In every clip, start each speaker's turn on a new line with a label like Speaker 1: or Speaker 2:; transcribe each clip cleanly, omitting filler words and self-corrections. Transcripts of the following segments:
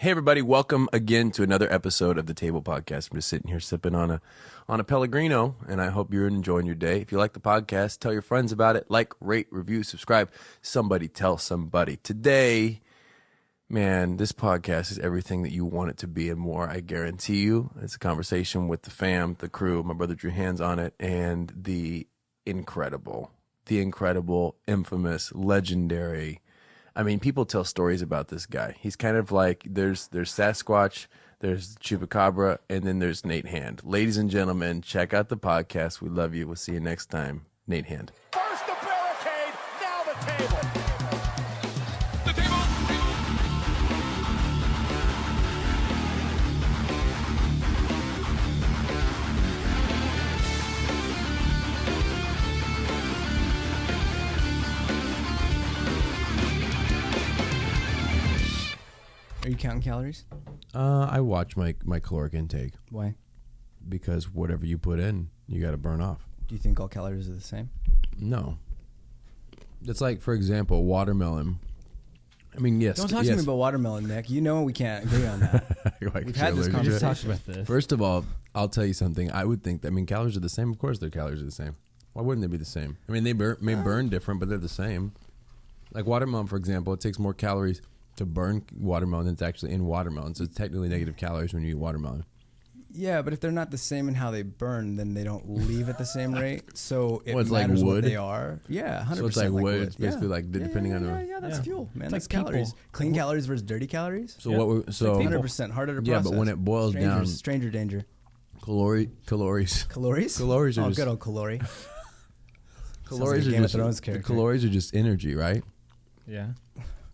Speaker 1: Hey everybody, welcome again to another episode of the Table Podcast. I'm just sitting here sipping on a Pellegrino, and I hope you're enjoying your day. If you like the podcast, tell your friends about it. Like, rate, review, subscribe. Somebody tell somebody. Today, man, this podcast is everything that you want it to be and more, I guarantee you. It's a conversation with the fam, the crew. My brother drew hands on it, and the incredible, infamous, legendary. I mean, people tell stories about this guy. He's kind of like, there's Sasquatch, there's Chupacabra, and then there's Nate Hand. Ladies and gentlemen, check out the podcast. We love you. We'll see you next time. Nate Hand.
Speaker 2: First the barricade, now the table. The table.
Speaker 3: Are you counting calories?
Speaker 1: I watch my caloric intake
Speaker 3: Why?
Speaker 1: because whatever you put in, you got to burn off.
Speaker 3: Do you think all calories are the same?
Speaker 1: No. It's like, for example, watermelon. I mean, yes.
Speaker 3: Don't talk to me about watermelon, Nick. You know we can't agree on that.
Speaker 1: Like,
Speaker 3: We've had this
Speaker 1: allergic.
Speaker 3: conversation.
Speaker 4: Talked about this.
Speaker 1: First of all, I'll tell you something. I would think, calories are the same. Of course their calories are the same. Why wouldn't they be the same? I mean, they may burn different, but they're the same. Like watermelon, for example, it takes more calories to burn watermelon than it's actually in watermelon. So it's technically negative calories when you eat watermelon.
Speaker 3: Yeah, but if they're not the same in how they burn, then they don't leave at the same rate. So it
Speaker 1: Well, it's like
Speaker 3: matters
Speaker 1: wood?
Speaker 3: what they are. Yeah, 100%.
Speaker 1: So it's like wood. It's
Speaker 3: Yeah.
Speaker 1: basically like depending on the.
Speaker 3: Yeah, that's
Speaker 4: Yeah.
Speaker 3: fuel, man.
Speaker 4: It's
Speaker 3: That's
Speaker 4: like
Speaker 3: calories.
Speaker 4: people.
Speaker 3: Clean calories versus dirty calories.
Speaker 1: So
Speaker 4: Yeah.
Speaker 1: what? So
Speaker 3: 100% harder to process.
Speaker 1: yeah, but when it boils down,
Speaker 3: stranger danger.
Speaker 1: calories.
Speaker 3: Calories?
Speaker 1: Calories are
Speaker 3: Oh,
Speaker 1: just
Speaker 3: good old calorie.
Speaker 1: calories
Speaker 3: like a
Speaker 1: are
Speaker 3: Game of
Speaker 1: just
Speaker 3: Thrones
Speaker 1: the
Speaker 3: character.
Speaker 1: calories are just energy, right?
Speaker 4: Yeah.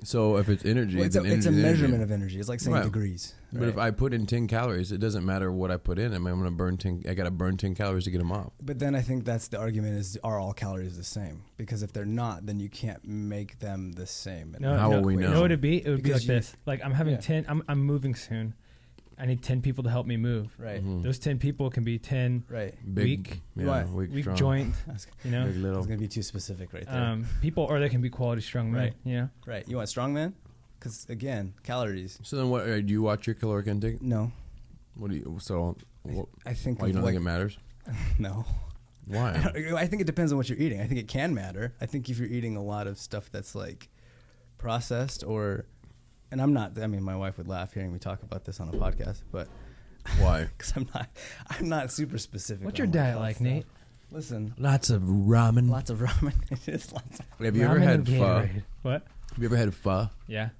Speaker 1: So if it's energy,
Speaker 3: Well, it's a
Speaker 1: energy.
Speaker 3: measurement of energy. It's like saying
Speaker 1: Right.
Speaker 3: degrees.
Speaker 1: But if I put in 10 calories, it doesn't matter what I put in. I mean, I'm going to burn 10. I got to burn 10 calories to get them off.
Speaker 3: But then I think that's the argument: is are all calories the same? Because if they're not, then you can't make them the same.
Speaker 4: No,
Speaker 1: How
Speaker 4: no,
Speaker 1: will we know?
Speaker 4: You know what it'd be? It would be
Speaker 3: Because
Speaker 4: like
Speaker 3: you-
Speaker 4: this. Like I'm having
Speaker 3: Yeah.
Speaker 4: 10. I'm moving soon. I need 10 people to help me move.
Speaker 3: Right.
Speaker 1: Mhm.
Speaker 4: Those 10 people can be 10
Speaker 3: Right.
Speaker 4: weak,
Speaker 1: yeah,
Speaker 3: Right.
Speaker 1: weak,
Speaker 4: weak
Speaker 1: strong,
Speaker 4: joint. You know,
Speaker 1: big
Speaker 3: I
Speaker 1: little.
Speaker 3: was gonna be too specific right there.
Speaker 4: people, or they can be quality strong men.
Speaker 3: Right.
Speaker 4: You know.
Speaker 3: Right. You want strongman? Because again, calories.
Speaker 1: So then, what do you watch your caloric intake?
Speaker 3: No.
Speaker 1: What do you? So, what,
Speaker 3: I think.
Speaker 1: why you
Speaker 3: of
Speaker 1: don't
Speaker 3: like,
Speaker 1: think it matters?
Speaker 3: No.
Speaker 1: Why?
Speaker 3: I think it depends on what you're eating. I think it can matter. I think if you're eating a lot of stuff that's like processed and I'm not. I mean, my wife would laugh hearing me talk about this on a podcast, but
Speaker 1: Why?
Speaker 3: because I'm not super specific.
Speaker 4: What's
Speaker 3: on
Speaker 4: your
Speaker 3: my
Speaker 4: diet
Speaker 3: health
Speaker 4: like,
Speaker 3: stuff.
Speaker 4: Nate?
Speaker 3: Listen,
Speaker 1: Lots of ramen.
Speaker 3: lots of ramen. It is lots of.
Speaker 1: Have you ever
Speaker 4: Ramen
Speaker 1: had
Speaker 4: and
Speaker 1: pho?
Speaker 4: Gatorade. What?
Speaker 1: Have you ever had pho?
Speaker 4: Yeah.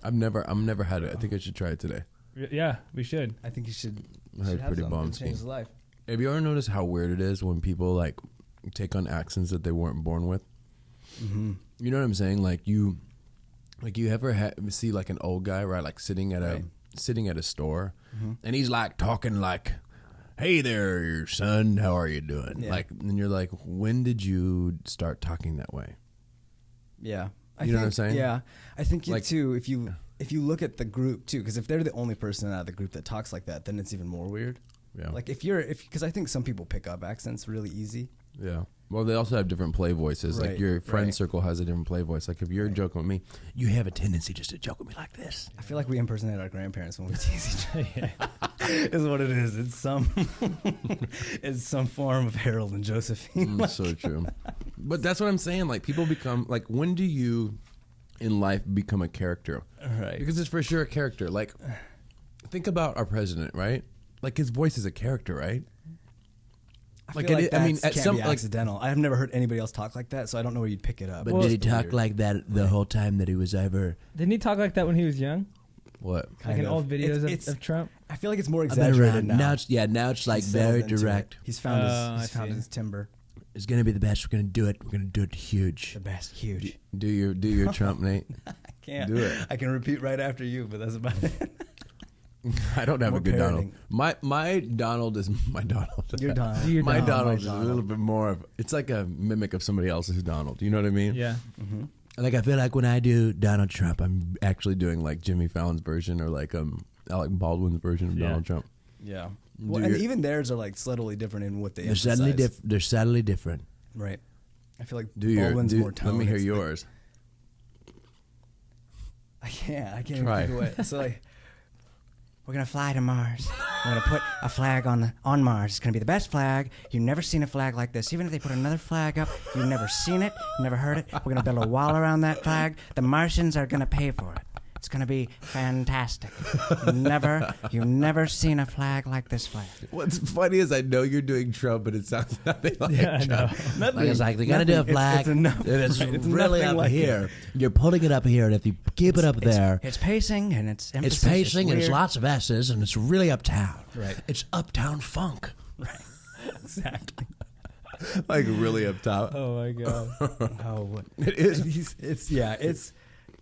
Speaker 1: I've never had it. I think I should try it today.
Speaker 4: Yeah. We should.
Speaker 3: I think you should.
Speaker 1: I heard
Speaker 3: should have
Speaker 1: pretty
Speaker 3: some.
Speaker 1: bomb
Speaker 3: It'll change his
Speaker 1: scheme.
Speaker 3: life.
Speaker 1: Have you ever noticed how weird it is when people like take on accents that they weren't born with?
Speaker 3: Mm-hmm.
Speaker 1: You know what I'm saying? Like you ever see like an old guy, right? Like sitting at a store, and he's like talking like, "Hey there, son, how are you doing?"
Speaker 3: Yeah.
Speaker 1: Like, and you're like, "When did you start talking that way?"
Speaker 3: Yeah.
Speaker 1: You know what I'm saying?
Speaker 3: Yeah. I think
Speaker 1: Like-
Speaker 3: too, if you look at the group too, because if they're the only person out of the group that talks like that, then it's even more weird.
Speaker 1: Yeah.
Speaker 3: Like because I think some people pick up accents really easy.
Speaker 1: Yeah. Well, they also have different play voices. Like
Speaker 3: Right,
Speaker 1: your friend
Speaker 3: right.
Speaker 1: circle has a different play voice. Like if you're joking with me, you have a tendency just to joke with me like this.
Speaker 3: I feel like we impersonate our grandparents when we tease each other.
Speaker 4: Yeah.
Speaker 3: Is what it is. It's some form of Harold and Josephine.
Speaker 1: So true. But that's what I'm saying. Like people become like, when do you in life become a character?
Speaker 3: Right.
Speaker 1: Because it's for sure a character. Like think about our president, right? Like his voice is a character, right?
Speaker 3: I feel like
Speaker 1: I mean, at
Speaker 3: can't
Speaker 1: some
Speaker 3: be
Speaker 1: like,
Speaker 3: accidental. I've never heard anybody else talk like that, so I don't know where you'd pick it up.
Speaker 1: but
Speaker 4: Well,
Speaker 1: did he
Speaker 3: It's
Speaker 1: talk
Speaker 3: weird.
Speaker 1: like that the whole time that he was ever?
Speaker 4: Didn't he talk like that when he was young?
Speaker 1: What?
Speaker 4: Like
Speaker 3: Kind
Speaker 4: in
Speaker 3: of.
Speaker 4: old videos
Speaker 3: It's-
Speaker 4: of Trump?
Speaker 3: I feel like it's more
Speaker 1: I've been
Speaker 3: exaggerated
Speaker 1: around.
Speaker 3: now.
Speaker 1: Now it's like
Speaker 3: He's settled
Speaker 1: very
Speaker 3: into it.
Speaker 1: direct.
Speaker 3: He's found
Speaker 4: I
Speaker 3: his found
Speaker 4: see.
Speaker 3: his timber.
Speaker 1: It's gonna be the best. We're gonna do it. We're gonna do it huge.
Speaker 3: The best, huge.
Speaker 1: Do your Trump, Nate.
Speaker 3: I can't.
Speaker 1: Do it.
Speaker 3: I can repeat right after you, but that's about it.
Speaker 1: I don't have
Speaker 3: More
Speaker 1: a good
Speaker 3: parroting.
Speaker 1: Donald. My Donald is my Donald.
Speaker 3: You're Donald.
Speaker 4: You're
Speaker 1: My
Speaker 4: Donald.
Speaker 1: Donald is a little bit more of. It's like a mimic of somebody else's Donald. You know what I mean?
Speaker 4: Yeah.
Speaker 3: Mm-hmm.
Speaker 1: Like I feel like when I do Donald Trump, I'm actually doing like Jimmy Fallon's version or like Alec Baldwin's version of
Speaker 4: Yeah.
Speaker 1: Donald Trump.
Speaker 3: Yeah.
Speaker 1: Do
Speaker 3: Well, and
Speaker 1: your-
Speaker 3: even theirs are like subtly different in what they
Speaker 1: They're
Speaker 3: emphasize.
Speaker 1: subtly different.
Speaker 3: Right. I feel like
Speaker 1: Do your
Speaker 3: Baldwin's more tone.
Speaker 1: let me hear
Speaker 3: It's like-
Speaker 1: yours.
Speaker 3: I can't
Speaker 1: Try.
Speaker 3: even think of it. So like,
Speaker 5: we're gonna fly to Mars. We're gonna put a flag on Mars. It's gonna be the best flag. You've never seen a flag like this. Even if they put another flag up, you've never seen it, never heard it. We're gonna build a wall around that flag. The Martians are gonna pay for it. It's gonna be fantastic. You've never seen a flag like this flag.
Speaker 1: What's funny is I know you're doing Trump, but it sounds nothing like Trump.
Speaker 6: Like it's like they gotta do a flag. It's really up
Speaker 3: like
Speaker 6: here. You're putting it up here, and if you keep it up there,
Speaker 5: It's pacing and it's emphasis.
Speaker 6: it's pacing and it's
Speaker 5: weird.
Speaker 6: lots of S's, and it's really uptown.
Speaker 3: Right.
Speaker 6: It's uptown funk.
Speaker 3: Exactly.
Speaker 1: Like really up top.
Speaker 4: Oh my god.
Speaker 3: Oh,
Speaker 1: It is.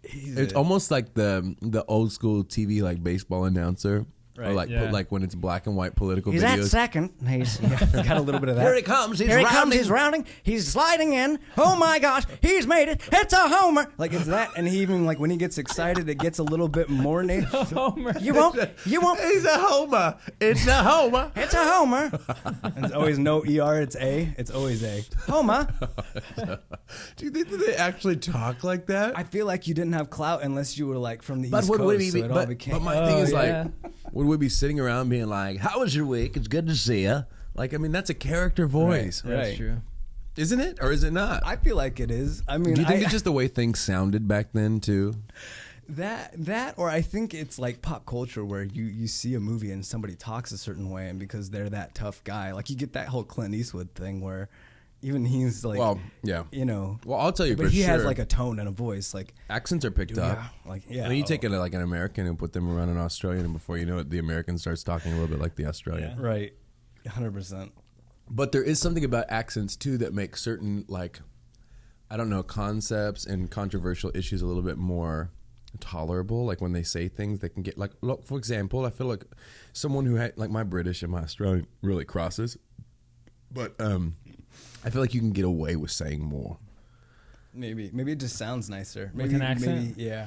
Speaker 3: It's
Speaker 1: Almost like the old school TV like baseball announcer. Or
Speaker 3: Right.
Speaker 1: like
Speaker 4: Yeah.
Speaker 1: like when it's black and white political
Speaker 5: He's
Speaker 1: videos.
Speaker 5: at second. He's
Speaker 3: got a little bit of that.
Speaker 6: Here he comes. He's
Speaker 5: Here he comes.
Speaker 6: rounding.
Speaker 5: He's rounding. He's sliding in. Oh my gosh, he's made it. It's a homer.
Speaker 3: Like it's that, and he even like when he gets excited, it gets a little bit more native.
Speaker 4: Homer.
Speaker 5: You won't.
Speaker 1: He's a homer. It's a homer.
Speaker 5: It's a homer.
Speaker 3: And it's always no ER. It's A. It's always A.
Speaker 5: Homer.
Speaker 1: Do you think that they actually talk like that?
Speaker 3: I feel like you didn't have clout unless you were like from the
Speaker 6: But
Speaker 3: East
Speaker 6: would
Speaker 3: Coast.
Speaker 6: we
Speaker 3: So
Speaker 6: be?
Speaker 3: it all became.
Speaker 1: But my thing is
Speaker 4: yeah.
Speaker 1: like, would we be sitting around being like, "How was your week? It's good to see you." Like, I mean, that's a character voice,
Speaker 3: Right.
Speaker 4: That's true.
Speaker 1: isn't it, or is it not?
Speaker 3: I feel like it is. I mean,
Speaker 1: Do you think
Speaker 3: I-
Speaker 1: it's just the way things sounded back then too?
Speaker 3: that, or I think it's like pop culture where you see a movie and somebody talks a certain way, and because they're that tough guy, like you get that whole Clint Eastwood thing where even he's like,
Speaker 1: Well, yeah.
Speaker 3: you know.
Speaker 1: Well, I'll tell you
Speaker 3: but
Speaker 1: for
Speaker 3: he has
Speaker 1: sure.
Speaker 3: like a tone and a voice, like
Speaker 1: Accents are picked up.
Speaker 3: yeah.
Speaker 1: I mean, you take it like an American and put them around an Australian, and before you know it, the American starts talking a little bit like the Australian.
Speaker 3: right, 100%.
Speaker 1: But there is something about accents too that makes certain like, I don't know, concepts and controversial issues a little bit more tolerable. Like when they say things, they can get like, look, for example, I feel like someone who had like my British and my Australian really crosses, but I feel like you can get away with saying more.
Speaker 3: Maybe it just sounds nicer.
Speaker 4: With
Speaker 3: Maybe
Speaker 4: an accent?
Speaker 3: Maybe, yeah.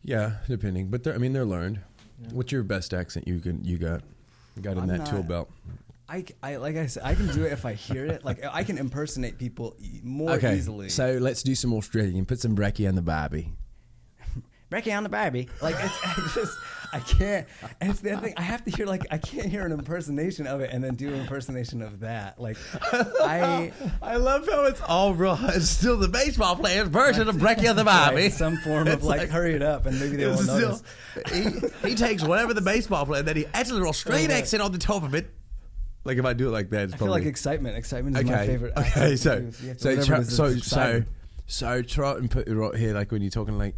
Speaker 1: Yeah, depending. But I mean, they're learned. Yeah. What's your best accent you got in
Speaker 3: I'm
Speaker 1: that
Speaker 3: not-
Speaker 1: tool belt?
Speaker 3: I like I said, I can do it if I hear it. Like I can impersonate people more easily.
Speaker 1: So let's do some Australian. Put some brekkie on the barbie.
Speaker 5: Brekkie on the Barbie.
Speaker 3: Like I can't. And it's the other thing. I have to hear like I can't hear an impersonation of it and then do an impersonation of that. Like I
Speaker 1: love how it's all raw. It's still the baseball player's version of brekkie on the barbie.
Speaker 3: right, some form of
Speaker 1: It's
Speaker 3: like,
Speaker 1: like-
Speaker 3: hurry it up and maybe they won't notice.
Speaker 1: He takes whatever the baseball player, then he adds a little Australian accent on the top of it. Like if I do it like that, it's
Speaker 3: I feel
Speaker 1: probably
Speaker 3: like excitement. Excitement is my favorite.
Speaker 1: Okay,
Speaker 3: accent to use. You have to- whatever it is, it's
Speaker 1: so try and put it right here, like when you're talking like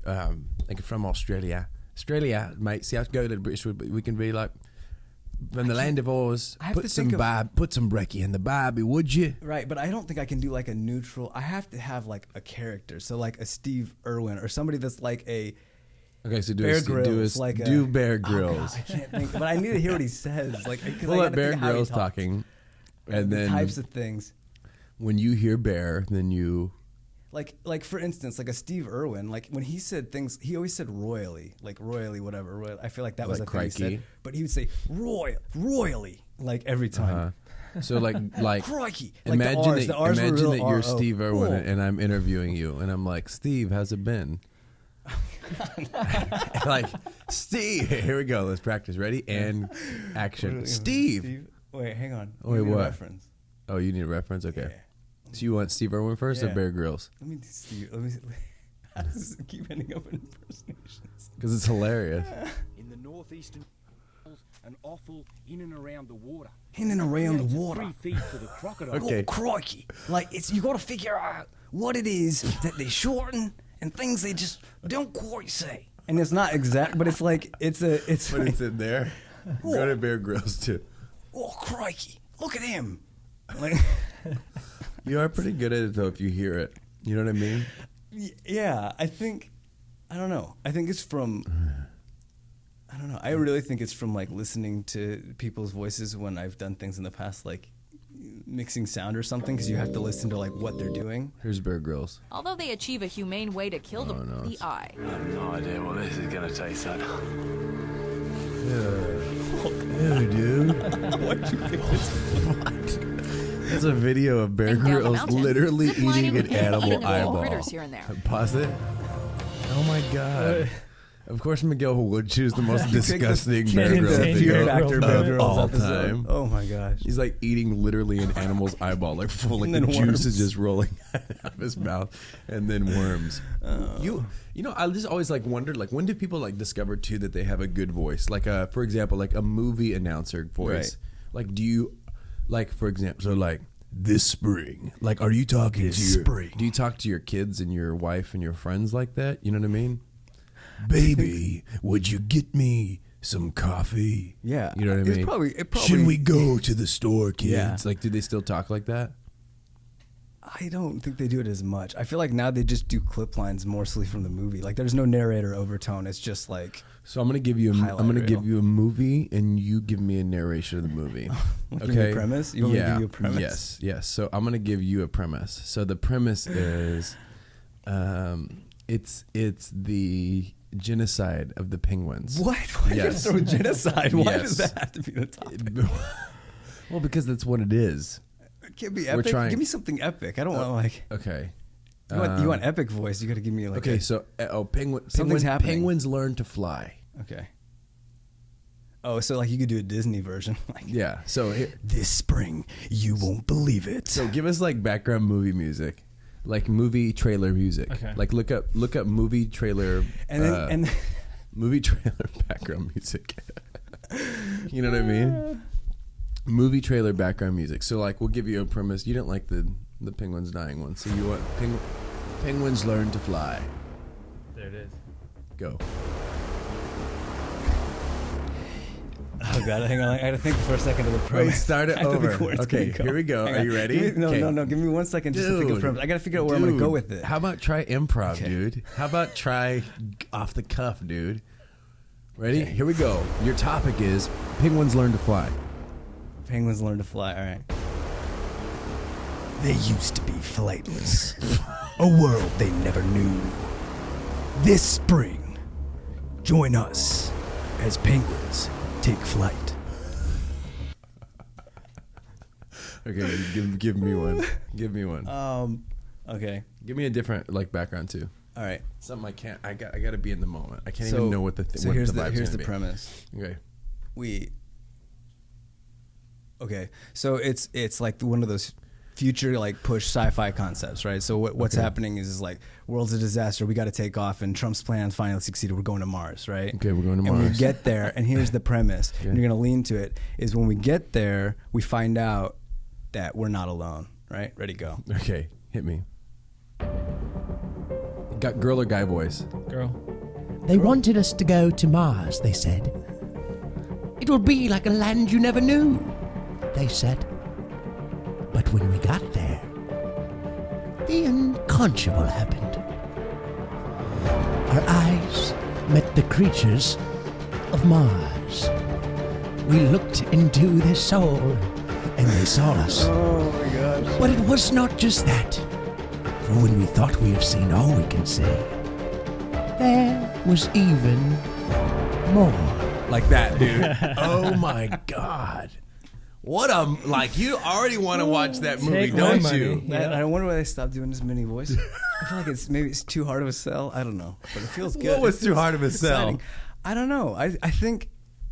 Speaker 1: from Australia, mate. See, I go to the British, but we can be like from the land of Oz.
Speaker 3: I have
Speaker 1: Put
Speaker 3: to
Speaker 1: some
Speaker 3: think of-
Speaker 1: put some brekkie in the barbie, would you?
Speaker 3: Right, but I don't think I can do like a neutral. I have to have like a character. So like a Steve Irwin or somebody that's like a
Speaker 1: Okay, so
Speaker 3: Bear Grylls,
Speaker 1: do Bear
Speaker 3: oh, God,
Speaker 1: Grylls.
Speaker 3: I can't think, but I need to hear what he says. Like, 'cause
Speaker 1: We'll
Speaker 3: I
Speaker 1: let
Speaker 3: gotta
Speaker 1: Bear
Speaker 3: think of how he
Speaker 1: Grylls
Speaker 3: talks.
Speaker 1: talking, and
Speaker 3: the
Speaker 1: then
Speaker 3: types of things.
Speaker 1: when you hear Bear, then you
Speaker 3: Like for instance, like a Steve Irwin, like when he said things, he always said royally, whatever. I feel like that was
Speaker 1: Like
Speaker 3: a thing he
Speaker 1: crikey.
Speaker 3: said, but he would say royally, like every time.
Speaker 1: so like
Speaker 3: Crikey. Like the
Speaker 1: imagine
Speaker 3: R's. The R's were
Speaker 1: imagine
Speaker 3: real
Speaker 1: that you're
Speaker 3: R-O.
Speaker 1: Steve Irwin
Speaker 3: Oh.
Speaker 1: and I'm interviewing you, and I'm like, Steve, how's it been? Like, Steve, here we go. Let's practice. Ready and action. Steve.
Speaker 3: Wait, hang on.
Speaker 1: Wait,
Speaker 3: We need a
Speaker 1: what?
Speaker 3: reference.
Speaker 1: Oh, you need a reference? Okay.
Speaker 3: Yeah.
Speaker 1: So you want Steve Irwin first or
Speaker 3: Yeah.
Speaker 1: Bear Grylls?
Speaker 3: Let me do Steve. Let me. How does this keep ending up in impersonations?
Speaker 1: Because it's hilarious.
Speaker 2: In the northeastern an offal in and around the water.
Speaker 3: In and around the
Speaker 2: It's
Speaker 3: water.
Speaker 2: 3 feet for the crocodile.
Speaker 1: Okay.
Speaker 3: Oh, crikey. Like, it's you got to figure out what it is that they shorten and things they just don't quite say. And it's not exact, but it's like, it's
Speaker 1: But
Speaker 3: like,
Speaker 1: it's in there. Go to Bear Grylls too.
Speaker 3: oh, crikey. Look at him. Like,
Speaker 1: You are pretty good at it though if you hear it. You know what I mean?
Speaker 3: yeah, I don't know. I think it's from, I don't know. I really think it's from like listening to people's voices when I've done things in the past, like mixing sound or something, because you have to listen to like what they're doing.
Speaker 1: Here's Bear Grylls.
Speaker 7: Although they achieve a humane way to kill the eye.
Speaker 8: I have no idea what this is going to taste like.
Speaker 1: Ew, dude. That's a video of Bear
Speaker 7: And down the
Speaker 1: Grylls
Speaker 7: mountain,
Speaker 1: literally
Speaker 7: zip-lining
Speaker 1: eating an
Speaker 7: and
Speaker 1: animal
Speaker 7: eating little
Speaker 1: eyeball.
Speaker 7: critters here and there.
Speaker 1: Pause it. Oh my god. Of course, Miguel would choose the most disgusting
Speaker 3: Get
Speaker 1: Bear
Speaker 3: into
Speaker 1: Grylls
Speaker 3: the
Speaker 1: video
Speaker 3: Fear Factor Bear
Speaker 1: of
Speaker 3: Grylls
Speaker 1: all
Speaker 3: episode.
Speaker 1: time.
Speaker 3: Oh my gosh.
Speaker 1: He's like eating literally an animal's eyeball, like full, like
Speaker 3: And
Speaker 1: the
Speaker 3: then
Speaker 1: juice
Speaker 3: worms.
Speaker 1: is just rolling out of his mouth, and then worms. You know, I just always like wondered, like, when did people like discover too that they have a good voice? Like, for example, like a movie announcer voice.
Speaker 3: Right.
Speaker 1: Like, do you, like, for example, so like this spring, like, are you talking to your? Do you talk to your kids and your wife and your friends like that? You know what I mean? Baby, would you get me some coffee?
Speaker 3: Yeah.
Speaker 1: You know what I mean?
Speaker 3: It probably
Speaker 1: Should we go to the store, kids?
Speaker 3: Yeah.
Speaker 1: Like, do they still talk like that?
Speaker 3: I don't think they do it as much. I feel like now they just do clip lines mostly from the movie. Like there's no narrator overtone. It's just like
Speaker 1: So I'm gonna give you
Speaker 3: Highlight reel.
Speaker 1: a movie, and you give me a narration of the movie.
Speaker 3: Like, give me a premise? You want me to give you a premise?
Speaker 1: Yes. So I'm gonna give you a premise. So the premise is, it's the genocide of the penguins.
Speaker 3: what? Why
Speaker 1: Yes.
Speaker 3: you gotta throw genocide? Why
Speaker 1: Yes.
Speaker 3: does that have to be the topic?
Speaker 1: Well, because that's what it is.
Speaker 3: It can't be
Speaker 1: We're
Speaker 3: epic.
Speaker 1: trying.
Speaker 3: Give me something epic. I don't want like
Speaker 1: Okay.
Speaker 3: you want epic voice. You got to give me like
Speaker 1: Okay.
Speaker 3: a-
Speaker 1: So
Speaker 3: Something's happening.
Speaker 1: penguins learn to fly.
Speaker 3: okay. Oh, so like you could do a Disney version. Like,
Speaker 1: Yeah. So here,
Speaker 3: this spring, you won't believe it.
Speaker 1: So give us like background movie music, like movie trailer music.
Speaker 4: Okay.
Speaker 1: Like look up movie trailer
Speaker 3: and then
Speaker 1: movie trailer background music. You know what I mean? Movie trailer background music. So like we'll give you a premise. You didn't like the penguins dying one, so you want penguins learn to fly.
Speaker 4: There it is.
Speaker 1: Go.
Speaker 3: oh god, hang on. I got to think for a second of the
Speaker 1: Wait,
Speaker 3: premise.
Speaker 1: start it
Speaker 3: I have to
Speaker 1: over.
Speaker 3: think where it's
Speaker 1: Okay,
Speaker 3: gonna go.
Speaker 1: here we go.
Speaker 3: Hang
Speaker 1: Are
Speaker 3: on.
Speaker 1: you ready?
Speaker 3: Give me,
Speaker 1: Okay.
Speaker 3: no. Give me 1 second just to think of
Speaker 1: Dude.
Speaker 3: premise. I got to figure out where I'm going to go with it.
Speaker 1: How about try improv,
Speaker 3: Okay.
Speaker 1: dude? How about try off the cuff, dude? Ready? Here we go. Your topic is penguins learn to fly.
Speaker 3: Penguins learn to fly. All right. They used to be flightless. A world they never knew. This spring, join us as penguins take flight.
Speaker 1: Okay, give me one. Give me one.
Speaker 3: Okay.
Speaker 1: Give me a different like background too.
Speaker 3: All right.
Speaker 1: Something I can't. I got to be in the moment. I can't
Speaker 3: So-
Speaker 1: even know what the
Speaker 3: So
Speaker 1: what
Speaker 3: here's
Speaker 1: the
Speaker 3: the
Speaker 1: vibe's
Speaker 3: here's
Speaker 1: gonna
Speaker 3: the
Speaker 1: be.
Speaker 3: premise.
Speaker 1: Okay.
Speaker 3: Okay, so it's like one of those future like push sci-fi concepts, right? So what's happening is like world's a disaster. We got to take off, and Trump's plan finally succeeded. We're going to Mars, right?
Speaker 1: Okay, we're going to
Speaker 3: And we
Speaker 1: Mars.
Speaker 3: get there, and here's the premise.
Speaker 1: Okay.
Speaker 3: And you're gonna lean to it. Is when we get there, we find out that we're not alone, right? Ready, go.
Speaker 1: Okay, hit me. Got girl or guy voice?
Speaker 4: Girl.
Speaker 6: They wanted us to go to Mars, they said. It will be like a land you never knew, they said. But when we got there, the unconscionable happened. Our eyes met the creatures of Mars. We looked into their soul, and they saw us.
Speaker 3: Oh my gosh.
Speaker 6: But it was not just that. For when we thought we have seen all we can see, there was even more.
Speaker 1: Like that, dude. Oh my god. What a like! You already want to watch that movie,
Speaker 4: Take my
Speaker 1: don't
Speaker 4: money.
Speaker 1: you?
Speaker 4: Yeah.
Speaker 3: I wonder why they stopped doing as many voices. I feel like it's too hard of a sell. I don't know, but it feels good.
Speaker 1: What was
Speaker 3: It
Speaker 1: too
Speaker 3: feels
Speaker 1: hard of a sell?
Speaker 3: exciting. I don't know. I think.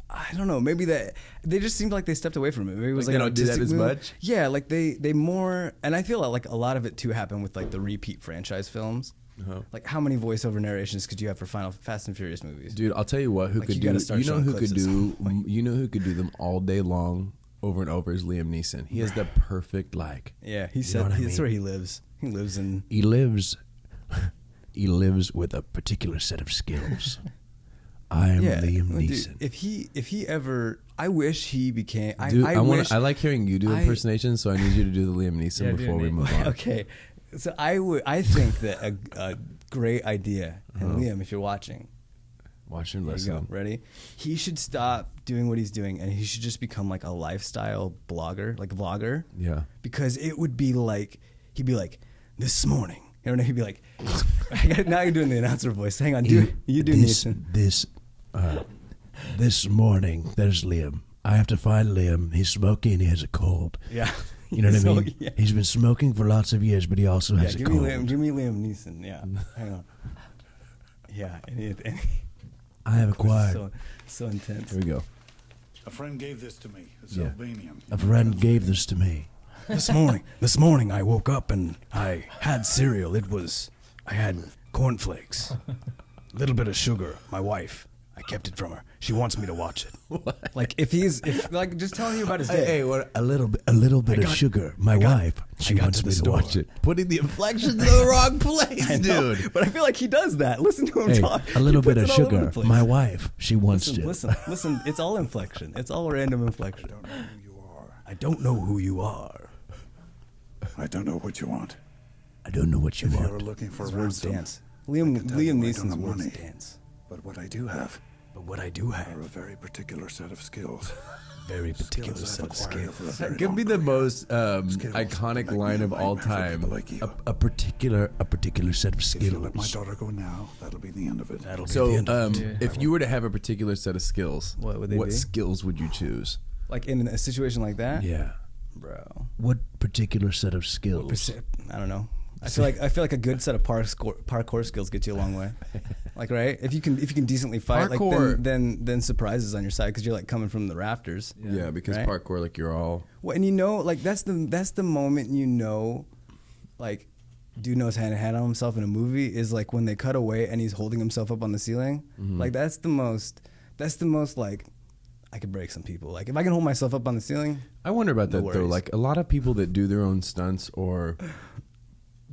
Speaker 3: I don't know. Maybe that they just seemed like they stepped away from it. Maybe it was
Speaker 1: Like
Speaker 3: like,
Speaker 1: they
Speaker 3: an
Speaker 1: don't do that
Speaker 3: artistic
Speaker 1: as
Speaker 3: move.
Speaker 1: much?
Speaker 3: Yeah, like they more, and I feel like a lot of it too happened with like the repeat franchise films.
Speaker 1: Uh-huh.
Speaker 3: Like how many voiceover narrations could you have for Final Fast and Furious movies?
Speaker 1: Dude, I'll tell you what. Who
Speaker 3: Like,
Speaker 1: could
Speaker 3: you
Speaker 1: do?
Speaker 3: gotta start
Speaker 1: You know
Speaker 3: showing
Speaker 1: who
Speaker 3: clips
Speaker 1: could
Speaker 3: at some
Speaker 1: do?
Speaker 3: point.
Speaker 1: You know who could do them all day long, over and over? Is Liam Neeson. He has the perfect like.
Speaker 3: Yeah, he
Speaker 1: know
Speaker 3: said
Speaker 1: what I
Speaker 3: that's
Speaker 1: mean?
Speaker 3: where he lives. He lives in.
Speaker 6: He lives with a particular set of skills. I am Liam
Speaker 3: well, dude,
Speaker 6: Neeson.
Speaker 3: if he ever, I wish he became.
Speaker 1: Dude,
Speaker 3: I wish.
Speaker 1: I like hearing you do
Speaker 3: I-
Speaker 1: impersonations, so I need you to do the Liam Neeson
Speaker 4: Yeah, do
Speaker 1: before
Speaker 4: it,
Speaker 1: we
Speaker 4: Nate.
Speaker 1: move on.
Speaker 3: Okay, so I think that a great idea, and Liam, if you're watching,
Speaker 1: Watch and
Speaker 3: there you go.
Speaker 1: listen.
Speaker 3: Ready? He should stop doing what he's doing, and he should just become like a lifestyle blogger, like vlogger.
Speaker 1: Yeah.
Speaker 3: Because it would be like he'd be like, this morning. You know, he'd be like, now you're doing the announcer voice. Hang on, you do Neeson.
Speaker 6: This morning, there's Liam. I have to find Liam. He's smoking and he has a cold.
Speaker 3: Yeah.
Speaker 6: You know what I
Speaker 3: So,
Speaker 6: mean?
Speaker 3: yeah.
Speaker 6: He's been smoking for lots of years, but he also
Speaker 3: Yeah,
Speaker 6: has a
Speaker 3: give me
Speaker 6: cold.
Speaker 3: Liam Neeson. Yeah, hang on. Yeah,
Speaker 6: I have acquired.
Speaker 3: So intense.
Speaker 1: Here we go.
Speaker 9: A friend gave this to me. It's
Speaker 6: Yeah.
Speaker 9: Albanian.
Speaker 6: A friend gave this to me.
Speaker 3: This morning I woke up and I had cereal. I had cornflakes, a little bit of sugar. My wife, I kept it from her. She wants me to watch it. Like if just telling you about his day.
Speaker 1: Hey, what?
Speaker 6: A little bit of sugar. My wife, she
Speaker 3: got
Speaker 6: wants
Speaker 3: to
Speaker 6: me
Speaker 3: the
Speaker 6: to watch
Speaker 3: store.
Speaker 6: it.
Speaker 1: Putting the inflections in the wrong place,
Speaker 3: I know,
Speaker 1: dude.
Speaker 3: but I feel like he does that. Listen to him
Speaker 6: Hey,
Speaker 3: talk.
Speaker 6: a little
Speaker 3: He
Speaker 6: bit
Speaker 3: puts
Speaker 6: of
Speaker 3: it all over
Speaker 6: sugar.
Speaker 3: the place.
Speaker 6: My wife, she wants to.
Speaker 3: Listen. It's all inflection. It's all random inflection.
Speaker 9: I don't know who you are.
Speaker 3: I don't know who you are.
Speaker 9: I don't know what you want.
Speaker 6: I don't know what you
Speaker 9: If you
Speaker 6: want.
Speaker 9: were looking for
Speaker 3: His
Speaker 9: a
Speaker 3: words
Speaker 9: ransom,
Speaker 3: dance.
Speaker 9: I
Speaker 3: Liam
Speaker 9: can tell you I don't
Speaker 3: Neeson's
Speaker 9: have
Speaker 3: words
Speaker 9: money.
Speaker 3: dance.
Speaker 9: But what I do have
Speaker 3: But what I do
Speaker 9: are a
Speaker 3: have,
Speaker 9: very particular set of skills.
Speaker 3: very particular
Speaker 9: Skills
Speaker 3: set
Speaker 9: I've
Speaker 3: of
Speaker 9: acquired
Speaker 3: skills.
Speaker 9: over a very
Speaker 1: Give
Speaker 9: long
Speaker 1: me the
Speaker 9: career.
Speaker 1: most
Speaker 9: Skills
Speaker 1: iconic
Speaker 9: that make
Speaker 1: line
Speaker 9: me
Speaker 1: of
Speaker 9: a
Speaker 1: all
Speaker 9: nightmare for
Speaker 1: time.
Speaker 9: people like you.
Speaker 6: A particular set of
Speaker 9: If you let my
Speaker 6: skills.
Speaker 9: daughter go now, that'll be the end of it.
Speaker 3: That'll be
Speaker 1: So,
Speaker 3: the end of it.
Speaker 1: if you were to have a particular set of skills,
Speaker 3: What would they be?
Speaker 1: skills would you choose?
Speaker 3: Like in a situation like that,
Speaker 6: Yeah.
Speaker 3: bro.
Speaker 6: What particular set of skills?
Speaker 3: I don't know. I feel like a good set of parkour skills get you a long way. Like, right? If you can decently fight,
Speaker 1: Parkour.
Speaker 3: like then surprises on your side because you're like coming from the rafters.
Speaker 1: Yeah, because
Speaker 3: Right?
Speaker 1: parkour, like you're all.
Speaker 3: Well, and you know, like that's the moment you know, like, dude knows how to handle himself in a movie is like when they cut away and he's holding himself up on the ceiling.
Speaker 1: Mm-hmm.
Speaker 3: Like that's the most like I could break some people. Like if I can hold myself up on the ceiling,
Speaker 1: I wonder about
Speaker 3: No
Speaker 1: that though.
Speaker 3: worries.
Speaker 1: Like a lot of people that do their own stunts or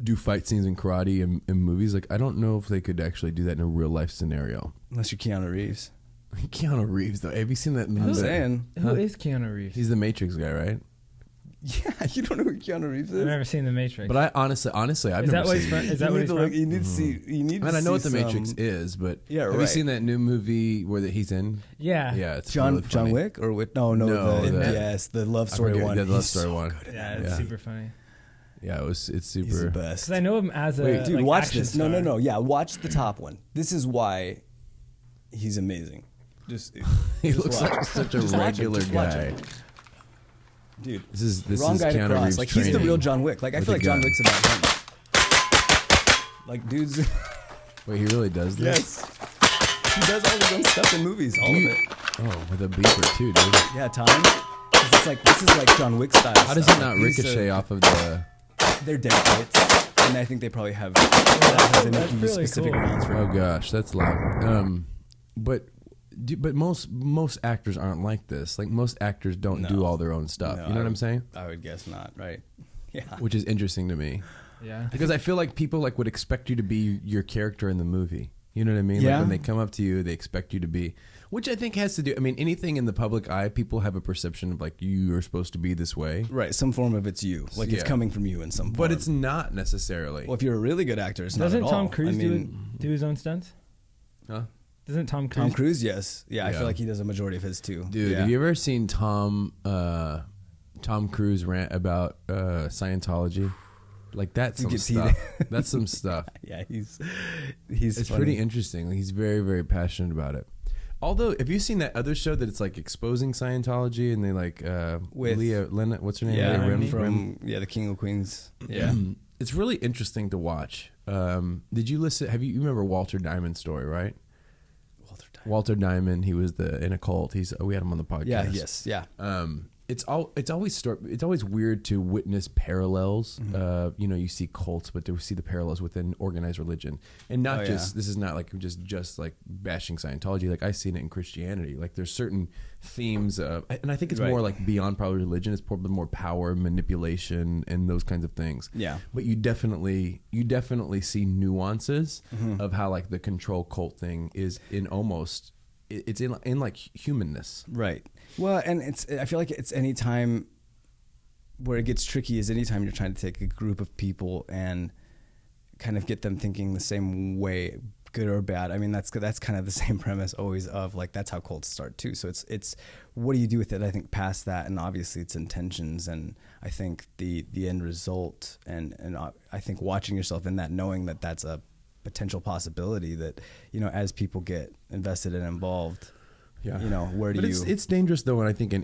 Speaker 1: do fight scenes in karate in movies, like I don't know if they could actually do that in a real life scenario.
Speaker 3: unless you're Keanu Reeves.
Speaker 1: Keanu Reeves, though, have you seen that?
Speaker 3: I'm saying.
Speaker 4: Who is Keanu Reeves?
Speaker 1: He's the Matrix guy, right?
Speaker 3: Yeah, you don't know who Keanu Reeves is?
Speaker 4: I've never seen The Matrix.
Speaker 1: But I honestly, I've
Speaker 4: is
Speaker 1: never
Speaker 4: that what
Speaker 1: seen
Speaker 4: he's from?
Speaker 1: it.
Speaker 4: Is that what he's from?
Speaker 3: You need to see. You need.
Speaker 1: I mean,
Speaker 3: to
Speaker 1: I know what
Speaker 3: see
Speaker 1: the Matrix
Speaker 3: some-
Speaker 1: is, but
Speaker 3: Yeah,
Speaker 1: have you
Speaker 3: right.
Speaker 1: seen that new movie where he's in?
Speaker 4: Yeah.
Speaker 1: Yeah, it's
Speaker 3: John
Speaker 1: really funny.
Speaker 3: Wick or with no
Speaker 1: No,
Speaker 3: the
Speaker 1: the-
Speaker 3: yes the love
Speaker 1: I
Speaker 3: story
Speaker 1: forget-
Speaker 3: one.
Speaker 1: yeah, the love
Speaker 3: He's
Speaker 1: story
Speaker 3: so
Speaker 1: one.
Speaker 3: good at
Speaker 4: Yeah,
Speaker 3: that.
Speaker 4: it's
Speaker 1: Yeah.
Speaker 4: super funny.
Speaker 1: Yeah, it's
Speaker 3: He's the
Speaker 1: super.
Speaker 3: best.
Speaker 4: Because I know him as a
Speaker 3: Dude,
Speaker 4: like,
Speaker 3: watch
Speaker 4: action
Speaker 3: this.
Speaker 4: star.
Speaker 3: No. Yeah, watch the top one. This is why he's amazing. Just
Speaker 1: He
Speaker 3: just
Speaker 1: looks
Speaker 3: watch.
Speaker 1: like such a
Speaker 3: Just watch him,
Speaker 1: regular
Speaker 3: just watch
Speaker 1: guy.
Speaker 3: him. Dude,
Speaker 1: This is
Speaker 3: wrong guy to
Speaker 1: Keanu
Speaker 3: cross.
Speaker 1: Reeves
Speaker 3: Like he's the
Speaker 1: training
Speaker 3: real John Wick. Like I
Speaker 1: with
Speaker 3: feel
Speaker 1: a
Speaker 3: like John
Speaker 1: gun.
Speaker 3: Wick's about him. Like dudes.
Speaker 1: Wait, he really does this?
Speaker 3: Yes. He does all his own stuff in movies. All of it.
Speaker 1: Oh, with a beeper too, dude.
Speaker 3: Yeah, time. 'Cause it's like this is like John Wick style.
Speaker 1: How does
Speaker 3: stuff.
Speaker 1: it not
Speaker 3: He's,
Speaker 1: ricochet off of the?
Speaker 3: They're dead fights, and I think they probably have. They
Speaker 4: That's
Speaker 3: use
Speaker 4: really
Speaker 3: specific
Speaker 4: cool.
Speaker 3: rounds for.
Speaker 1: Oh gosh, that's loud. But most actors aren't like this. Like most actors don't
Speaker 3: No.
Speaker 1: do all their own stuff.
Speaker 3: No,
Speaker 1: You know what I'm saying?
Speaker 3: I would guess not. Right. Yeah.
Speaker 1: Which is interesting to me
Speaker 4: Yeah.
Speaker 1: because I feel like people like would expect you to be your character in the movie. You know what I mean?
Speaker 3: Yeah.
Speaker 1: Like when they come up to you, they expect you to be. Which I think has to do. I mean, anything in the public eye, people have a perception of like you are supposed to be this way.
Speaker 3: Right. Some form of it's you. Like it's
Speaker 1: Yeah.
Speaker 3: coming from you in some form.
Speaker 1: But it's not necessarily.
Speaker 3: Well, if you're a really good actor, it's
Speaker 4: Doesn't
Speaker 3: not at
Speaker 4: Tom
Speaker 3: all.
Speaker 4: Cruise
Speaker 3: I mean,
Speaker 4: do his own stunts?
Speaker 1: Huh?
Speaker 4: Doesn't Tom Cruise?
Speaker 3: Tom Cruise, yes. Yeah, I
Speaker 1: Yeah.
Speaker 3: feel like he does a majority of his too.
Speaker 1: Dude,
Speaker 3: yeah.
Speaker 1: have you ever seen Tom Cruise rant about Scientology? Like that's some
Speaker 3: gets
Speaker 1: stuff.
Speaker 3: heated.
Speaker 1: That's some stuff.
Speaker 3: Yeah, he's
Speaker 1: It's
Speaker 3: funny.
Speaker 1: pretty interesting. He's very, very passionate about it. Although, have you seen that other show that it's like exposing Scientology and they like
Speaker 3: With-
Speaker 1: Leah Lena, what's her name?
Speaker 3: Yeah,
Speaker 1: Leah Rim,
Speaker 3: from the King of Queens. Yeah.
Speaker 1: It's really interesting to watch. Did you listen? You remember Walter Diamond's story, right? Walter Diamond. He was in a cult. We had him on the podcast.
Speaker 3: Yeah. Yes. Yeah.
Speaker 1: It's always weird to witness parallels. You see cults, but to see the parallels within organized religion, and not just this is not like just like bashing Scientology. Like I seen it in Christianity. Like there's certain themes, and I think it's more like beyond probably religion. It's probably more power, manipulation, and those kinds of things.
Speaker 3: Yeah.
Speaker 1: But you definitely see nuances of how like the control cult thing is in almost. It's in like humanness.
Speaker 3: Right. Well, and I feel like it's any time where it gets tricky is anytime you're trying to take a group of people and kind of get them thinking the same way, good or bad. I mean, that's kind of the same premise always of like, that's how cults start too. So it's what do you do with it? I think past that, and obviously it's intentions. And I think the end result and I think watching yourself in that, knowing that that's a potential possibility that, as people get invested and involved,
Speaker 1: Yeah.
Speaker 3: You know, where do
Speaker 1: but
Speaker 3: you?
Speaker 1: It's dangerous though, and I think in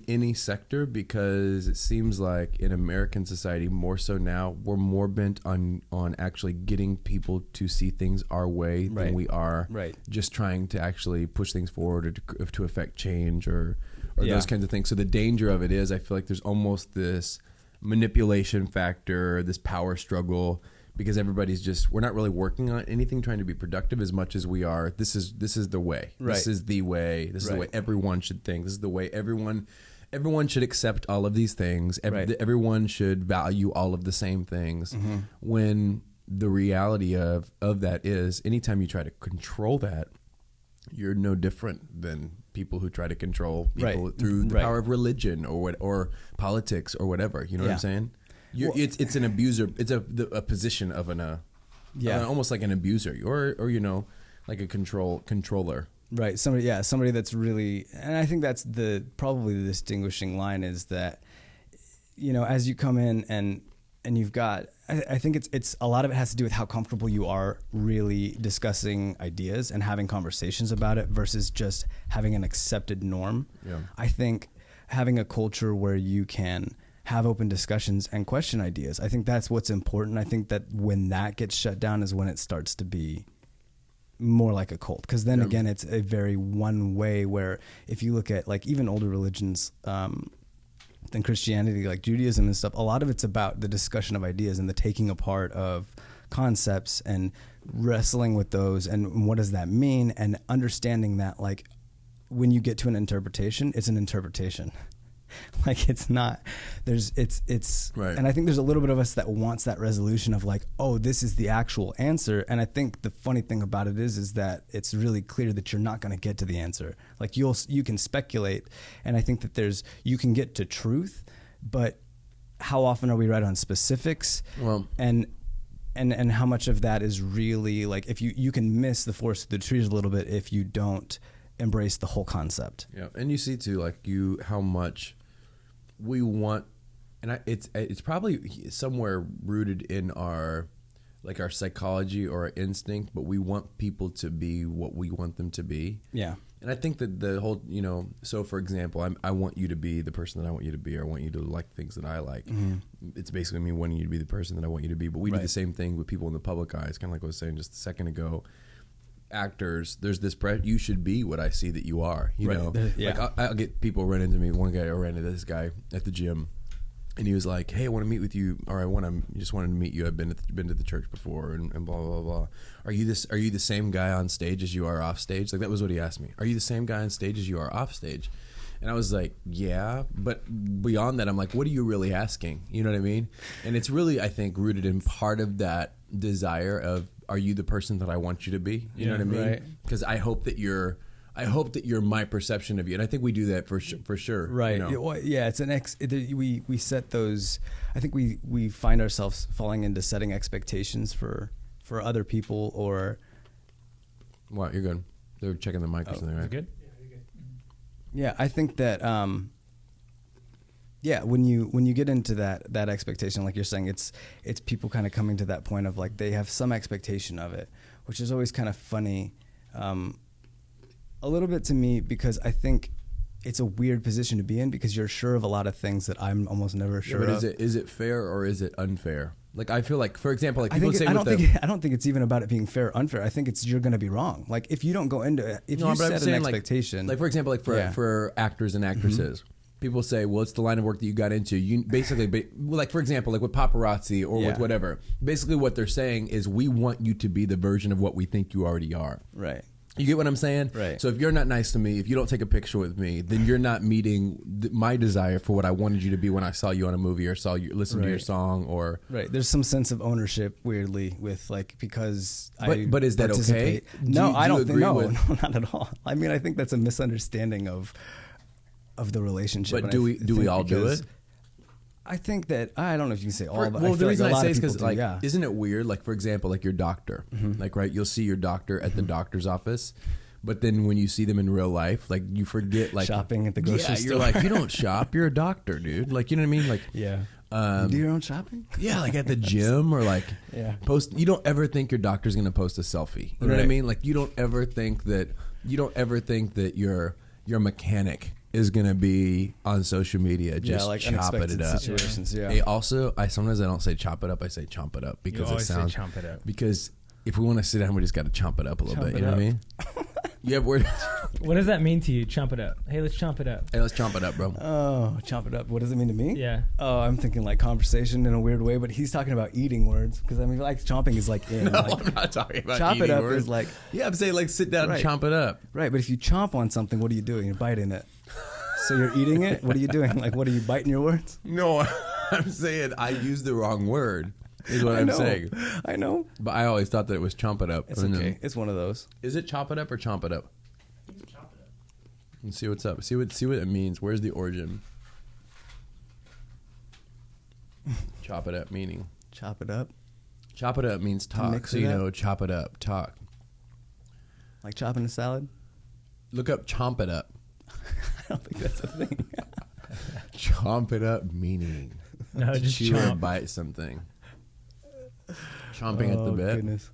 Speaker 1: any sector, because it seems like in American society more so now, we're more bent on actually getting people to see things our way than we are just trying to actually push things forward or to affect change or those kinds of things. So the danger of it is, I feel like there's almost this manipulation factor, this power struggle. Because we're not really working on anything trying to be productive as much as we are. This is the way.
Speaker 3: Right.
Speaker 1: This is the way. This is the way everyone should think. This is the way everyone should accept all of these things. Everyone should value all of the same things. When the reality of that is, anytime you try to control that, you're no different than people who try to control people through the power of religion or politics or whatever. You know what I'm saying? It's an abuser. It's a position of almost like an abuser, or you know, like a controller.
Speaker 3: Right. Somebody that's really, and I think that's probably the distinguishing line is that, you know, as you come in and you've got, I think it's a lot of it has to do with how comfortable you are really discussing ideas and having conversations about it versus just having an accepted norm. Yeah. I think having a culture where you can have open discussions and question ideas, I think that's what's important. I think that when that gets shut down is when it starts to be more like a cult. Because then again, it's a very one way where if you look at like even older religions than Christianity, like Judaism and stuff, a lot of it's about the discussion of ideas and the taking apart of concepts and wrestling with those and what does that mean, and understanding that like when you get to an interpretation, it's an interpretation. Like it's not, it's right. And I think there's a little bit of us that wants that resolution of like, oh, this is the actual answer. And I think the funny thing about it is that it's really clear that you're not going to get to the answer. Like you can speculate. And I think that you can get to truth, but how often are we right on specifics? Well, and how much of that is really like, if you can miss the forest of the trees a little bit if you don't embrace the whole concept.
Speaker 1: Yeah. And you see too, like how much we want, and it's probably somewhere rooted in our psychology or our instinct, but we want people to be what we want them to be. Yeah. And I think that the whole, you know, so for example, I want you to be the person that I want you to be, or I want you to like things that I like. Mm-hmm. It's basically me wanting you to be the person that I want you to be. But we do the same thing with people in the public eye. It's kind of like I was saying just a second ago. Actors, there's this you should be what I see that you are, you know. Yeah. Like I'll get people run into me. One guy I ran into this guy at the gym, and he was like, "Hey, I want to meet with you, or just wanted to meet you. I've been to the church before, and blah blah blah. Are you the same guy on stage as you are off stage?" Like that was what he asked me. Are you the same guy on stage as you are off stage? And I was like, yeah, but beyond that, I'm like, what are you really asking? You know what I mean? And it's really, I think, rooted in part of that desire of, are you the person that I want you to be? You know what I mean? Because I hope that you're my perception of you, and I think we do that for sure. Right? You know?
Speaker 3: Yeah, it's we set those. I think we find ourselves falling into setting expectations for other people or.
Speaker 1: Wow, you're good. They're checking the mic or something, right?
Speaker 4: Good.
Speaker 3: Yeah, I think that when you get into that expectation, like you're saying, it's people kind of coming to that point of like they have some expectation of it, which is always kind of funny, a little bit to me, because I think it's a weird position to be in because you're sure of a lot of things that I'm almost never sure of.
Speaker 1: Is it fair or is it unfair? Like I feel like, for example, like people say,
Speaker 3: I don't think it's even about it being fair or unfair. I think it's you're going to be wrong. Like if you don't go into it, if you set an expectation,
Speaker 1: like for example, like for actors and actresses, people say, well, it's the line of work that you got into. You basically, like for example, like with paparazzi or with whatever. Basically, what they're saying is, we want you to be the version of what we think you already are. Right. You get what I'm saying? Right. So if you're not nice to me, if you don't take a picture with me, then you're not meeting my desire for what I wanted you to be when I saw you on a movie or saw you listen to your song or.
Speaker 3: Right. There's some sense of ownership, weirdly, with like because
Speaker 1: but is that okay?
Speaker 3: No, I don't think no, not at all. I mean, I think that's a misunderstanding of the relationship.
Speaker 1: But do we all do it?
Speaker 3: I think that I don't know if you can say all, but
Speaker 1: well, the reason I say is because like, isn't it weird? Like for example, like your doctor, like right, you'll see your doctor at the doctor's office, but then when you see them in real life, like you forget like
Speaker 3: shopping at the grocery store.
Speaker 1: You're like, you don't shop, you're a doctor, dude. Like you know what I mean? Like
Speaker 3: you do your own shopping?
Speaker 1: Yeah, like at the gym or like post. You don't ever think your doctor's gonna post a selfie. You know what I mean? Like you don't ever think that you don't ever think that your mechanic is gonna be on social media just
Speaker 3: like
Speaker 1: chopping
Speaker 3: unexpected
Speaker 1: it up.
Speaker 3: situations. Yeah.
Speaker 1: Hey, also, sometimes I don't say chop it up. I say chomp it up because it
Speaker 4: always say
Speaker 1: sounds.
Speaker 4: chomp it up.
Speaker 1: Because if we want to sit down, we just got to chomp it up a little
Speaker 3: Chomp
Speaker 1: bit.
Speaker 3: it
Speaker 1: You know what I
Speaker 3: up.
Speaker 1: mean? You have word.
Speaker 4: What does that mean to you? Chomp it up. Hey, let's chomp it up.
Speaker 1: Hey, let's chomp it up, bro.
Speaker 3: Oh, chomp it up. What does it mean to me?
Speaker 4: Yeah.
Speaker 3: Oh, I'm thinking like conversation in a weird way, but he's talking about eating words because I mean, like chomping is like in.
Speaker 1: No,
Speaker 3: like,
Speaker 1: I'm not talking about
Speaker 3: chop it
Speaker 1: eating
Speaker 3: up
Speaker 1: words.
Speaker 3: is like
Speaker 1: Yeah, I'm saying like sit down
Speaker 3: Right.
Speaker 1: and chomp it up.
Speaker 3: right, but if you chomp on something, what are you doing? You're biting it. So you're eating it. What are you doing? Like, what are you biting your words?
Speaker 1: No, I'm saying I used the wrong word. Is what I'm saying.
Speaker 3: I know.
Speaker 1: But I always thought that it was chomp it up.
Speaker 3: It's
Speaker 1: And then-
Speaker 3: okay. It's one of those.
Speaker 1: Is it chop it up or chomp it up? Let's see what's up. See what it means. Where's the origin? Chop it up meaning.
Speaker 3: Chop it up.
Speaker 1: Chop it up means talk.
Speaker 3: mix
Speaker 1: So
Speaker 3: it
Speaker 1: you
Speaker 3: up?
Speaker 1: know, chop it up, talk.
Speaker 3: Like chopping a salad.
Speaker 1: Look up chomp it up.
Speaker 3: I don't think that's a thing.
Speaker 1: Chomp it up meaning.
Speaker 4: No,
Speaker 1: To
Speaker 4: just
Speaker 1: chew or
Speaker 4: chomp.
Speaker 1: bite something. Chomping at the bit.
Speaker 3: Goodness.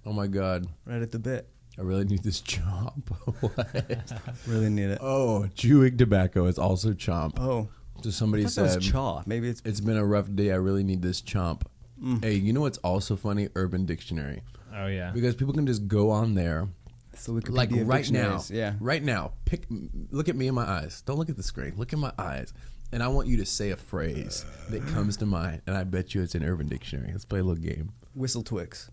Speaker 1: Oh my god.
Speaker 3: Right at the bit.
Speaker 1: I really need this chomp. What?
Speaker 3: Really need it.
Speaker 1: Oh, chewing tobacco is also chomp.
Speaker 3: Oh.
Speaker 1: So somebody
Speaker 3: I thought that
Speaker 1: said
Speaker 3: was chaw. Maybe it's
Speaker 1: been a rough day. I really need this chomp.
Speaker 3: Mm.
Speaker 1: Hey, you know what's also funny? Urban Dictionary.
Speaker 4: Oh yeah.
Speaker 1: Because people can just go on there,
Speaker 3: so Wikipedia
Speaker 1: like right now.
Speaker 3: dictionaries. Yeah.
Speaker 1: Right now. Look at me in my eyes. Don't look at the screen. Look in my eyes. And I want you to say a phrase that comes to mind. And I bet you it's in Urban Dictionary. Let's play a little game.
Speaker 3: Whistle Twix.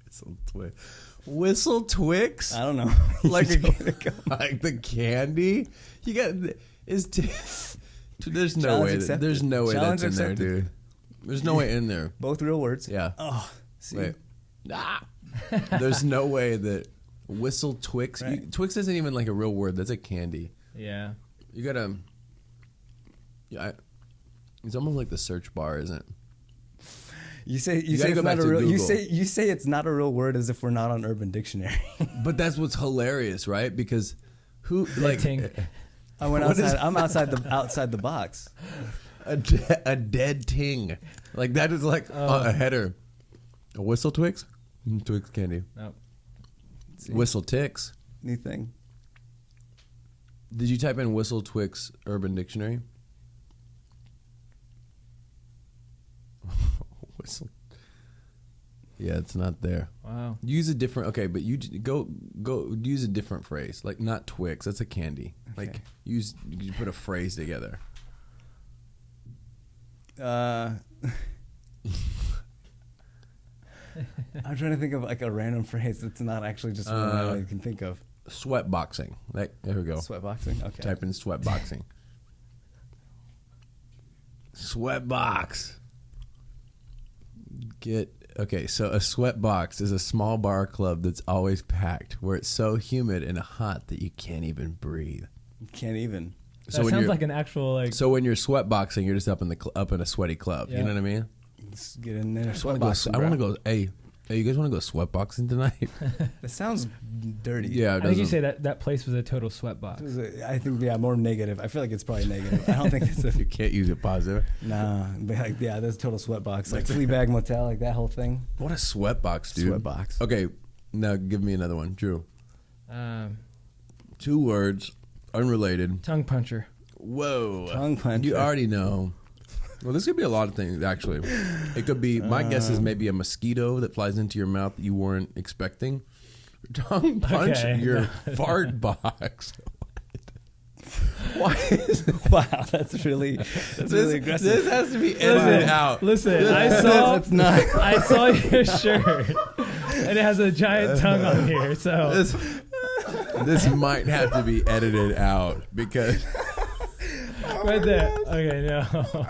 Speaker 1: Whistle Twix. Whistle Twix?
Speaker 3: I don't know.
Speaker 1: Like like the candy? You got there's no
Speaker 3: Challenge
Speaker 1: way
Speaker 3: accepted.
Speaker 1: there's no way
Speaker 3: Challenge
Speaker 1: that's in there,
Speaker 3: accepted.
Speaker 1: dude. There's no way in there.
Speaker 3: Both real words.
Speaker 1: Yeah.
Speaker 3: Oh, see.
Speaker 1: Wait. Ah. There's no way that Whistle Twix.
Speaker 3: Right.
Speaker 1: Twix isn't even like a real word. That's a candy.
Speaker 4: Yeah.
Speaker 1: You gotta. Yeah, it's almost like the search bar, isn't it?
Speaker 3: You say
Speaker 1: gotta
Speaker 3: it's
Speaker 1: go
Speaker 3: not
Speaker 1: back
Speaker 3: a
Speaker 1: to
Speaker 3: real. You
Speaker 1: Google.
Speaker 3: say it's not a real word as if we're not on Urban Dictionary.
Speaker 1: But that's what's hilarious, right? Because who like
Speaker 4: ting.
Speaker 3: I went
Speaker 1: What is
Speaker 3: outside. I'm outside the box.
Speaker 1: a dead ting, like that is like a header. A Whistle Twix, Twix candy.
Speaker 4: Nope.
Speaker 1: Whistle Ticks.
Speaker 3: New thing.
Speaker 1: Did you type in Whistle Twix Urban Dictionary? Whistle. Yeah, it's not there.
Speaker 4: Wow.
Speaker 1: Use a different. Okay, but you go use a different phrase. Like not Twix. That's a candy.
Speaker 3: Okay.
Speaker 1: Like you put a phrase together.
Speaker 3: I'm trying to think of like a random phrase that's not actually just one I can think of.
Speaker 1: Sweat boxing. There we go.
Speaker 3: Sweat boxing. Okay.
Speaker 1: Type in sweat boxing. Sweat box. Okay, so a sweat box is a small bar or club that's always packed, where it's so humid and hot that you can't even breathe.
Speaker 3: Can't even.
Speaker 4: That sounds like an actual like.
Speaker 1: So when you're sweat boxing, you're just up in a sweaty club.
Speaker 4: Yeah.
Speaker 1: You know what I mean?
Speaker 3: Let's get in there.
Speaker 1: I
Speaker 3: Sweat
Speaker 1: want
Speaker 3: boxing.
Speaker 1: to go. Hey, you guys want to go sweat boxing tonight?
Speaker 3: That sounds dirty.
Speaker 1: Yeah,
Speaker 4: I think you say that place was a total sweat box.
Speaker 3: I think more negative. I feel like it's probably negative. I don't think it's
Speaker 1: You can't use it positive.
Speaker 3: nah. But like, yeah, that's a total sweat box. Like Fleabag Motel, like that whole thing.
Speaker 1: What a sweat box, dude.
Speaker 3: Sweat box.
Speaker 1: Okay, now give me another one, Drew. 2 words, unrelated.
Speaker 4: Tongue puncher.
Speaker 1: Whoa.
Speaker 3: Tongue puncher.
Speaker 1: You already know. Well, this could be a lot of things, actually. It could be, my guess is maybe a mosquito that flies into your mouth that you weren't expecting. Tongue punch
Speaker 4: Okay.
Speaker 1: your fart box.
Speaker 3: Why is wow? That's really aggressive.
Speaker 1: This has to be edited out.
Speaker 4: Listen, I saw
Speaker 3: That's not.
Speaker 4: I saw your shirt, and it has a giant tongue on here. So
Speaker 1: This might have to be edited out because
Speaker 4: right there. Okay, no.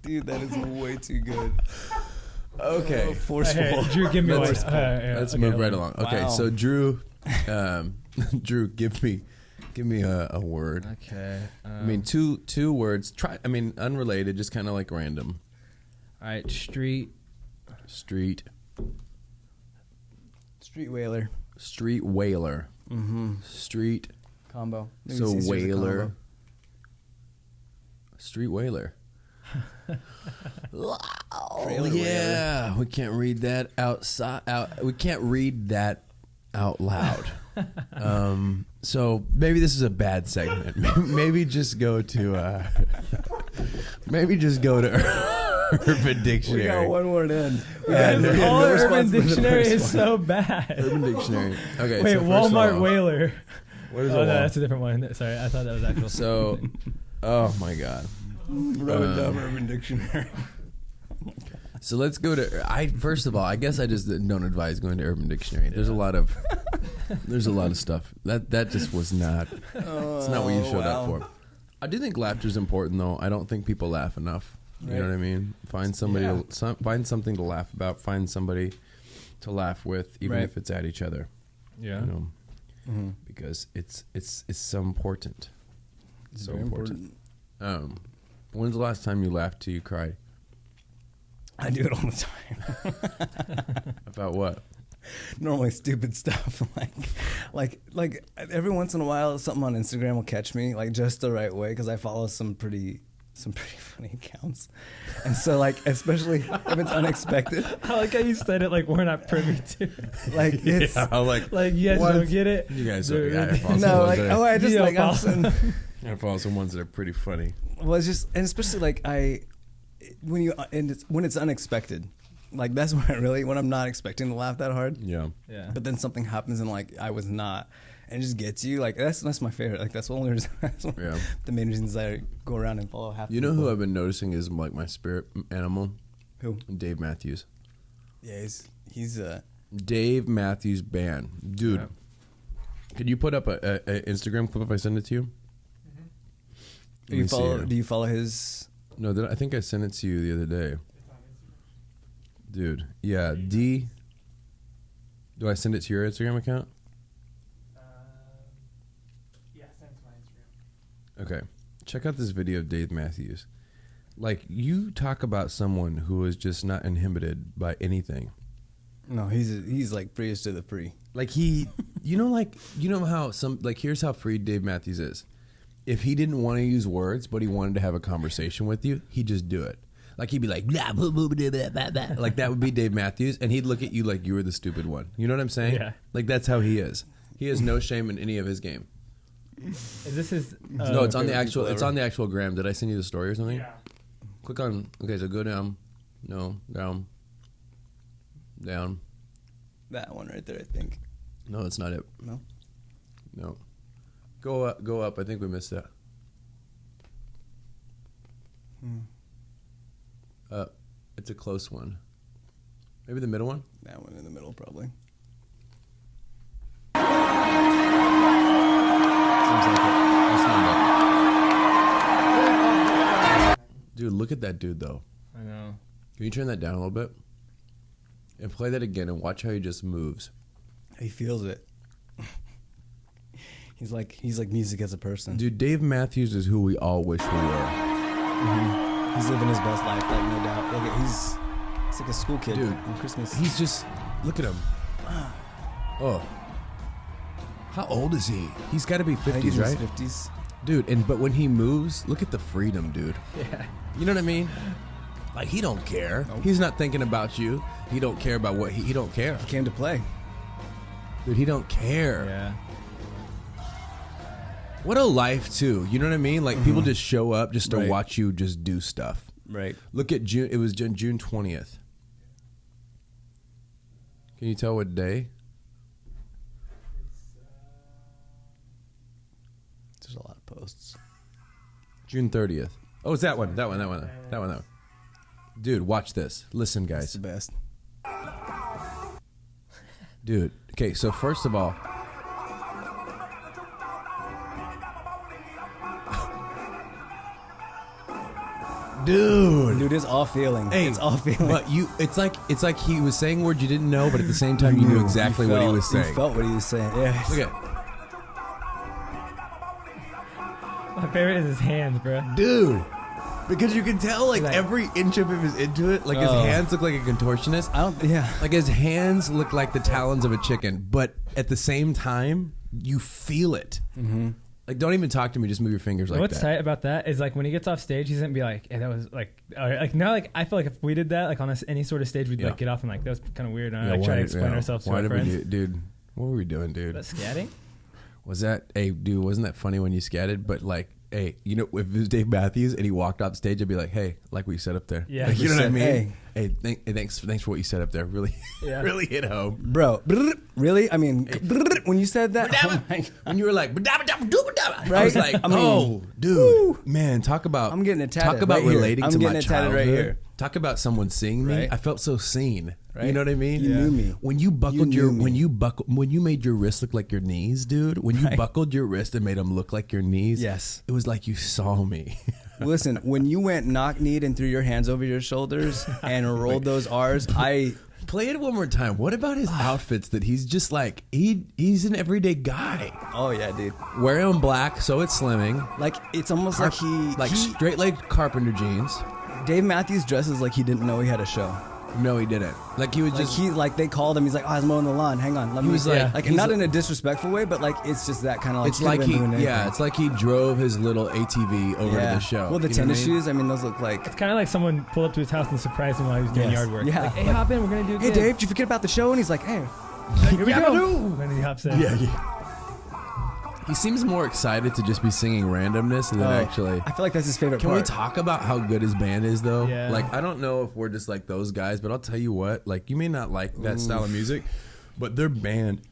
Speaker 3: Dude, that is way too good.
Speaker 1: okay.
Speaker 3: Forceful.
Speaker 4: Hey, Drew, give me one.
Speaker 1: Let's- Let's move right along. Okay,
Speaker 3: Wow.
Speaker 1: so Drew, Drew, give me a word.
Speaker 4: Okay.
Speaker 1: I mean, two words. Unrelated, just kind of like random.
Speaker 4: All right. Street.
Speaker 1: Street
Speaker 3: Street whaler.
Speaker 1: whaler.
Speaker 3: Mm-hmm.
Speaker 1: Street.
Speaker 3: Combo. Maybe
Speaker 1: So
Speaker 3: it's easier as a
Speaker 1: whaler.
Speaker 3: combo.
Speaker 1: Street whaler. Yeah, we can't read that we can't read that out loud. So maybe this is a bad segment. Maybe just go to Urban Dictionary.
Speaker 3: We got one word in.
Speaker 4: All Urban Dictionary is so bad.
Speaker 1: Urban Dictionary. Okay.
Speaker 4: Wait,
Speaker 1: so first
Speaker 4: Walmart
Speaker 1: of all,
Speaker 4: whaler.
Speaker 1: What is
Speaker 4: Oh,
Speaker 1: a
Speaker 4: no,
Speaker 1: wall?
Speaker 4: that's a different one. Sorry, I thought that was actual.
Speaker 1: So, oh my God.
Speaker 3: Wrote it down Urban Dictionary.
Speaker 1: So let's go to. First of all, I guess I just don't advise going to Urban Dictionary. There's a lot of stuff that just was not. It's not what you showed up for. I do think laughter is important, though. I don't think people laugh enough. You know what I mean? Find somebody, find something to laugh about. Find somebody to laugh with, even if it's at each other.
Speaker 4: Yeah.
Speaker 1: You know, because it's so important. It's so important. When's the last time you laughed till you cried?
Speaker 3: I do it all the time.
Speaker 1: About what?
Speaker 3: Normally stupid stuff. like every once in a while, something on Instagram will catch me like just the right way because I follow some pretty funny accounts, and so like especially if it's unexpected.
Speaker 4: I like how you said it like we're not privy to.
Speaker 3: Like it's
Speaker 4: like you guys don't get it.
Speaker 1: You guys don't. I follow some ones that are pretty funny.
Speaker 3: Well, it's just, and especially like when it's unexpected, like that's when I'm not expecting to laugh that hard.
Speaker 4: Yeah.
Speaker 3: But then something happens and like I was not, and it just gets you. Like that's my favorite. Like that's the only reason. The main reasons I go around and follow half.
Speaker 1: You know who I've been noticing is like my spirit animal?
Speaker 3: Who?
Speaker 1: Dave Matthews.
Speaker 3: Yeah, he's
Speaker 1: Dave Matthews Band, dude. Yeah. Could you put up a Instagram clip if I send it to you?
Speaker 3: Do you follow his?
Speaker 1: No, I think I sent it to you the other day. Dude, yeah, D. Do I send it to your Instagram account?
Speaker 4: Yeah, send it to my Instagram.
Speaker 1: Okay, check out this video of Dave Matthews. Like, you talk about someone who is just not inhibited by anything.
Speaker 3: No, he's like freest to the free.
Speaker 1: Like you know how here's how free Dave Matthews is. If he didn't want to use words, but he wanted to have a conversation with you, he'd just do it. Like he'd be like, blah, blah, blah, blah, blah, blah. Like that would be Dave Matthews, and he'd look at you like you were the stupid one. You know what I'm saying?
Speaker 4: Yeah.
Speaker 1: Like that's how he is. He has no shame in any of his game.
Speaker 4: Is this his?
Speaker 1: No, it's on the actual. It's on the actual gram. Did I send you the story or something?
Speaker 4: Yeah.
Speaker 1: Click on. Okay, so go down. No, down. Down.
Speaker 3: That one right there, I think.
Speaker 1: No, that's not it. No. Go up. Go up. I think we missed that. It's a close one. Maybe the middle one?
Speaker 3: That one in the middle, probably.
Speaker 1: Seems like it. That's not it. Dude, look at that dude, though.
Speaker 4: I know.
Speaker 1: Can you turn that down a little bit? And play that again and watch how he just moves.
Speaker 3: He feels it. He's like music as a person.
Speaker 1: Dude, Dave Matthews is who we all wish we were.
Speaker 3: Mm-hmm. He's living his best life, like no doubt. Look at he's like a school kid,
Speaker 1: dude.
Speaker 3: On Christmas.
Speaker 1: He's just look at him. Oh, how old is he? He's got to be 50s, right?
Speaker 3: 50s,
Speaker 1: dude. But when he moves, look at the freedom, dude.
Speaker 4: Yeah,
Speaker 1: you know what I mean? Like he don't care. Nope. He's not thinking about you. He don't care about what he don't care.
Speaker 3: He came to play,
Speaker 1: dude. He don't care.
Speaker 4: Yeah.
Speaker 1: What a life, too. You know what I mean? Like, people just show up just to watch you just do stuff.
Speaker 3: Right.
Speaker 1: Look at June. It was June 20th. Can you tell what day?
Speaker 3: There's a lot of posts.
Speaker 1: June 30th. Oh, it's that one. That one. Dude, watch this. Listen, guys.
Speaker 3: It's the best.
Speaker 1: Dude. Okay, so first of all,
Speaker 3: Dude, it's all feeling.
Speaker 1: Hey,
Speaker 3: it's all feeling.
Speaker 1: But it's like he was saying words you didn't know, but at the same time you knew exactly what he was saying.
Speaker 3: You felt what he was saying. Yeah.
Speaker 1: Look at.
Speaker 4: My favorite is his hands, bro.
Speaker 1: Dude, because you can tell like every inch of him is into it. Like his hands look like a contortionist. Like his hands look like the talons of a chicken, but at the same time you feel it.
Speaker 3: Mm-hmm.
Speaker 1: Like, don't even talk to me. Just move your fingers like
Speaker 4: What's
Speaker 1: that.
Speaker 4: tight about that is like when he gets off stage, he's gonna be like, "Hey, that was like now like I feel like if we did that like on any sort of stage, we'd like get off and like that was kind of weird. And I like try to explain ourselves to our friends.
Speaker 1: Dude? What were we doing, dude?
Speaker 4: That scatting?
Speaker 1: Was that dude? Wasn't that funny when you scatted? But like, hey, you know, if it was Dave Matthews and he walked off stage, I'd be like, hey, like what you said up there.
Speaker 4: Yeah,
Speaker 1: like, you know what I mean.
Speaker 3: Hey,
Speaker 1: thanks for what you said up there. Really, really hit home,
Speaker 3: bro. Really? I mean, when you said that,
Speaker 1: when you were like,
Speaker 3: right?
Speaker 1: I was like, oh, dude, man, talk about.
Speaker 3: I'm getting it tatted.
Speaker 1: Talk about
Speaker 3: right
Speaker 1: relating
Speaker 3: here.
Speaker 1: to my
Speaker 3: I'm getting it tatted
Speaker 1: childhood.
Speaker 3: right here.
Speaker 1: Talk about someone seeing me.
Speaker 3: Right.
Speaker 1: I felt so seen.
Speaker 3: Right.
Speaker 1: You know what I mean?
Speaker 3: You knew me.
Speaker 1: When you buckled when you made your wrist look like your knees, dude. When you buckled your wrist and made them look like your knees.
Speaker 3: Yes.
Speaker 1: It was like you saw me.
Speaker 3: Listen, when you went knock-kneed and threw your hands over your shoulders and rolled those R's,
Speaker 1: Play it one more time. What about his outfits that he's just like, he's an everyday guy.
Speaker 3: Oh, yeah, dude.
Speaker 1: Wearing black, so it's slimming.
Speaker 3: Like, it's almost like
Speaker 1: straight-legged carpenter jeans.
Speaker 3: Dave Matthews dresses like he didn't know he had a show.
Speaker 1: No, he didn't. Like, he was just...
Speaker 3: they called him. He's like, oh, I was mowing the lawn. Hang on. Let me...
Speaker 1: was like...
Speaker 3: Like, not in a disrespectful way, but, like, it's just that kind of, like...
Speaker 1: It's like it's like he drove his little ATV over to the show.
Speaker 3: Well, the tennis shoes, I mean, those look like...
Speaker 4: It's kind of like someone pulled up to his house and surprised him while he was doing yard work.
Speaker 3: Yeah.
Speaker 4: Like, hey, hop in. We're going to do a
Speaker 3: Hey,
Speaker 4: gig.
Speaker 3: Dave, did you forget about the show? And he's like, hey...
Speaker 4: Here we go. And he hops in.
Speaker 1: Yeah. He seems more excited to just be singing randomness than actually.
Speaker 3: I feel like that's his favorite
Speaker 1: Can
Speaker 3: part.
Speaker 1: we talk about how good his band is, though?
Speaker 4: Yeah.
Speaker 1: Like, I don't know if we're just like those guys, but I'll tell you what. Like, you may not like that style of music, but their band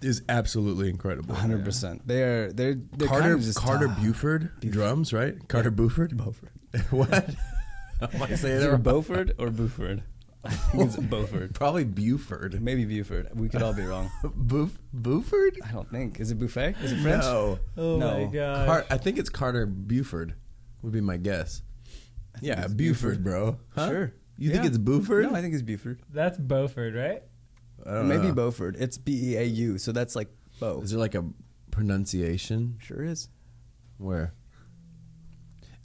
Speaker 1: is absolutely incredible.
Speaker 3: 100%. They're
Speaker 1: Carter
Speaker 3: kind of just
Speaker 1: Buford drums, right? Carter Buford. What? Am I saying
Speaker 3: Is
Speaker 1: that
Speaker 3: it
Speaker 1: wrong?
Speaker 3: Beaufort or Buford? I think it's Beaufort.
Speaker 1: Probably Buford.
Speaker 3: Maybe Buford. We could all be wrong.
Speaker 1: Buford?
Speaker 3: I don't think. Is it buffet? Is it French?
Speaker 1: No.
Speaker 4: Oh
Speaker 3: No.
Speaker 4: my god.
Speaker 1: I think it's Carter Buford would be my guess. Yeah,
Speaker 3: it's
Speaker 1: Buford, bro. Huh?
Speaker 3: Sure.
Speaker 1: You think it's Buford?
Speaker 3: No, I think it's Buford.
Speaker 4: That's Beaufort, right?
Speaker 1: I don't
Speaker 3: Maybe
Speaker 1: know.
Speaker 3: Beaufort. It's Beau, so that's like Beau.
Speaker 1: Is there like a pronunciation?
Speaker 3: Sure is.
Speaker 1: Where?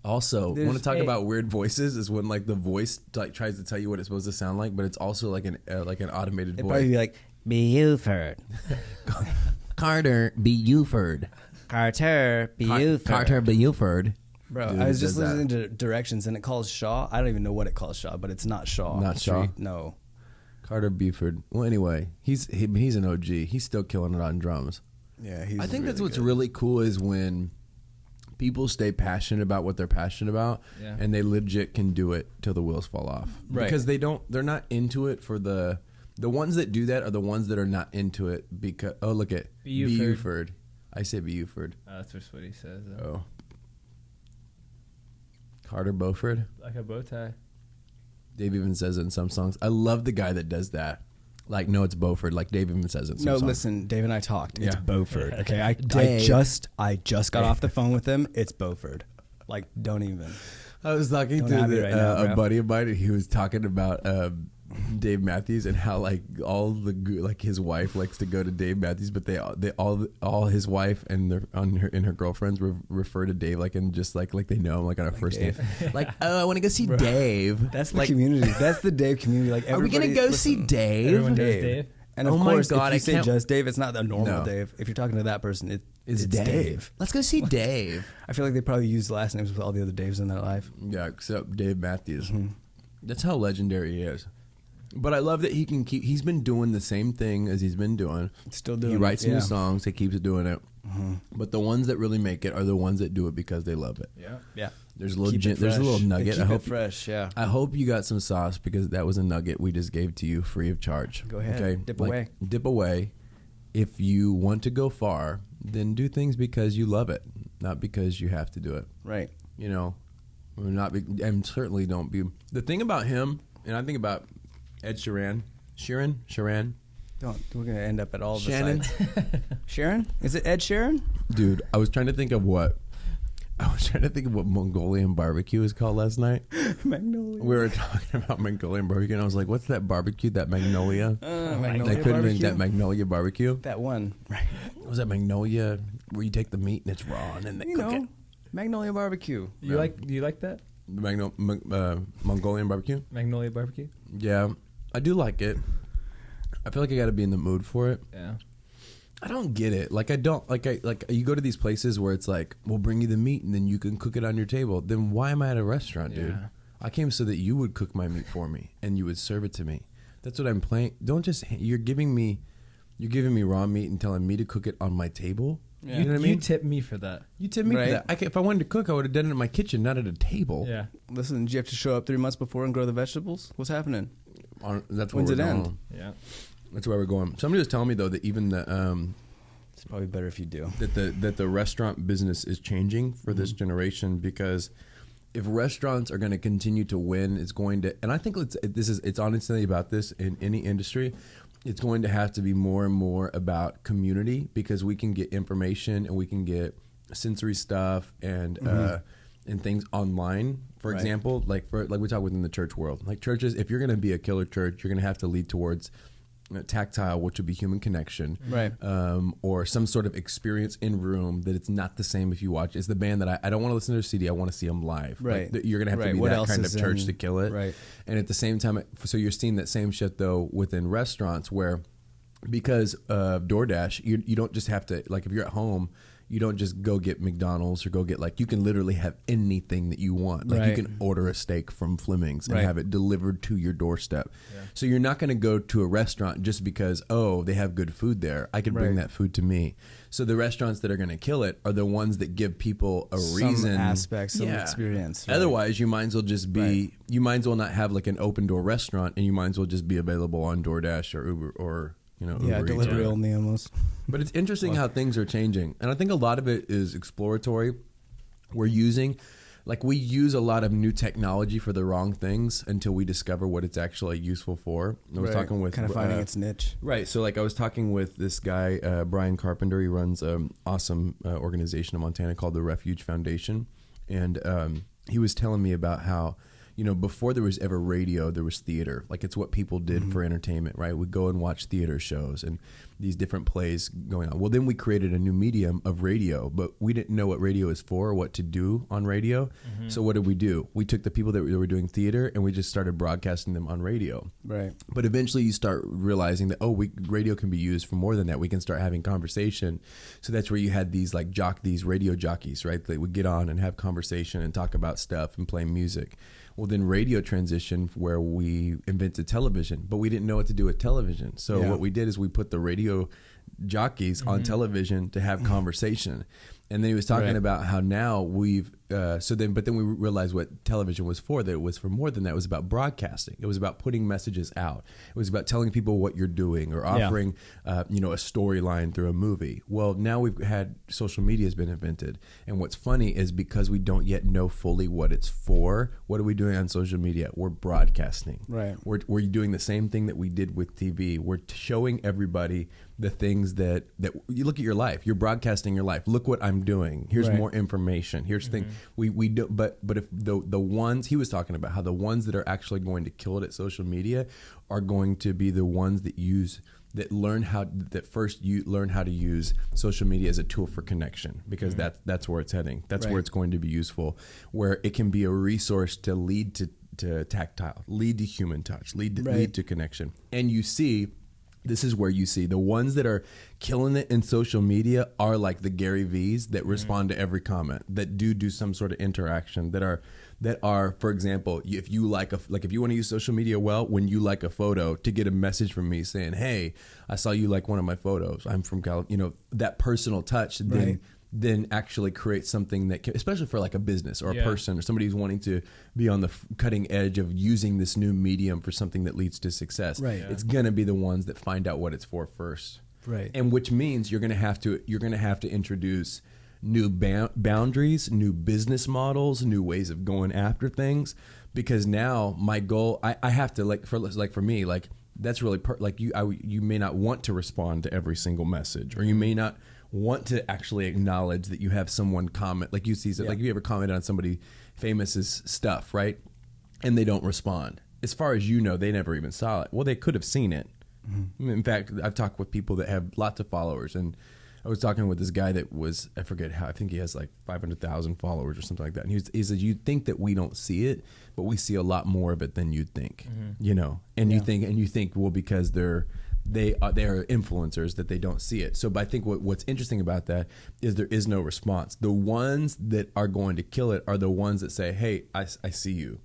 Speaker 1: Also, want to talk about weird voices? Is when like the voice like tries to tell you what it's supposed to sound like, but it's also like an automated
Speaker 3: It'd
Speaker 1: voice.
Speaker 3: probably be like,
Speaker 5: Buford.
Speaker 1: Carter Buford.
Speaker 5: Carter Buford.
Speaker 1: Carter Buford.
Speaker 3: bro,
Speaker 1: Dude,
Speaker 3: I was
Speaker 1: it
Speaker 3: just
Speaker 1: does that.
Speaker 3: listening to directions and it calls Shaw. I don't even know what it calls Shaw, but it's not Shaw.
Speaker 1: Not Shaw?
Speaker 3: Street. No.
Speaker 1: Carter Buford. Well, anyway, he's an OG. He's still killing it on drums.
Speaker 3: Yeah, he's
Speaker 1: I think that's
Speaker 3: really
Speaker 1: what's
Speaker 3: good.
Speaker 1: really cool is when people stay passionate about what they're passionate about, and they legit can do it till the wheels fall off.
Speaker 3: Right.
Speaker 1: Because they're not into it for the ones that do that are the ones that are not into it because look at Buford. I say Buford.
Speaker 4: Oh, that's what he says.
Speaker 1: Oh. Carter Beauford.
Speaker 4: Like a bow tie.
Speaker 1: Dave even says it in some songs. I love the guy that does that. Like, no, it's Beauford. Like Dave even says it in some songs.
Speaker 3: Listen, Dave and I talked. It's
Speaker 1: Yeah.
Speaker 3: Beaufort. Okay, I
Speaker 1: Dave.
Speaker 3: just got off the phone with him. It's Beaufort. Like, don't even.
Speaker 1: I was talking
Speaker 3: Don't
Speaker 1: to
Speaker 3: have it right now,
Speaker 1: a
Speaker 3: bro.
Speaker 1: buddy of mine, and he was talking about Dave Matthews and how like like his wife likes to go to Dave Matthews, but they all his wife and her girlfriends refer to Dave like and just like they know him like on a first date. Like, oh, I want to go see Dave.
Speaker 3: That's the
Speaker 1: like,
Speaker 3: community. That's the Dave community. Like,
Speaker 1: are we gonna go see Dave?
Speaker 4: Everyone knows Dave.
Speaker 3: And of
Speaker 1: Oh my
Speaker 3: course,
Speaker 1: God,
Speaker 3: if you
Speaker 1: I
Speaker 3: say
Speaker 1: can't-
Speaker 3: just Dave, it's not the normal
Speaker 1: No.
Speaker 3: Dave. If you're talking to that person, it's
Speaker 1: Dave. Let's go see Dave.
Speaker 3: I feel like they probably use last names with all the other Daves in their life.
Speaker 1: Yeah, except Dave Matthews.
Speaker 3: Mm-hmm.
Speaker 1: That's how legendary he is. But I love that he can keep. He's been doing the same thing as he's been doing.
Speaker 3: Still doing
Speaker 1: He
Speaker 3: it,
Speaker 1: writes new
Speaker 3: yeah.
Speaker 1: songs. He keeps doing it. But the ones that really make it are the ones that do it because they love it.
Speaker 4: Yeah.
Speaker 3: Yeah.
Speaker 1: There's a little
Speaker 3: Keep it
Speaker 1: there's a little
Speaker 3: fresh.
Speaker 1: nugget.
Speaker 3: Keep
Speaker 1: I hope
Speaker 3: it fresh. Yeah.
Speaker 1: I hope you got some sauce because that was a nugget we just gave to you free of charge.
Speaker 3: Go ahead.
Speaker 1: Okay,
Speaker 3: Dip
Speaker 1: Like,
Speaker 3: away.
Speaker 1: Dip away. If you want to go far, then do things because you love it, not because you have to do it.
Speaker 3: Right.
Speaker 1: You know, and certainly don't be. The thing about him, and I think about Ed Sheeran.
Speaker 3: Don't. We're gonna end up at all the
Speaker 1: Shannon.
Speaker 3: sides. Sharon? Is it Ed Sheeran?
Speaker 1: Dude, I was trying to think of what Mongolian barbecue is called last night.
Speaker 3: Magnolia.
Speaker 1: We were talking about Mongolian barbecue, and I was like, "What's that barbecue? That Magnolia?
Speaker 3: Magnolia
Speaker 1: That couldn't have been
Speaker 3: barbecue?
Speaker 1: that Magnolia barbecue.
Speaker 3: That one. Right.
Speaker 1: Was that Magnolia where you take the meat and it's raw and then they
Speaker 3: You
Speaker 1: cook
Speaker 3: know,
Speaker 1: it?
Speaker 3: Magnolia barbecue.
Speaker 4: Do you like that?
Speaker 1: Mongolian barbecue?
Speaker 4: Magnolia barbecue?
Speaker 1: Yeah, I do like it. I feel like I got to be in the mood for it.
Speaker 4: Yeah.
Speaker 1: I don't get it. Like I don't like you go to these places where it's like we'll bring you the meat and then you can cook it on your table. Then why am I at a restaurant, dude? I came so that you would cook my meat for me and you would serve it to me. That's what I'm playing. Don't just you're giving me raw meat and telling me to cook it on my table.
Speaker 4: Yeah.
Speaker 1: You know what I mean?
Speaker 4: You tip me for that.
Speaker 1: You tip me for that. If I wanted to cook, I would have done it in my kitchen, not at a table.
Speaker 4: Yeah.
Speaker 3: Listen, did you have to show up 3 months before and grow the vegetables? What's happening?
Speaker 1: That's where
Speaker 3: When's
Speaker 1: we're
Speaker 3: it
Speaker 1: going.
Speaker 3: end?
Speaker 4: Yeah.
Speaker 1: That's where we're going. Somebody was telling me though that even the
Speaker 3: It's probably better if you do.
Speaker 1: that the restaurant business is changing for this generation, because if restaurants are going to continue to win, it's going to, and I think it's honestly about this in any industry. It's going to have to be more and more about community, because we can get information and we can get sensory stuff and things online. For example, like we talk within the church world, like churches, if you're going to be a killer church, you're going to have to lead towards tactile, which would be human connection,
Speaker 3: right?
Speaker 1: Or some sort of experience in room that it's not the same if you watch. It's the band that I don't want to listen to their CD. I want to see them live.
Speaker 3: Right.
Speaker 1: Like, you're gonna have to be that kind of church to kill it. Right. And at the same time, so you're seeing that same shit though within restaurants, where because of DoorDash, you don't just have to, like if you're at home, you don't just go get McDonald's or go get, like, you can literally have anything that you want. Like you can order a steak from Fleming's and have it delivered to your doorstep. Yeah. So you're not going to go to a restaurant just because, oh, they have good food there. I can bring that food to me. So the restaurants that are going to kill it are the ones that give people a reason.
Speaker 3: Some aspect, some experience. Right.
Speaker 1: Otherwise, you might as well just be, you might as well not have like an open door restaurant, and you might as well just be available on DoorDash or Uber or, Uber
Speaker 3: delivery
Speaker 1: Eats.
Speaker 3: only almost.
Speaker 1: But it's interesting how things are changing. And I think a lot of it is exploratory. We use a lot of new technology for the wrong things until we discover what it's actually useful for. I was talking with
Speaker 3: kind of finding its niche.
Speaker 1: Right. So like I was talking with this guy, Brian Carpenter. He runs an awesome organization in Montana called the Refuge Foundation. And he was telling me about how, before there was ever radio, there was theater. Like it's what people did for entertainment, right? We'd go and watch theater shows and these different plays going on. Well, then we created a new medium of radio, but we didn't know what radio is for or what to do on radio. So what did we do? We took the people that were doing theater and we just started broadcasting them on radio. Right. But eventually you start realizing that, radio can be used for more than that. We can start having conversation. So that's where you had these these radio jockeys, right? They would get on and have conversation and talk about stuff and play music. Well, then radio transitioned where we invented television, but we didn't know what to do with television. So what we did is we put the radio jockeys on television to have conversation. And then he was talking about how now we've, but then we realized what television was for, that it was for more than that. It was about broadcasting. It was about putting messages out. It was about telling people what you're doing or offering, a storyline through a movie. Well, now we've had, social media has been invented. And what's funny is because we don't yet know fully what it's for, what are we doing on social media? We're broadcasting. Right. We're doing the same thing that we did with TV. We're showing everybody the things that you look at your life. You're broadcasting your life. Look what I'm doing. Here's more information. Here's things we do. But if the ones he was talking about, how the ones that are actually going to kill it at social media are going to be the ones that learn how to use social media as a tool for connection, because that's where it's heading. That's where it's going to be useful, where it can be a resource to lead to tactile, lead to human touch, lead to connection. And this is where you see the ones that are killing it in social media are like the Gary V's that respond to every comment, that do some sort of interaction, that are, for example, if you if you want to use social media well, when you like a photo, to get a message from me saying, hey, I saw you like one of my photos. I'm from California. That personal touch then actually create something that can, especially for like a business or a person or somebody who's wanting to be on the cutting edge of using this new medium for something that leads to success. Right. It's going to be the ones that find out what it's for first. Right. And which means you're going to have to introduce new boundaries, new business models, new ways of going after things, because now my goal, I have to for me, that's really you may not want to respond to every single message, or you may not want to actually acknowledge that you have someone comment, like you see, like you ever commented on somebody famous's stuff, right? And they don't respond. As far as you know, they never even saw it. Well, they could have seen it. In fact, I've talked with people that have lots of followers, and I was talking with this guy that was, I forget how, I think he has like 500,000 followers or something like that. And he said, you'd think that we don't see it, but we see a lot more of it than you'd think, And you think, well, because they're they are influencers that they don't see it. So, but I think what's interesting about that is there is no response. The ones that are going to kill it are the ones that say, "Hey, I see you.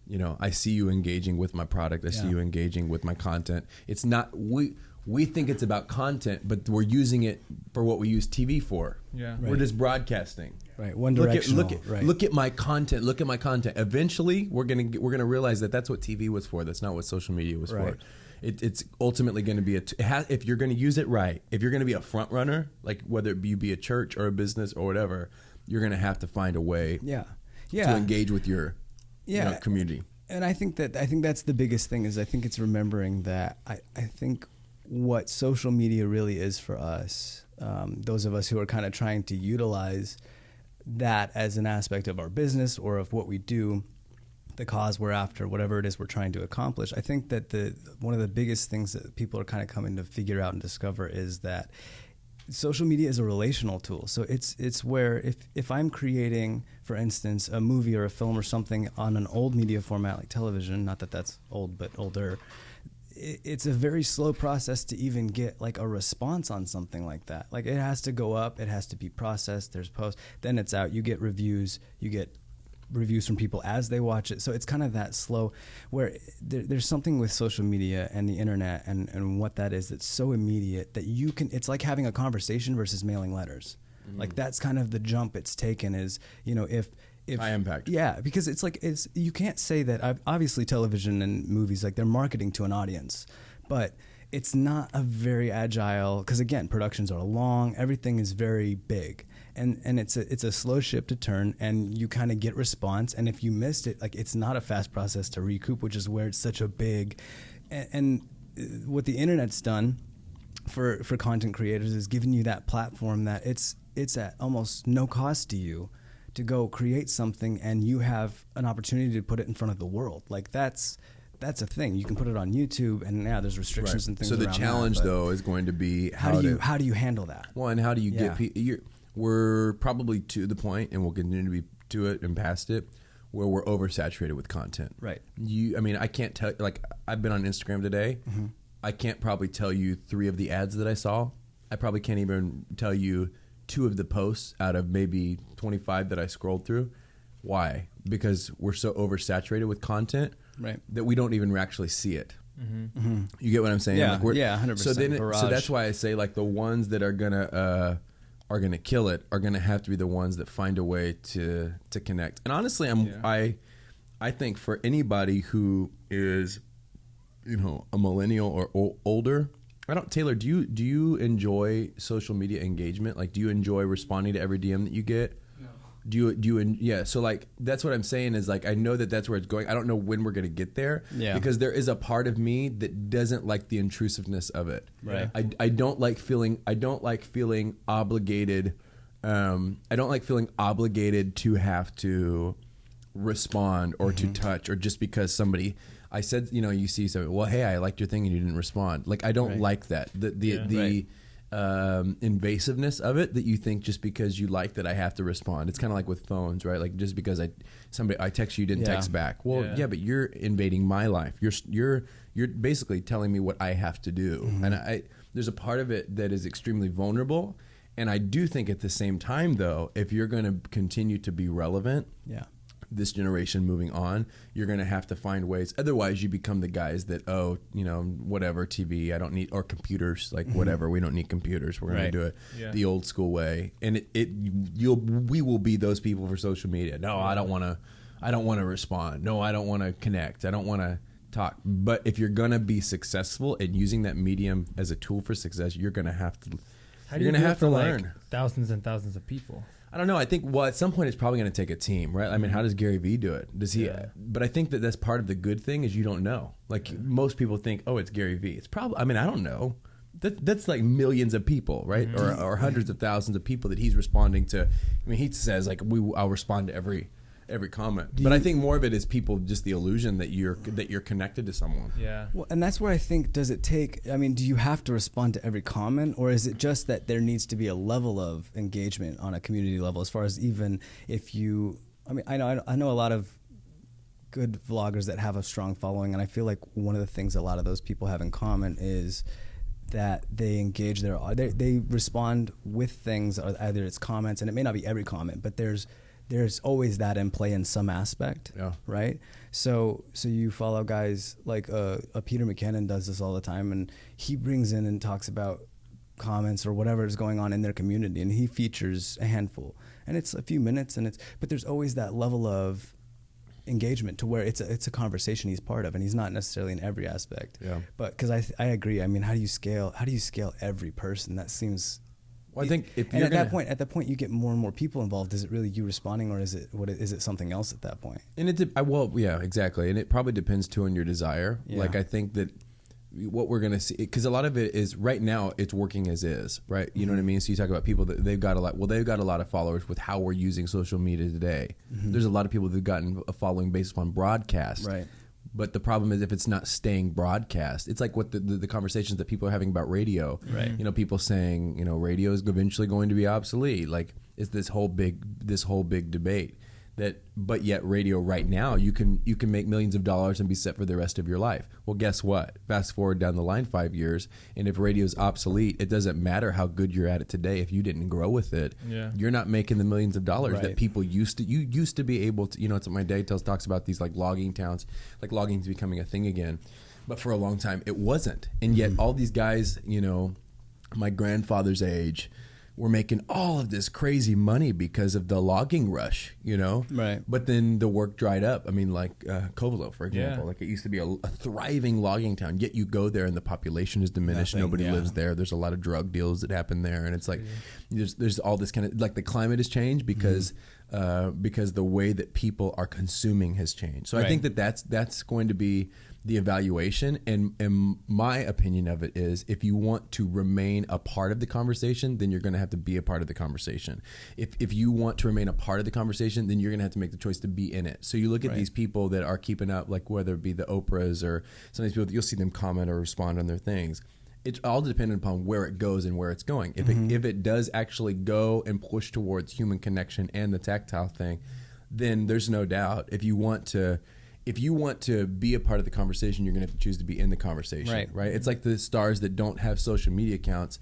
Speaker 1: You know, I see you engaging with my product. I see you engaging with my content." It's not we think it's about content, but we're using it for what we use TV for.
Speaker 4: Yeah,
Speaker 1: we're just broadcasting.
Speaker 3: Right, one directional.
Speaker 1: Look at my content. Look at my content. Eventually, we're gonna realize that that's what TV was for. That's not what social media was for. It's ultimately going to be if you're going to use it right. If you're going to be a front runner, like whether you be a church or a business or whatever, you're going to have to find a way. To engage with your community.
Speaker 3: And I think that's the biggest thing is I think it's remembering that I think what social media really is for us, those of us who are kind of trying to utilize that as an aspect of our business or of what we do, the cause we're after, whatever it is we're trying to accomplish. I think that one of the biggest things that people are kind of coming to figure out and discover is that social media is a relational tool. So it's where if I'm creating, for instance, a movie or a film or something on an old media format like television, not that that's old, but older, it's a very slow process to even get like a response on something like that. Like it has to go up, it has to be processed, there's post, then it's out, you get reviews from people as they watch it. So it's kind of that slow where there's something with social media and the internet and what that is that's so immediate that you can, it's like having a conversation versus mailing letters. Like that's kind of the jump it's taken is, you know, if
Speaker 1: high impact.
Speaker 3: Yeah, because it's you can't say that obviously television and movies, like they're marketing to an audience, but it's not a very agile, because again, productions are long, everything is very big. And it's a slow ship to turn, and you kind of get response. And if you missed it, like it's not a fast process to recoup, which is where it's such a big. And what the internet's done for content creators is giving you that platform that it's at almost no cost to you to go create something, and you have an opportunity to put it in front of the world. Like that's a thing. You can put it on YouTube, and there's restrictions and things.
Speaker 1: So the
Speaker 3: around
Speaker 1: challenge
Speaker 3: that,
Speaker 1: though is going to be
Speaker 3: how do you handle that?
Speaker 1: Well, and how do you get people? We're probably to the point, and we'll continue to be to it and past it, where we're oversaturated with content.
Speaker 3: Right.
Speaker 1: I mean, I can't tell. Like, I've been on Instagram today. Mm-hmm. I can't probably tell you 3 of the ads that I saw. I probably can't even tell you 2 of the posts out of maybe 25 that I scrolled through. Why? Because we're so oversaturated with content that we don't even actually see it. Mm-hmm. Mm-hmm. You get what I'm saying?
Speaker 3: Yeah,
Speaker 1: like
Speaker 3: 100%.
Speaker 1: So that's why I say like the ones that are gonna kill it are gonna have to be the ones that find a way to connect. And honestly, I think for anybody who is, you know, a millennial or older, Taylor, do you enjoy social media engagement? Like, do you enjoy responding to every DM that you get? No. So like that's what I'm saying is like I know that that's where it's going. I don't know when we're gonna get there because there is a part of me that doesn't like the intrusiveness of it.
Speaker 3: Right.
Speaker 1: I don't like feeling obligated. I don't like feeling obligated to have to respond or to touch, or just because somebody. I said, you know, you see something. Well, hey, I liked your thing and you didn't respond. Like I don't like that. The invasiveness of it, that you think just because you like that I have to respond. It's kind of like with phones, right? Like just because I text you didn't text back. Well, but you're invading my life. You're basically telling me what I have to do. Mm-hmm. And there's a part of it that is extremely vulnerable. And I do think at the same time, though, if you're going to continue to be relevant, this generation moving on, you're going to have to find ways. Otherwise, you become the guys that, whatever, TV, I don't need, or computers, like whatever, we don't need computers. We're going to do it the old school way. And we will be those people for social media. No, I don't want to respond. No, I don't want to connect. I don't want to talk. But if you're going to be successful and using that medium as a tool for success, you're going to have to. You're going to have to learn.
Speaker 4: Like thousands and thousands of people.
Speaker 1: I don't know. I think, at some point it's probably going to take a team, right? I mean, how does Gary Vee do it? Does he? But I think that's part of the good thing is you don't know. Like most people think, oh, it's Gary Vee. It's probably, I mean, I don't know. That's like millions of people, right? Mm-hmm. Or hundreds of thousands of people that he's responding to. I mean, he says like, I'll respond to every comment. But I think more of it is people, just the illusion that you're connected to someone.
Speaker 4: Yeah.
Speaker 3: Well, and that's where I think, do you have to respond to every comment, or is it just that there needs to be a level of engagement on a community level, as far as even if you, I know a lot of good vloggers that have a strong following, and I feel like one of the things a lot of those people have in common is that they engage they respond with things, or either it's comments, and it may not be every comment, but there's always that in play in some aspect, right? So you follow guys like Peter McKinnon does this all the time, and he brings in and talks about comments or whatever is going on in their community, and he features a handful, and it's a few minutes, but there's always that level of engagement to where it's a conversation he's part of, and he's not necessarily in every aspect. Yeah. But because I agree. I mean, how do you scale every person? That seems.
Speaker 1: Well, I think if
Speaker 3: at that point you get more and more people involved. Is it really you responding, or is it something else at that point?
Speaker 1: And exactly. And it probably depends too on your desire. Yeah. Like I think that what we're going to see, because a lot of it is right now it's working as is, right? You know what I mean? So you talk about people that they've got a lot of followers with how we're using social media today. There's a lot of people that've gotten a following based upon broadcast. Right. But the problem is if it's not staying broadcast, it's like what the conversations that people are having about radio. Right. You know, people saying, you know, radio is eventually going to be obsolete. Like it's this whole big debate. But yet radio right now, you can make millions of dollars and be set for the rest of your life. Well, guess what? Fast forward down the line 5 years, and if radio is obsolete, it doesn't matter how good you're at it today. If you didn't grow with it, you're not making the millions of dollars that people used to be able to. You know, it's what my dad talks about these like logging towns, like logging is becoming a thing again. But for a long time, it wasn't. And yet all these guys, you know, my grandfather's age, we're making all of this crazy money because of the logging rush, you know? Right. But then the work dried up. I mean, like Covelo, for example. Like it used to be a thriving logging town, yet you go there and the population is diminished. Nobody lives there. There's a lot of drug deals that happen there. And it's like, there's all this kind of, like the climate has changed because the way that people are consuming has changed. So I think that's going to be the evaluation, and my opinion of it is if you want to remain a part of the conversation, then you're going to have to be a part of the conversation. If you want to remain a part of the conversation, then you're going to have to make the choice to be in it. So you look at these people that are keeping up, like whether it be the Oprahs or some of these people, you'll see them comment or respond on their things. It's all dependent upon where it goes and where it's going. If it does actually go and push towards human connection and the tactile thing, then there's no doubt if you want to be a part of the conversation, you're going to have to choose to be in the conversation, right? It's like the stars that don't have social media accounts.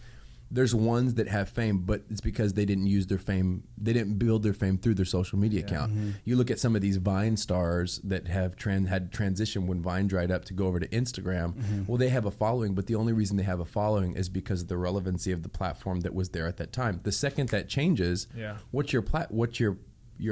Speaker 1: There's ones that have fame, but it's because they didn't use their fame. They didn't build their fame through their social media account. You look at some of these Vine stars that have had transition when Vine dried up to go over to Instagram. Well, they have a following, but the only reason they have a following is because of the relevancy of the platform that was there at that time. The second that changes, what's your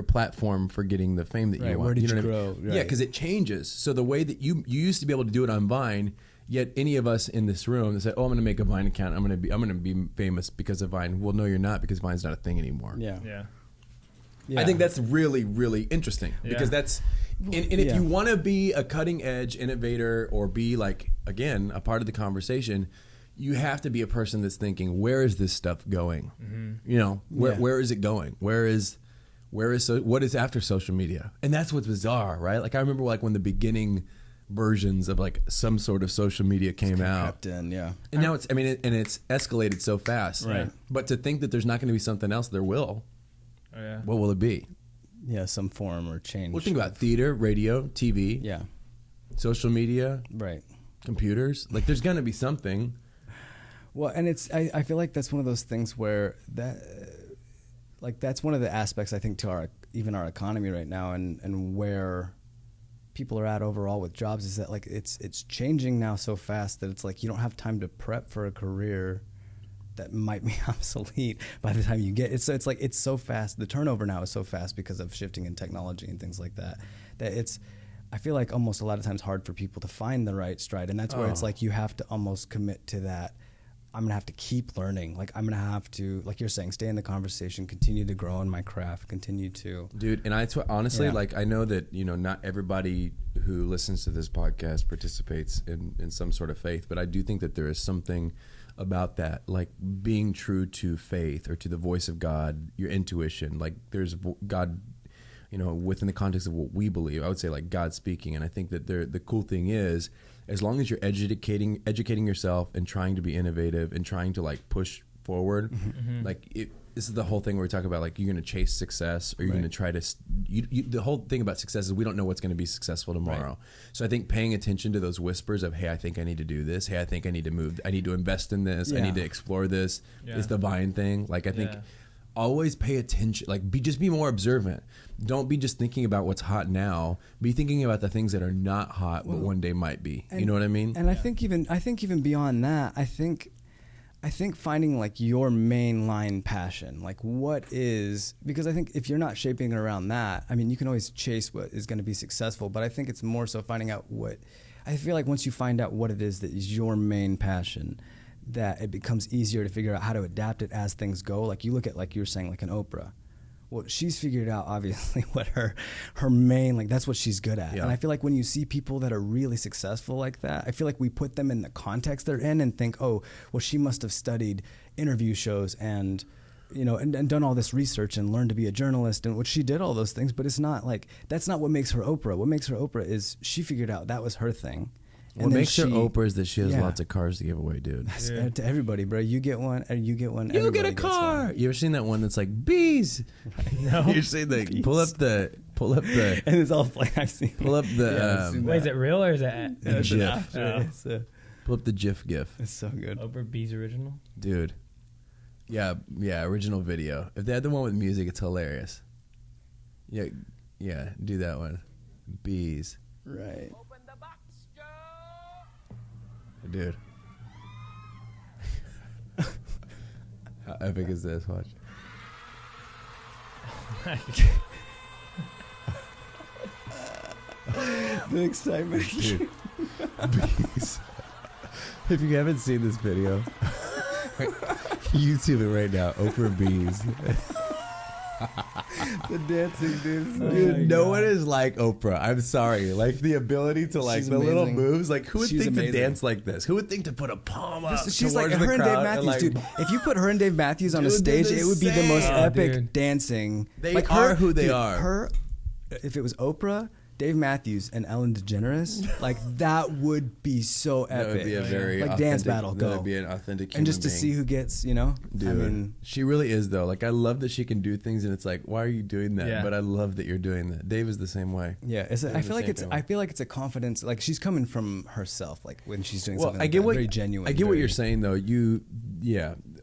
Speaker 1: platform for getting the fame that you want?
Speaker 3: Where did you grow?
Speaker 1: Right. Yeah, because it changes. So the way that you used to be able to do it on Vine, yet any of us in this room that say, "Oh, I'm going to make a Vine account. I'm going to be famous because of Vine." Well, no, you're not, because Vine's not a thing anymore.
Speaker 4: Yeah.
Speaker 1: I think that's really, really interesting because that's, and if you want to be a cutting edge innovator or be like, again, a part of the conversation, you have to be a person that's thinking, where is this stuff going? You know, where is it going? What is after social media? And that's what's bizarre, right? Like I remember like when the beginning versions of like some sort of social media came out.
Speaker 3: And
Speaker 1: now it's escalated so fast. Right. But to think that there's not going to be something else, there will.
Speaker 4: Oh, yeah.
Speaker 1: What will it be?
Speaker 3: Yeah, some form or change.
Speaker 1: Well, think about theater, radio, TV.
Speaker 3: Yeah.
Speaker 1: Social media.
Speaker 3: Right.
Speaker 1: Computers. Like there's going to be something.
Speaker 3: Well, and I feel like that's one of those things where that's one of the aspects I think to our economy right now and where people are at overall with jobs is that like it's changing now so fast that it's like you don't have time to prep for a career that might be obsolete by the time you get it. So it's like it's so fast. The turnover now is so fast because of shifting in technology and things like that it's I feel like almost a lot of times hard for people to find the right stride, and that's where it's like you have to almost commit to that. I'm going to have to keep learning. Like, I'm going to have to, like you're saying, stay in the conversation, continue to grow in my craft, continue to.
Speaker 1: Dude, and honestly, like, I know that, you know, not everybody who listens to this podcast participates in some sort of faith, but I do think that there is something about that, like being true to faith or to the voice of God, your intuition. Like, there's God, you know, within the context of what we believe, I would say, like, God speaking. And I think that the cool thing is, as long as you're educating yourself and trying to be innovative and trying to like push forward, like this is the whole thing where we talk about like you're going to chase success or you're going to try to. The whole thing about success is we don't know what's going to be successful tomorrow. Right. So I think paying attention to those whispers of, hey, I think I need to do this. Hey, I think I need to move. I need to invest in this. I need to explore this. It's the Vine thing. Like I think always pay attention. Like just be more observant. Don't be just thinking about what's hot now. Be thinking about the things that are not hot, but one day might be. You know what I mean?
Speaker 3: And I think even beyond that, I think finding like your mainline passion, like what is, because I think if you're not shaping it around that, I mean, you can always chase what is going to be successful, but I think it's more so finding out I feel like once you find out what it is that is your main passion, that it becomes easier to figure out how to adapt it as things go. Like you look at, like you were saying, like an Oprah. Well, she's figured out obviously what her main, like that's what she's good at. Yeah. And I feel like when you see people that are really successful like that, I feel like we put them in the context they're in and think, oh, well, she must have studied interview shows and, you know, and done all this research and learned to be a journalist, and which she did all those things, but it's not like, that's not what makes her Oprah. What makes her Oprah is she figured out that was her thing.
Speaker 1: What makes her Oprah is that she has lots of cars to give away, dude.
Speaker 3: To everybody, bro. You get one, and you get one.
Speaker 1: You get a car. You ever seen that one that's like bees?
Speaker 3: No.
Speaker 1: You've seen the bees. pull up the,
Speaker 3: and it's all like I've seen.
Speaker 1: Pull up the.
Speaker 4: Wait, is it real or is it
Speaker 1: GIF? Pull up the GIF.
Speaker 3: It's so good.
Speaker 4: Oprah Bees original,
Speaker 1: dude. Yeah, original video. If they had the one with music, it's hilarious. Yeah, do that one. Bees.
Speaker 3: Right.
Speaker 1: Dude. How epic is this? Watch.
Speaker 3: The excitement.
Speaker 1: Dude. Bees. If you haven't seen this video, YouTube it right now. Oprah Bees.
Speaker 3: The dancing dudes.
Speaker 1: Dude, no one is like Oprah. I'm sorry. Like the ability to like the little moves. Like who would think to dance like this? Who would think to put a palm up?
Speaker 3: She's like her and Dave Matthews, like, dude. If you put her and Dave Matthews on a stage, it would be the most epic dancing.
Speaker 1: They like are who they are.
Speaker 3: Her, if it was Oprah, Dave Matthews, and Ellen DeGeneres, like that would be so epic.
Speaker 1: That would be a very
Speaker 3: like dance battle.
Speaker 1: That would be an authentic.
Speaker 3: And just to see who gets, you know,
Speaker 1: dude. I mean, she really is though. Like I love that she can do things, and it's like, why are you doing that? Yeah. But I love that you're doing that. Dave is the same way.
Speaker 3: Yeah, I feel like it's a confidence. Like she's coming from herself. Like when she's doing something. Very genuine.
Speaker 1: I get what you're saying though.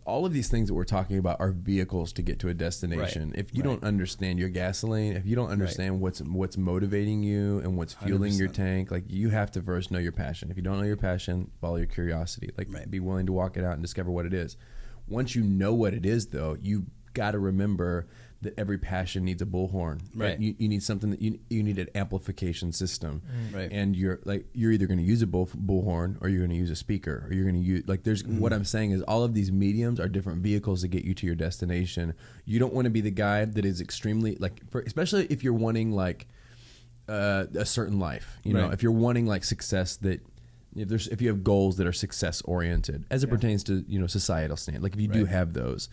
Speaker 1: All of these things that we're talking about are vehicles to get to a destination. Right. If you don't understand your gasoline, if you don't understand what's motivating you and what's fueling 100%. Your tank, like you have to first know your passion. If you don't know your passion, follow your curiosity. Like be willing to walk it out and discover what it is. Once you know what it is, though, you got to remember that every passion needs a bullhorn. Right. You need something that you need an amplification system. Right. And you're either going to use a bullhorn or you're going to use a speaker or you're going to use what I'm saying is all of these mediums are different vehicles to get you to your destination. You don't want to be the guy that is extremely especially if you're wanting a certain life. You know, if you're wanting success that. If you have goals that are success oriented as it pertains to societal stand, like if you do have those,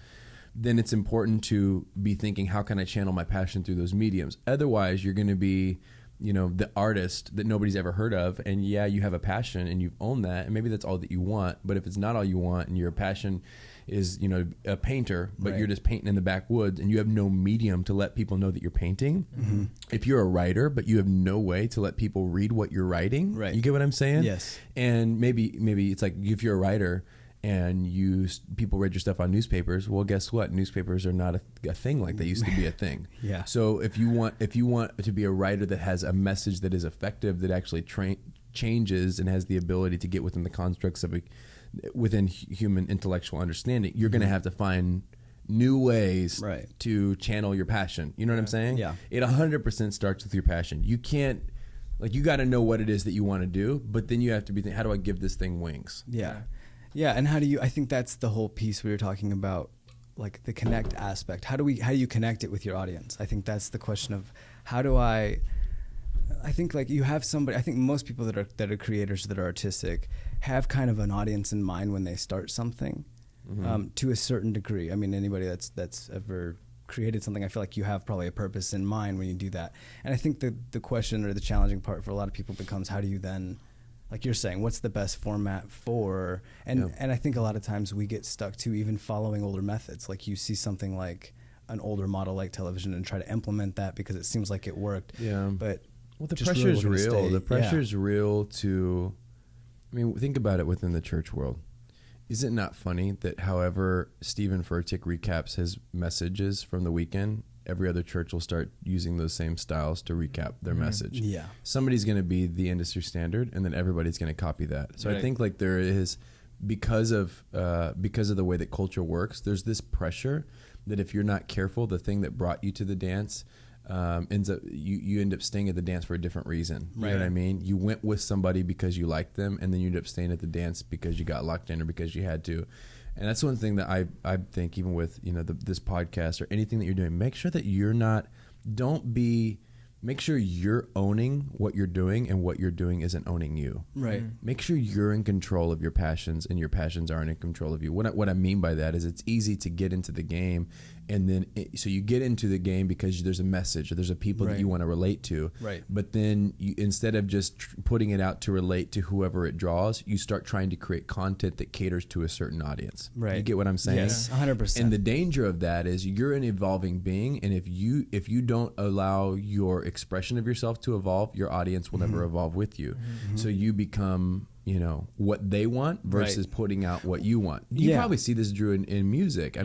Speaker 1: then it's important to be thinking, how can I channel my passion through those mediums? Otherwise, you're going to be, the artist that nobody's ever heard of. And you have a passion and you've owned that. And maybe that's all that you want. But if it's not all you want and your passion is, a painter, but you're just painting in the backwoods and you have no medium to let people know that you're painting. Mm-hmm. If you're a writer, but you have no way to let people read what you're writing, you get what I'm saying?
Speaker 3: Yes.
Speaker 1: And maybe it's like if you're a writer, and people read your stuff on newspapers. Well, guess what? Newspapers are not a thing like they used to be a thing.
Speaker 3: Yeah.
Speaker 1: So if you want to be a writer that has a message that is effective, that actually changes and has the ability to get within the constructs of within human intellectual understanding, you're going to have to find new ways to channel your passion. You know what I'm saying?
Speaker 3: Yeah.
Speaker 1: It 100% starts with your passion. You can't. You got to know what it is that you want to do, but then you have to be thinking, how do I give this thing wings?
Speaker 3: Yeah. Yeah, and I think that's the whole piece we were talking about, like the connect aspect. How do you connect it with your audience? I think that's the question of I think you have somebody, I think most people that are creators, that are artistic, have kind of an audience in mind when they start something, to a certain degree. I mean, anybody that's ever created something, I feel like you have probably a purpose in mind when you do that. And I think the question or the challenging part for a lot of people becomes, how do you then like you're saying, what's the best format for, and I think a lot of times we get stuck to even following older methods. Like you see something like an older model like television and try to implement that because it seems like it worked.
Speaker 1: Yeah.
Speaker 3: But
Speaker 1: the pressure is real. The pressure is real to, I mean, think about it within the church world. Is it not funny that however Stephen Furtick recaps his messages from the weekend, every other church will start using those same styles to recap their message?
Speaker 3: Yeah.
Speaker 1: Somebody's going to be the industry standard, and then everybody's going to copy that. So I think like there is, because of the way that culture works, there's this pressure that if you're not careful, the thing that brought you to the dance ends up you end up staying at the dance for a different reason. You know what I mean? You went with somebody because you liked them, and then you end up staying at the dance because you got locked in or because you had to. And that's one thing that I think, even with this podcast or anything that you're doing, make sure that you're not. Make sure you're owning what you're doing, and what you're doing isn't owning you.
Speaker 3: Right.
Speaker 1: Make sure you're in control of your passions, and your passions aren't in control of you. What I mean by that is it's easy to get into the game, and then so you get into the game because there's a message or there's a people that you want to relate to.
Speaker 3: Right.
Speaker 1: But then you, instead of just putting it out to relate to whoever it draws, you start trying to create content that caters to a certain audience.
Speaker 3: Right.
Speaker 1: You get what I'm saying?
Speaker 3: Yes, 100%.
Speaker 1: And the danger of that is you're an evolving being, and if you don't allow your expression of yourself to evolve, your audience will never evolve with you. So you become what they want versus putting out what you want. You probably see this, Drew, in music. I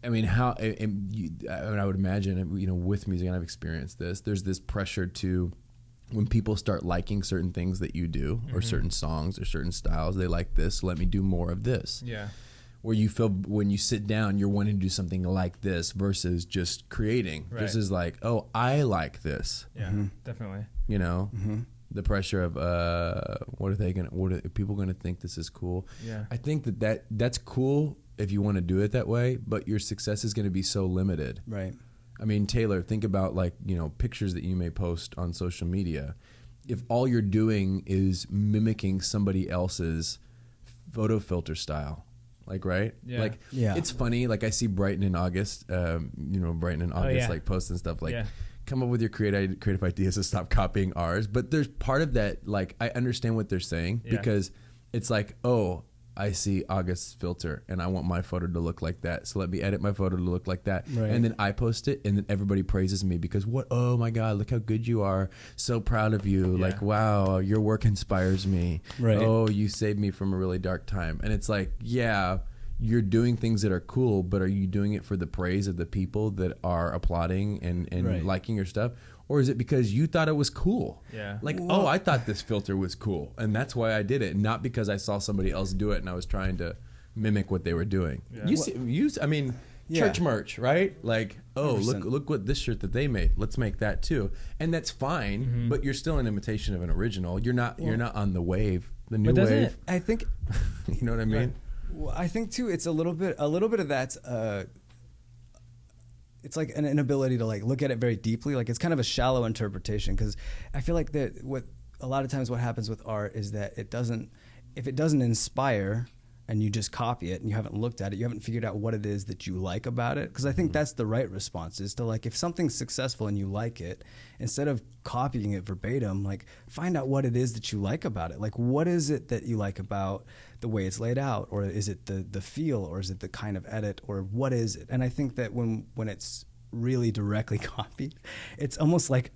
Speaker 1: mean, how? And I would imagine, with music, and I've experienced this. There's this pressure to, when people start liking certain things that you do, or certain songs or certain styles, they like this. So let me do more of this.
Speaker 4: Yeah.
Speaker 1: Where you feel when you sit down, you're wanting to do something like this versus just creating.
Speaker 4: Right.
Speaker 1: This is like, oh, I like this.
Speaker 4: Yeah, definitely.
Speaker 1: The pressure of what are people gonna think this is cool?
Speaker 4: Yeah.
Speaker 1: I think that's cool if you want to do it that way, but your success is going to be so limited.
Speaker 3: Right.
Speaker 1: I mean, Taylor, think about pictures that you may post on social media. If all you're doing is mimicking somebody else's photo filter style, it's funny. Like I see Brighton in August, like posting stuff like, come up with your creative ideas and stop copying ours. But there's part of that, like, I understand what they're saying because it's like, oh, I see August's filter and I want my photo to look like that. So let me edit my photo to look like that. Right. And then I post it, and then everybody praises me because oh my God, look how good you are. So proud of you. Yeah. Like, wow, your work inspires me. Right. Oh, you saved me from a really dark time. And it's like, yeah, you're doing things that are cool, but are you doing it for the praise of the people that are applauding and liking your stuff? Or is it because you thought it was cool? Yeah. Like, oh, I thought this filter was cool, and that's why I did it, not because I saw somebody else do it and I was trying to mimic what they were doing. Yeah. Church merch, right? Like, oh, 100%. look what this shirt that they made. Let's make that too. And that's fine, but you're still an imitation of an original. You're not on the wave, the new wave.
Speaker 3: I think
Speaker 1: you know what I mean?
Speaker 3: Well, I think too it's a little bit of that's it's like an inability to like look at it very deeply. Like it's kind of a shallow interpretation, because I feel like that a lot of times what happens with art is that if it doesn't inspire and you just copy it and you haven't looked at it, you haven't figured out what it is that you like about it. Because I think that's the right response, is to, like, if something's successful and you like it, instead of copying it verbatim, like, find out what it is that you like about it. Like, what is it that you like about the way it's laid out? Or is it the feel? Or is it the kind of edit? Or what is it? And I think that when it's really directly copied, it's almost like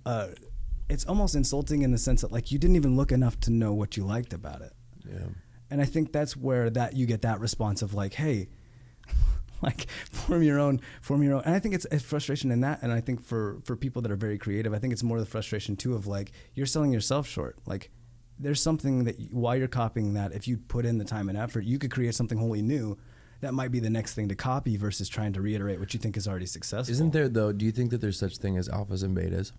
Speaker 3: it's almost insulting in the sense that, like, you didn't even look enough to know what you liked about it.
Speaker 1: Yeah.
Speaker 3: And I think that's where you get that response of, like, hey, like, form your own. And I think it's a frustration in that. And I think for people that are very creative, I think it's more the frustration too of, like, you're selling yourself short. Like, there's something that while you're copying that, if you put in the time and effort, you could create something wholly new that might be the next thing to copy versus trying to reiterate what you think is already successful.
Speaker 1: Isn't there, though? Do you think that there's such thing as alphas and betas?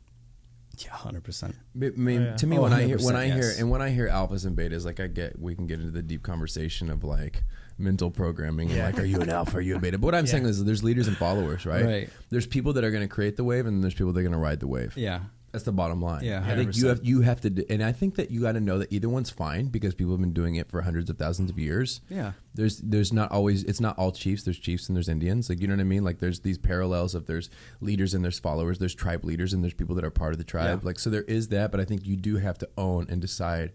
Speaker 3: Yeah, 100%.
Speaker 1: I mean, to me, when I hear alphas and betas, like, we can get into the deep conversation of, like, mental programming and like, are you an alpha, are you a beta? But what I'm saying is, there's leaders and followers, right? Right. There's people that are going to create the wave, and there's people that are going to ride the wave.
Speaker 3: Yeah.
Speaker 1: That's the bottom line.
Speaker 3: Yeah, 100%.
Speaker 1: I think you have to, and I think that you got to know that either one's fine, because people have been doing it for hundreds of thousands of years.
Speaker 3: Yeah.
Speaker 1: There's not always, it's not all chiefs. There's chiefs and there's Indians. Like, you know what I mean? Like, there's these parallels of there's leaders and there's followers. There's tribe leaders and there's people that are part of the tribe. Yeah. Like, so there is that, but I think you do have to own and decide,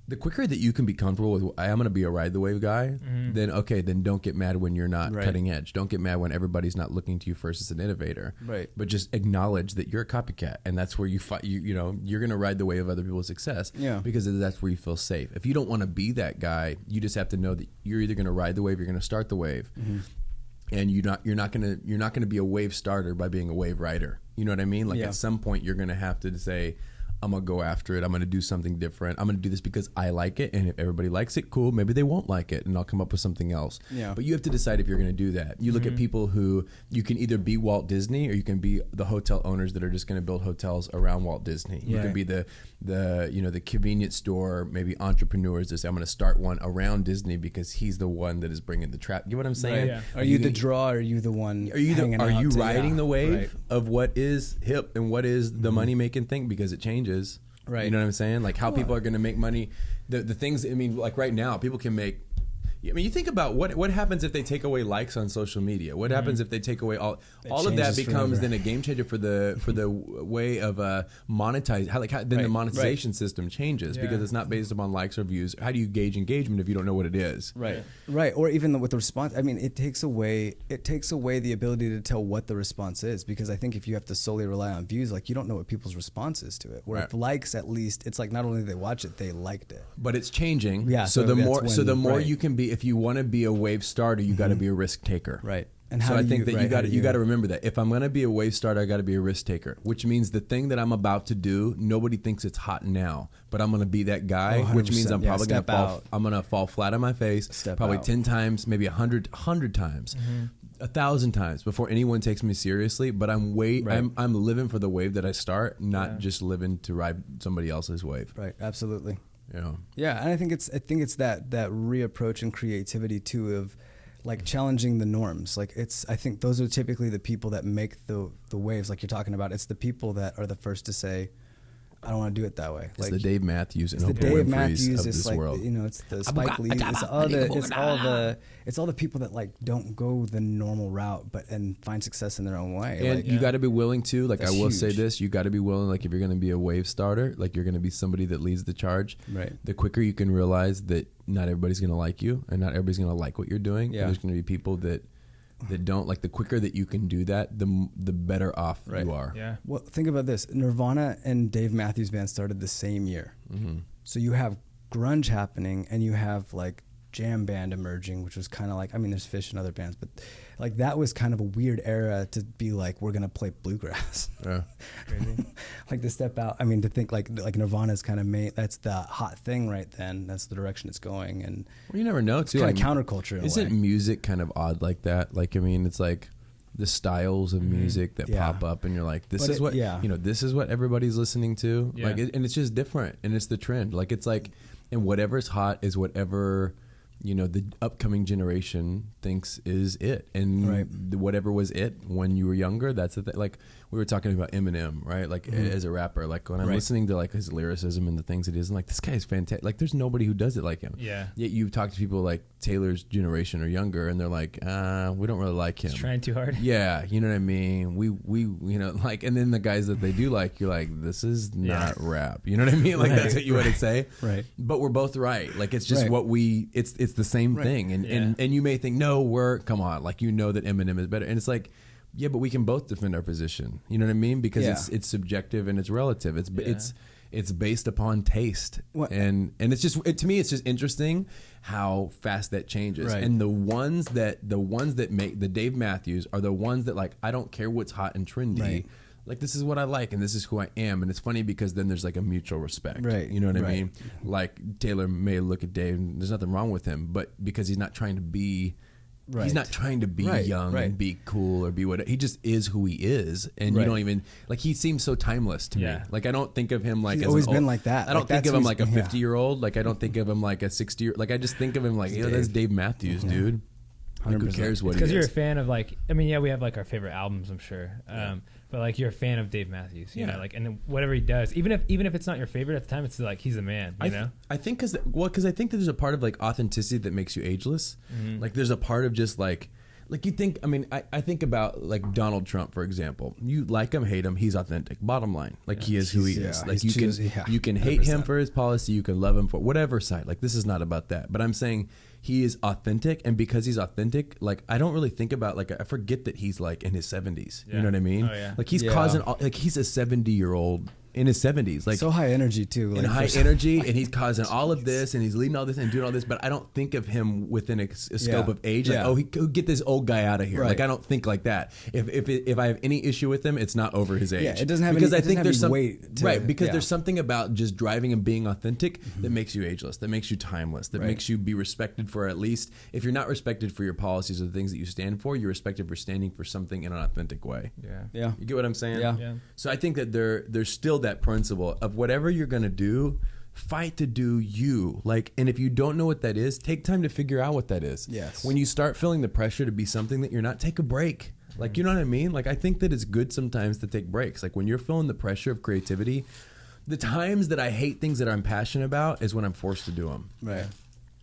Speaker 1: the quicker that you can be comfortable with, I'm going to be a ride the wave guy, then don't get mad when you're not cutting edge. Don't get mad when everybody's not looking to you first as an innovator.
Speaker 3: Right.
Speaker 1: But just acknowledge that you're a copycat, and that's where you fight. You're going to ride the wave of other people's success.
Speaker 3: Yeah.
Speaker 1: Because that's where you feel safe. If you don't want to be that guy, you just have to know that you're either going to ride the wave, you're going to start the wave, and you're not gonna be a wave starter by being a wave rider. You know what I mean? Like at some point, you're going to have to say, I'm going to go after it. I'm going to do something different. I'm going to do this because I like it. And if everybody likes it, cool. Maybe they won't like it and I'll come up with something else. Yeah. But you have to decide if you're going to do that. You look at people who, you can either be Walt Disney or you can be the hotel owners that are just going to build hotels around Walt Disney. You can be the convenience store, maybe entrepreneurs that say, I'm going to start one around Disney because he's the one that is bringing the trap. You know what I'm saying?
Speaker 3: Right. Yeah. Are you the draw or are you the one
Speaker 1: Are you riding the wave of what is hip and what is the money making thing? Because it changes. Right. You know what I'm saying? Like how people are going to make money. The things, I mean, like right now, people can make, I mean, you think about what happens if they take away likes on social media? What happens if they take away all of that becomes then a game changer for the way of monetize then the monetization system changes because it's not based upon likes or views. How do you gauge engagement if you don't know what it is?
Speaker 3: Right. Or even with the response, I mean, it takes away the ability to tell what the response is, because I think if you have to solely rely on views, like you don't know what people's response is to it. Where if likes, at least it's like not only they watch it, they liked it.
Speaker 1: But it's changing. Yeah. So the more you can be. If you want to be a wave starter, you got to be a risk taker.
Speaker 3: Right.
Speaker 1: And so I think that you got to remember that if I'm going to be a wave starter, I got to be a risk taker, which means the thing that I'm about to do, nobody thinks it's hot now, but I'm going to be that guy, which means I'm probably going to fall. I'm going to fall flat on my face, probably 10 times, maybe 100 times. 1,000 times before anyone takes me seriously, but I'm living for the wave that I start, not just living to ride somebody else's wave.
Speaker 3: Right. Absolutely.
Speaker 1: Yeah,
Speaker 3: and I think it's that reapproach and creativity too of like challenging the norms. Like I think those are typically the people that make the waves, like you're talking about. It's the people that are the first to say, I don't want to do it that way.
Speaker 1: It's like the Dave Matthews and
Speaker 3: Oprah Winfrey's
Speaker 1: of this world.
Speaker 3: It's the Spike Lee. It's all the people that like don't go the normal route, and find success in their own way.
Speaker 1: And you got to be willing to. Like I will say this: you got to be willing. Like if you're going to be a wave starter, like you're going to be somebody that leads the charge. Right. The quicker you can realize that not everybody's going to like you, and not everybody's going to like what you're doing. Yeah. There's going to be people that don't like. The quicker that you can do that, the better off you are.
Speaker 3: Yeah. Well, think about this: Nirvana and Dave Matthews Band started the same year. So you have grunge happening, and you have like jam band emerging, which was kind of like, I mean, there's Fish and other bands, but like that was kind of a weird era to be like, we're gonna play bluegrass. Yeah. Like to step out. I mean, to think like Nirvana's kind of made, that's the hot thing right then. That's the direction it's going, and
Speaker 1: well, you never know too.
Speaker 3: Kind of counterculture.
Speaker 1: Isn't music kind of odd like that? Like, I mean, it's like the styles of music that pop up, and you're like, this is what this is what everybody's listening to. Yeah. Like, and it's just different, and it's the trend. Like, it's like, and whatever's hot is whatever the upcoming generation thinks is it, and whatever was it when you were younger, that's the thing. Like we were talking about Eminem, right? Like as a rapper, like when I'm listening to like his lyricism and the things it is, I'm like, this guy's fantastic. Like there's nobody who does it like him. Yeah. Yet you talk to people like Taylor's generation or younger, and they're like, we don't really like him.
Speaker 4: He's trying too hard.
Speaker 1: Yeah, you know what I mean. We like, and then the guys that they do like, you're like, this is not rap. You know what I mean? Like that's what you would say. Right. But we're both right. Like it's just what we. It's the same thing, and you may think, no, come on, like that Eminem is better, and it's like, yeah, but we can both defend our position. You know what I mean? Because it's subjective and it's relative. It's based upon taste, and it's just to me, it's just interesting how fast that changes. Right. And the ones that make the Dave Matthews are the ones that like, I don't care what's hot and trendy. Right. Like this is what I like, and this is who I am, and it's funny because then there's like a mutual respect, right? You know what I mean? Like Taylor may look at Dave, and there's nothing wrong with him, but because he's not trying to be, he's not trying to be young and be cool or be what he just is who he is, and you don't even like. He seems so timeless to me. Like I don't think of him like
Speaker 3: he's always been like that.
Speaker 1: I don't think of him like a 50-year-old. Like I don't think of him like a 60. Like I just think of him like that's Dave Matthews, dude. Like, who cares what he is?
Speaker 4: Because you're a fan of like, I mean, we have like our favorite albums, I'm sure. But like you're a fan of Dave Matthews, you know, like, and whatever he does, even if it's not your favorite at the time, it's like he's the man, you know.
Speaker 1: I think because I think that there's a part of like authenticity that makes you ageless. Like there's a part of just like Like you think, I mean, I think about like Donald Trump, for example. You like him, hate him, he's authentic. Bottom line, like he is who he is. Like you can hate him for his policy, you can love him for whatever side. Like this is not about that. But I'm saying he is authentic, and because he's authentic, like I don't really think about like I forget that he's like in his 70s. You know what I mean?
Speaker 4: Oh, yeah.
Speaker 1: Like he's causing like he's a 70-year-old. In his 70s, like
Speaker 3: so high energy too,
Speaker 1: like high energy, and he's causing all of this, and he's leading all this and doing all this. But I don't think of him within a scope of age. Like, oh, he could get this old guy out of here.
Speaker 3: Right.
Speaker 1: Like I don't think like that. If I have any issue with him, it's not over his age.
Speaker 3: Yeah, it doesn't have
Speaker 1: because
Speaker 3: any,
Speaker 1: I think there's some
Speaker 3: weight to,
Speaker 1: right because there's something about just driving and being authentic that makes you ageless, that makes you timeless, that makes you be respected for at least if you're not respected for your policies or the things that you stand for, you're respected for standing for something in an authentic way.
Speaker 3: Yeah.
Speaker 1: You get what I'm saying?
Speaker 3: Yeah.
Speaker 1: So I think that there's still that principle of whatever you're going to do, fight to do you. Like, and if you don't know what that is, take time to figure out what that is.
Speaker 3: Yes.
Speaker 1: When you start feeling the pressure to be something that you're not, take a break. Like, you know what I mean? Like, I think that it's good sometimes to take breaks. Like, when you're feeling the pressure of creativity, the times that I hate things that I'm passionate about is when I'm forced to do them.
Speaker 3: Right.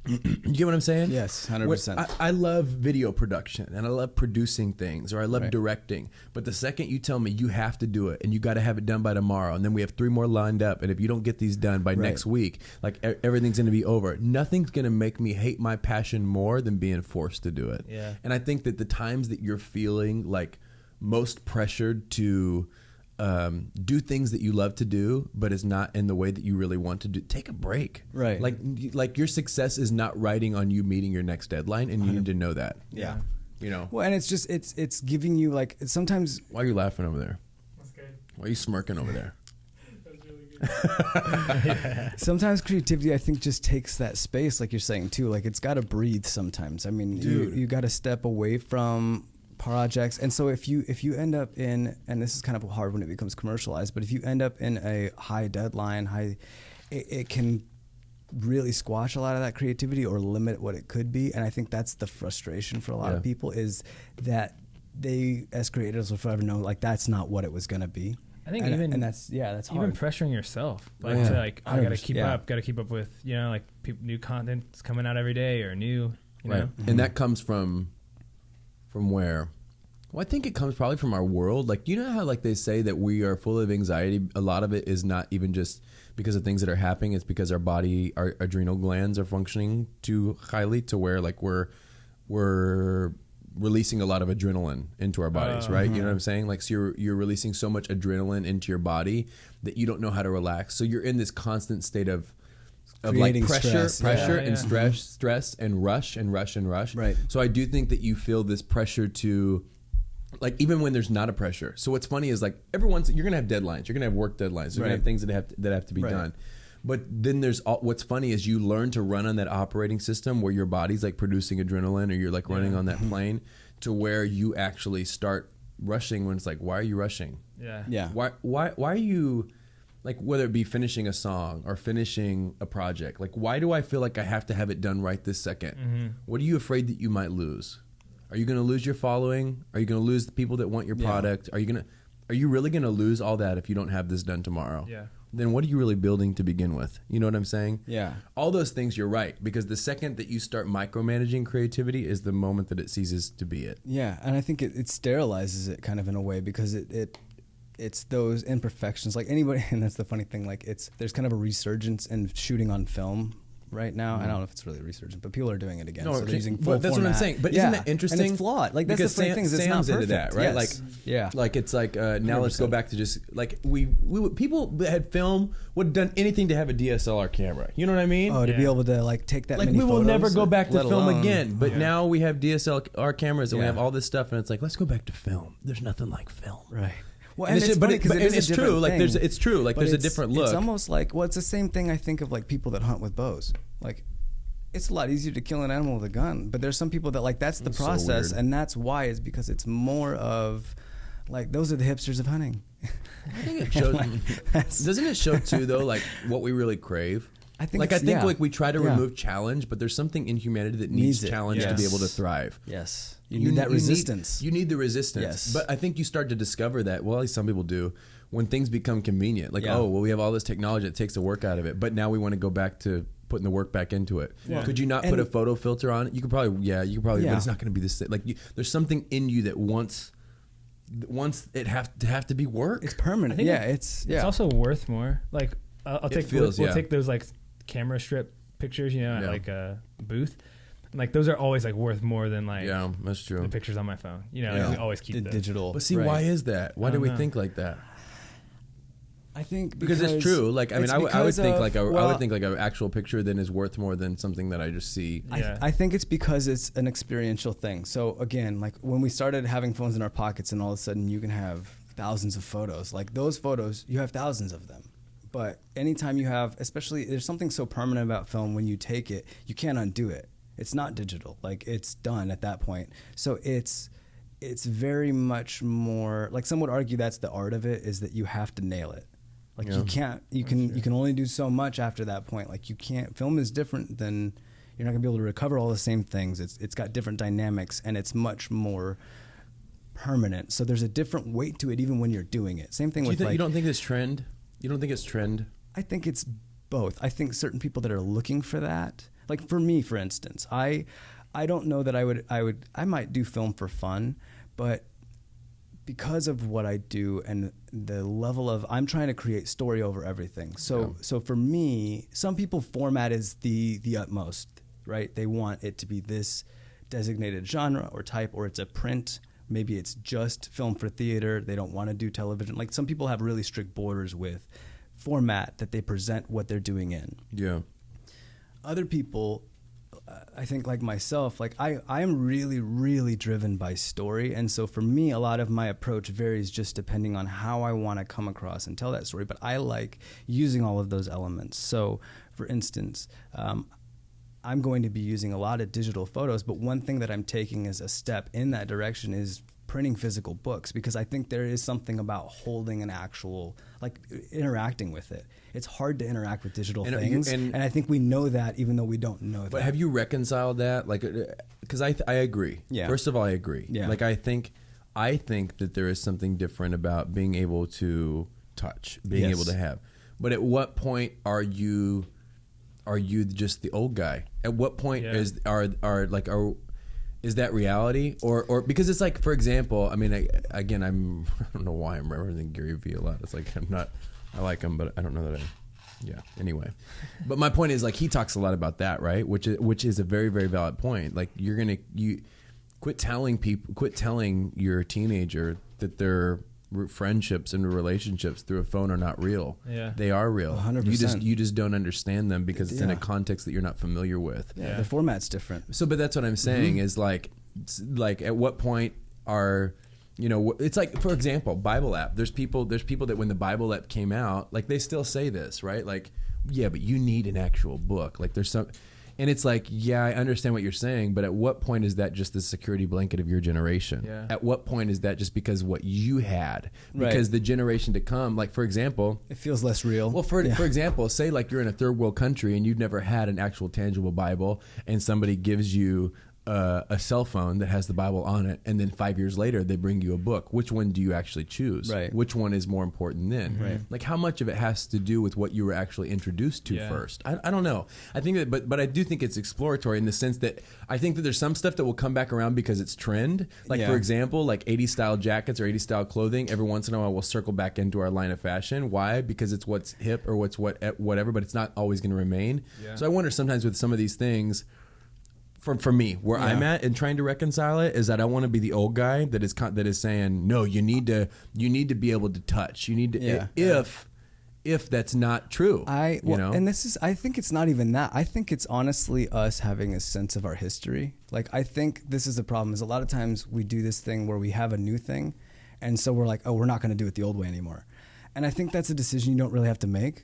Speaker 1: You get what I'm saying?
Speaker 3: Yes, 100%.
Speaker 1: I love video production and I love producing things, or I love directing. But the second you tell me you have to do it and you got to have it done by tomorrow, and then we have 3 more lined up, and if you don't get these done by next week, like everything's going to be over. Nothing's going to make me hate my passion more than being forced to do it.
Speaker 4: Yeah.
Speaker 1: And I think that the times that you're feeling like most pressured to do things that you love to do, but is not in the way that you really want to do, take a break.
Speaker 3: Right.
Speaker 1: Like your success is not riding on you meeting your next deadline, and you need to know that.
Speaker 3: Yeah.
Speaker 1: You know.
Speaker 3: Well, and it's just it's giving you like sometimes.
Speaker 1: Why are you laughing over there?
Speaker 4: That's good.
Speaker 1: Why are you smirking over there?
Speaker 3: Sometimes creativity, I think, just takes that space, like you're saying too. Like it's got to breathe sometimes. I mean, you got to step away from projects, and so if you end up in, and this is kind of hard when it becomes commercialized, but if you end up in a high deadline, it can really squash a lot of that creativity or limit what it could be. And I think that's the frustration for a lot of people, is that they as creators will forever know like that's not what it was going to be.
Speaker 4: I think
Speaker 3: that's hard.
Speaker 4: Even pressuring yourself, like to like I gotta keep up with, you know, like new content's coming out every day or new, you know.
Speaker 1: And that comes from where? Well, I think it comes probably from our world. Like, you know how like they say that we are full of anxiety? A lot of it is not even just because of things that are happening. It's because our adrenal glands are functioning too highly to where like we're releasing a lot of adrenaline into our bodies, right? You know what I'm saying? Like, so you're releasing so much adrenaline into your body that you don't know how to relax. So you're in this constant state of like pressure and stress and rush. Right. So I do think that you feel this pressure to, like, even when there's not a pressure. So what's funny is like you're gonna have deadlines, you're gonna have work deadlines, you're gonna have things that have to be done. But then what's funny is you learn to run on that operating system where your body's like producing adrenaline, or you're like running on that plane, to where you actually start rushing when it's like, why are you rushing?
Speaker 4: Yeah.
Speaker 1: Why are you, like, whether it be finishing a song or finishing a project, like, why do I feel like I have to have it done right this second? What are you afraid that you might lose? Are you going to lose your following? Are you going to lose the people that want your product? Are you really going to lose all that if you don't have this done tomorrow?
Speaker 4: Yeah.
Speaker 1: Then what are you really building to begin with? You know what I'm saying?
Speaker 3: Yeah.
Speaker 1: All those things, you're right. Because the second that you start micromanaging creativity is the moment that it ceases to be it.
Speaker 3: Yeah, and I think it sterilizes it kind of in a way, because it's those imperfections. Like anybody, and that's the funny thing, like there's kind of a resurgence in shooting on film right now. I don't know if it's really a resurgence, but people are doing it again.
Speaker 1: No,
Speaker 3: so they're using full
Speaker 1: that's
Speaker 3: format.
Speaker 1: what I'm saying. But isn't that interesting?
Speaker 3: And it's flawed. Like, that's
Speaker 1: because
Speaker 3: the funny thing, is it's not
Speaker 1: Sam's
Speaker 3: perfect.
Speaker 1: into that, right?
Speaker 3: Yes.
Speaker 1: Like it's like now let's go back to just like we people that had film would have done anything to have a DSLR camera. You know what I mean?
Speaker 3: Oh, to be able to like take that
Speaker 1: like
Speaker 3: many
Speaker 1: we will
Speaker 3: photos,
Speaker 1: never go back to
Speaker 3: let
Speaker 1: film
Speaker 3: alone-
Speaker 1: again. But now we have DSLR cameras and we
Speaker 3: Yeah.
Speaker 1: have all this stuff, and it's like, let's go back to film. There's nothing like film.
Speaker 3: Right. Well,
Speaker 1: And
Speaker 3: and
Speaker 1: it's
Speaker 3: it's
Speaker 1: but
Speaker 3: funny
Speaker 1: it-
Speaker 3: 'cause
Speaker 1: but-
Speaker 3: it
Speaker 1: and
Speaker 3: is a
Speaker 1: it's true.
Speaker 3: different
Speaker 1: Like
Speaker 3: thing.
Speaker 1: there's
Speaker 3: But
Speaker 1: there's a
Speaker 3: it's-
Speaker 1: different look.
Speaker 3: It's almost like, well, it's the same thing I think of like people that hunt with bows. Like, it's a lot easier to kill an animal with a gun, but there's some people that like that's the
Speaker 1: So
Speaker 3: process,
Speaker 1: weird.
Speaker 3: and that's why is because it's more of like those are the hipsters of hunting.
Speaker 1: I think it shows. Doesn't it show too, though, like what we really crave?
Speaker 3: I think
Speaker 1: like
Speaker 3: it's-
Speaker 1: I think
Speaker 3: yeah.
Speaker 1: like we try to
Speaker 3: Yeah.
Speaker 1: remove challenge, but there's something in humanity that needs
Speaker 3: Needs it.
Speaker 1: challenge to be
Speaker 3: Yes.
Speaker 1: able to thrive.
Speaker 3: Yes, you need that resistance.
Speaker 1: You need the resistance.
Speaker 3: Yes.
Speaker 1: But I think you start to discover that. Well, at least some people do. When things become convenient, like
Speaker 3: Yeah.
Speaker 1: oh well, we have all this technology that takes the work out of it, but now we want to go back to putting the work back into it.
Speaker 3: Yeah.
Speaker 1: Could you not put a photo filter on it? You could probably, but it's not going to be the same. Like there's something in you that wants it have to be work.
Speaker 3: It's permanent. It's
Speaker 4: also worth more. Like we'll take those like camera strip pictures, at like a booth. Like those are always like worth more than like
Speaker 1: that's true.
Speaker 4: The pictures on my phone. Like, we always keep
Speaker 3: the
Speaker 4: those.
Speaker 3: digital.
Speaker 1: But see, why is that? Why do we think like that?
Speaker 3: I think
Speaker 1: because it's true. Like I mean, I would think like I would think like an actual picture then is worth more than something that I just see.
Speaker 3: I think it's because it's an experiential thing. So again, like when we started having phones in our pockets, and all of a sudden you can have thousands of photos. Like those photos, you have thousands of them. But anytime you have, especially there's something so permanent about film. When you take it, you can't undo it. It's not digital. Like it's done at that point. So it's very much more like some would argue that's the art of it, is that you have to nail it. Like you can only do so much after that point. Like you can't. Film is different than, you're not gonna be able to recover all the same things. It's got different dynamics, and it's much more permanent. So there's a different weight to it even when you're doing it. Same thing with
Speaker 1: you don't think it's trend? You don't think it's trend?
Speaker 3: I think it's both. I think certain people that are looking for that. Like for me, for instance, I don't know that I might do film for fun, but because of what I do and the level of, I'm trying to create story over everything. So for me, some people format is the utmost, right? They want it to be this designated genre or type, or it's a print. Maybe it's just film for theater. They don't want to do television. Like some people have really strict borders with format that they present what they're doing in.
Speaker 1: Yeah.
Speaker 3: Other people, I think like myself, like I am really, really driven by story. And so for me, a lot of my approach varies just depending on how I want to come across and tell that story. But I like using all of those elements. So for instance, I'm going to be using a lot of digital photos, but one thing that I'm taking as a step in that direction is printing physical books, because I think there is something about holding an actual, like interacting with it. It's hard to interact with digital things, and I think we know that even though we don't know that.
Speaker 1: But have you reconciled that? Like, because I agree.
Speaker 3: Yeah.
Speaker 1: First of all, I agree.
Speaker 3: Yeah.
Speaker 1: Like I think that there is something different about being able to touch, being able to have. But at what point are you just the old guy? At what point is that reality, or because it's like, for example, I mean, I don't know why I'm referencing Gary Vee a lot. It's like I like him, but I don't know that anyway. But my point is, like, he talks a lot about that, right? Which is a very, very valid point. Like you quit telling your teenager that their friendships and relationships through a phone are not real.
Speaker 4: Yeah.
Speaker 1: They are real.
Speaker 3: 100%.
Speaker 1: You just don't understand them because it's in a context that you're not familiar with.
Speaker 3: Yeah. The format's different.
Speaker 1: So, but that's what I'm saying is like at what point are, it's like, for example, Bible app. There's people that when the Bible app came out, like they still say this, right? Like, yeah, but you need an actual book. Like there's some, and it's like, yeah, I understand what you're saying, but at what point is that just the security blanket of your generation?
Speaker 4: Yeah.
Speaker 1: At what point is that just because what you had? Because the generation to come, like for example,
Speaker 3: it feels less real.
Speaker 1: Well, for example, say like you're in a third world country and you've never had an actual tangible Bible, and somebody gives you a cell phone that has the Bible on it, and then 5 years later they bring you a book. Which one do you actually choose?
Speaker 3: Right.
Speaker 1: Which one is more important then?
Speaker 3: Right.
Speaker 1: Like how much of it has to do with what you were actually introduced to first? I don't know. I think that, but I do think it's exploratory in the sense that I think that there's some stuff that will come back around because it's trend. Like for example, like 80s style jackets or 80s style clothing. Every once in a while we'll circle back into our line of fashion. Why? Because it's what's hip or whatever, but it's not always going to remain. Yeah. So I wonder sometimes with some of these things. For me, where I'm at and trying to reconcile it is that I want to be the old guy that is saying no. You need to be able to touch. You need to if that's not true.
Speaker 3: And this is, I think it's not even that. I think it's honestly us having a sense of our history. Like I think this is the problem. Is a lot of times we do this thing where we have a new thing, and so we're like, oh, we're not going to do it the old way anymore. And I think that's a decision you don't really have to make.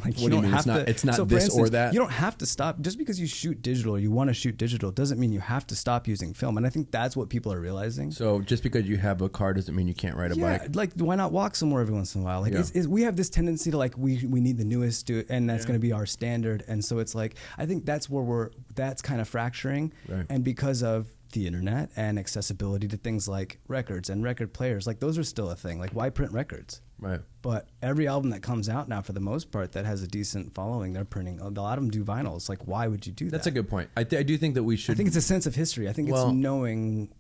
Speaker 3: Like
Speaker 1: what do you mean? It's not this or that.
Speaker 3: You don't have to stop just because you shoot digital or you want to shoot digital doesn't mean you have to stop using film. And I think that's what people are realizing.
Speaker 1: So just because you have a car doesn't mean you can't ride a bike.
Speaker 3: Like why not walk somewhere every once in a while? Like we have this tendency to like we need the newest and that's going to be our standard. And so it's like I think that's where that's kind of fracturing.
Speaker 1: Right.
Speaker 3: And because of the internet and accessibility to things like records and record players. Like those are still a thing. Like why print records?
Speaker 1: Right.
Speaker 3: But every album that comes out now, for the most part, that has a decent following, they're printing. A lot of them do vinyls. Like why would you do that?
Speaker 1: That's a good point. I do think that we should.
Speaker 3: I think it's a sense of history. I think it's knowing.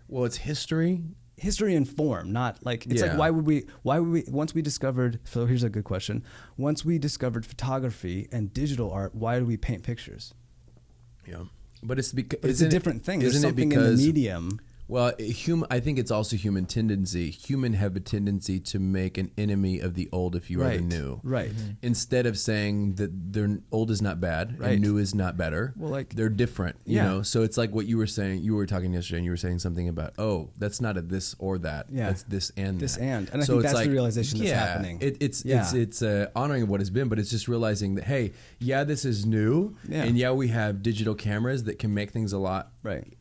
Speaker 1: Well, it's history.
Speaker 3: History and form, not like it's like why would we once we discovered, so here's a good question, once we discovered photography and digital art, why do we paint pictures?
Speaker 1: Yeah, but it's because
Speaker 3: it's a different thing. There's something in the medium.
Speaker 1: Well, I think it's also human tendency. Human have a tendency to make an enemy of the old if you are the new.
Speaker 3: Right.
Speaker 1: Instead of saying that they're old is not bad and new is not better. Well, like they're different, you know? So it's like what you were saying. You were talking yesterday and you were saying something about, oh, that's not a this or that. Yeah. That's this and
Speaker 3: this
Speaker 1: that.
Speaker 3: And I think that's the realization that's happening.
Speaker 1: It's honoring of what has been, but it's just realizing that, hey, this is new. Yeah. And we have digital cameras that can make things a lot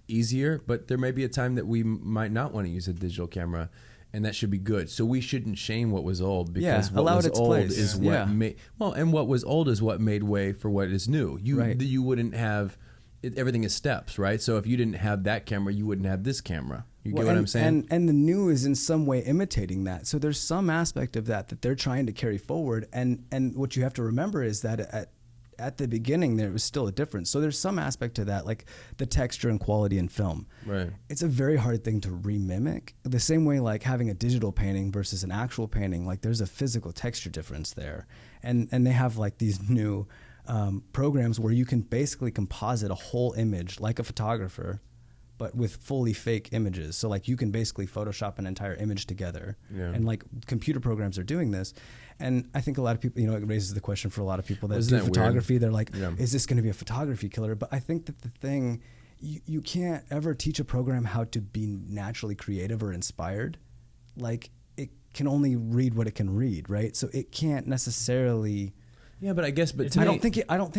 Speaker 1: easier, but there may be a time that we might not want to use a digital camera, and that should be good. So we shouldn't shame what was old, because what was old is what made and what was old is what made way for what is new. You wouldn't have everything is steps, right? So if you didn't have that camera, you wouldn't have this camera. You get what I'm saying?
Speaker 3: And the new is in some way imitating that. So there's some aspect of that they're trying to carry forward, and what you have to remember is that at the beginning, there was still a difference. So there's some aspect to that, like the texture and quality in film. Right. It's a very hard thing to remimic. The same way, like having a digital painting versus an actual painting, like there's a physical texture difference there. And they have like these new programs where you can basically composite a whole image like a photographer, but with fully fake images. So like you can basically Photoshop an entire image together. Yeah. And like computer programs are doing this. And I think a lot of people, it raises the question for a lot of people that do photography. Weird? They're like, is this going to be a photography killer? But I think that the thing, you can't ever teach a program how to be naturally creative or inspired. Like it can only read what it can read, right? So it can't necessarily. Yeah, but I guess, I don't think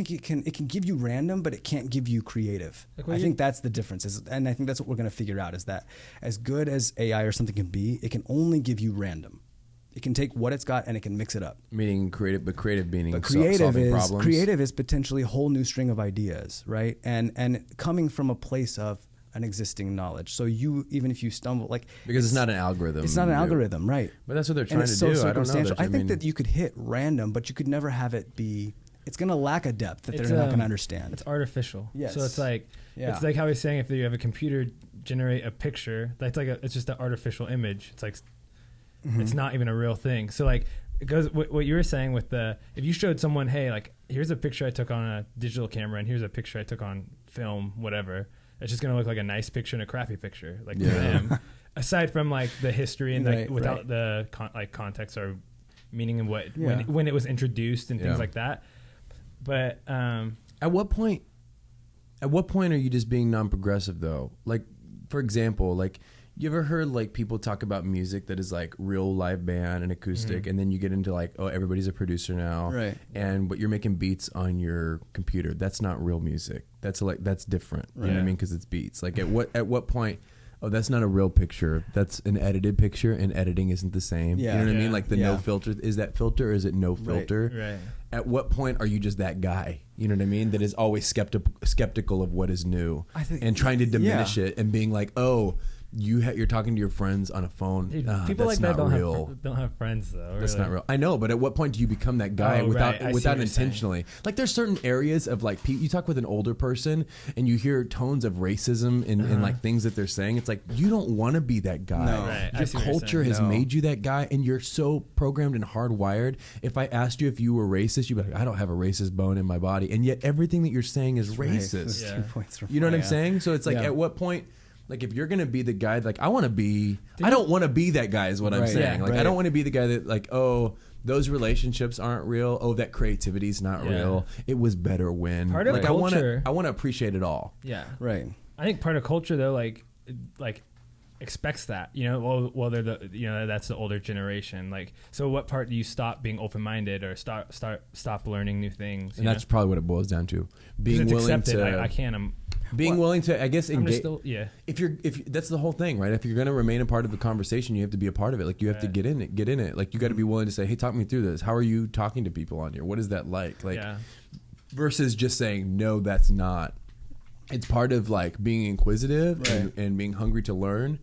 Speaker 3: it can give you random, but it can't give you creative. I think that's the difference, and I think that's what we're going to figure out, is that as good as AI or something can be, it can only give you random. It can take what it's got and it can mix it up. Meaning creative, but creative meaning solving problems. Creative is potentially a whole new string of ideas, right? And coming from a place of an existing knowledge. So even if you stumble, because it's not an algorithm. It's not an algorithm, right? But that's what they're trying to do. I don't know. I think that you could hit random, but you could never have it be. It's going to lack a depth that they're not going to understand. It's artificial. Yes. So it's like how he's saying, if you have a computer generate a picture, it's just an artificial image. It's like. Mm-hmm. It's not even a real thing. So like it goes what you were saying with if you showed someone, hey, like here's a picture I took on a digital camera and here's a picture I took on film, whatever, it's just gonna look like a nice picture and a crappy picture, like to them. Aside from like the history and without the context or meaning and when it was introduced and things like that. But at what point are you just being non-progressive though? Like for example, like. You ever heard like people talk about music that is like real live band and acoustic, and then you get into like, oh, everybody's a producer now, right? But you're making beats on your computer. That's not real music. That's different. Right. You know what I mean? Because it's beats. Like at what point? Oh, that's not a real picture. That's an edited picture, and editing isn't the same. Yeah. You know what I mean? Like the no filter. Is that filter or is it no filter? Right. At what point are you just that guy? You know what I mean? That is always skeptical of what is new, and trying to diminish it and being like, oh. You're talking to your friends on a phone. Dude, people like that don't have friends though. That's really. Not real. I know, but at what point do you become that guy without intentionally? Like there's certain areas of like you talk with an older person and you hear tones of racism in like things that they're saying. It's like you don't want to be that guy. No. Right. Your culture has made you that guy, and you're so programmed and hardwired. If I asked you if you were racist, you'd be like, I don't have a racist bone in my body, and yet everything that you're saying is racist. Yeah. 2 points you know what I'm saying? So it's like at what point? Like if you're gonna be the guy, like I don't want to be that guy is what I'm saying. Like I don't want to be the guy that like, oh, those relationships aren't real. Oh, that creativity is not real. It was better when. Part of culture. I want to appreciate it all. Yeah, right. I think part of culture though, like expects that, well they're that's the older generation. Like, so what part do you stop being open-minded or stop learning new things? And that's probably what it boils down to. Being willing to. I can't. Being willing to, I guess, engage. If that's the whole thing, right? If you're going to remain a part of the conversation, you have to be a part of it. Like you have to get in it. Like you got to be willing to say, hey, talk me through this. How are you talking to people on here? What is that like? Like versus just saying, no, that's not
Speaker 1: it's part of like being inquisitive
Speaker 3: Right.
Speaker 1: and being hungry to learn,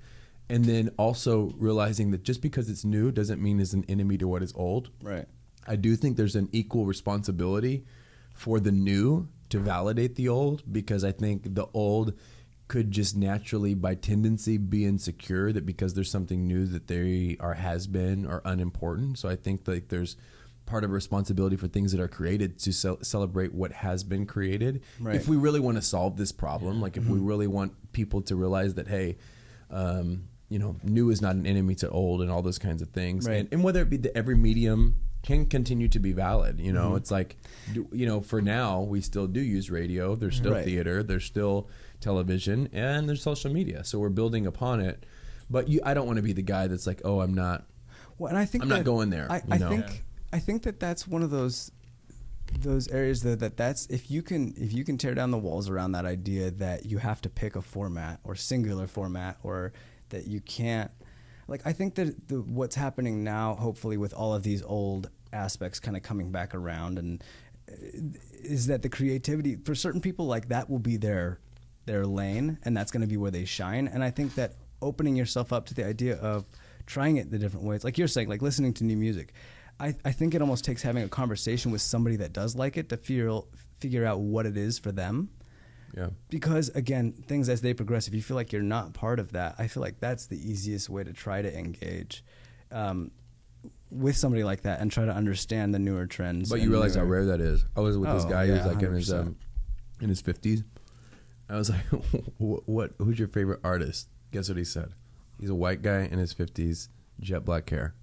Speaker 1: and then also realizing that just because it's new doesn't mean it's an enemy to what is old.
Speaker 3: Right.
Speaker 1: I do think there's an equal responsibility for the new to validate the old, because I think the old could just naturally by tendency be insecure that because there's something new that they are has been or unimportant. So I think like there's part of a responsibility for things that are created to celebrate what has been created.
Speaker 3: Right.
Speaker 1: If we really want to solve this problem, like if we really want people to realize that, hey, new is not an enemy to old and all those kinds of things.
Speaker 3: Right.
Speaker 1: And whether it be that every medium can continue to be valid, it's like, for now we still do use radio. There's still
Speaker 3: Right.
Speaker 1: theater. There's still television, and there's social media. So we're building upon it. But I don't want to be the guy that's like, oh, I'm not.
Speaker 3: Well, and I think
Speaker 1: I'm not going there.
Speaker 3: I think that's one of those areas that's if you can tear down the walls around that idea that you have to pick a format or singular format, or that you can't. Like, I think that what's happening now, hopefully with all of these old aspects kind of coming back around, and is that the creativity for certain people, like that will be their lane, and that's going to be where they shine. And I think that opening yourself up to the idea of trying it the different ways, like you're saying, like listening to new music, I think it almost takes having a conversation with somebody that does like it to figure out what it is for them.
Speaker 1: Yeah.
Speaker 3: Because again, things as they progress, if you feel like you're not part of that, I feel like that's the easiest way to try to engage with somebody like that and try to understand the newer trends.
Speaker 1: But you realize how rare that is. I was with this guy who was like
Speaker 3: 100%.
Speaker 1: in his 50s. I was like, who's your favorite artist? Guess what he said? He's a white guy in his 50s, jet black hair.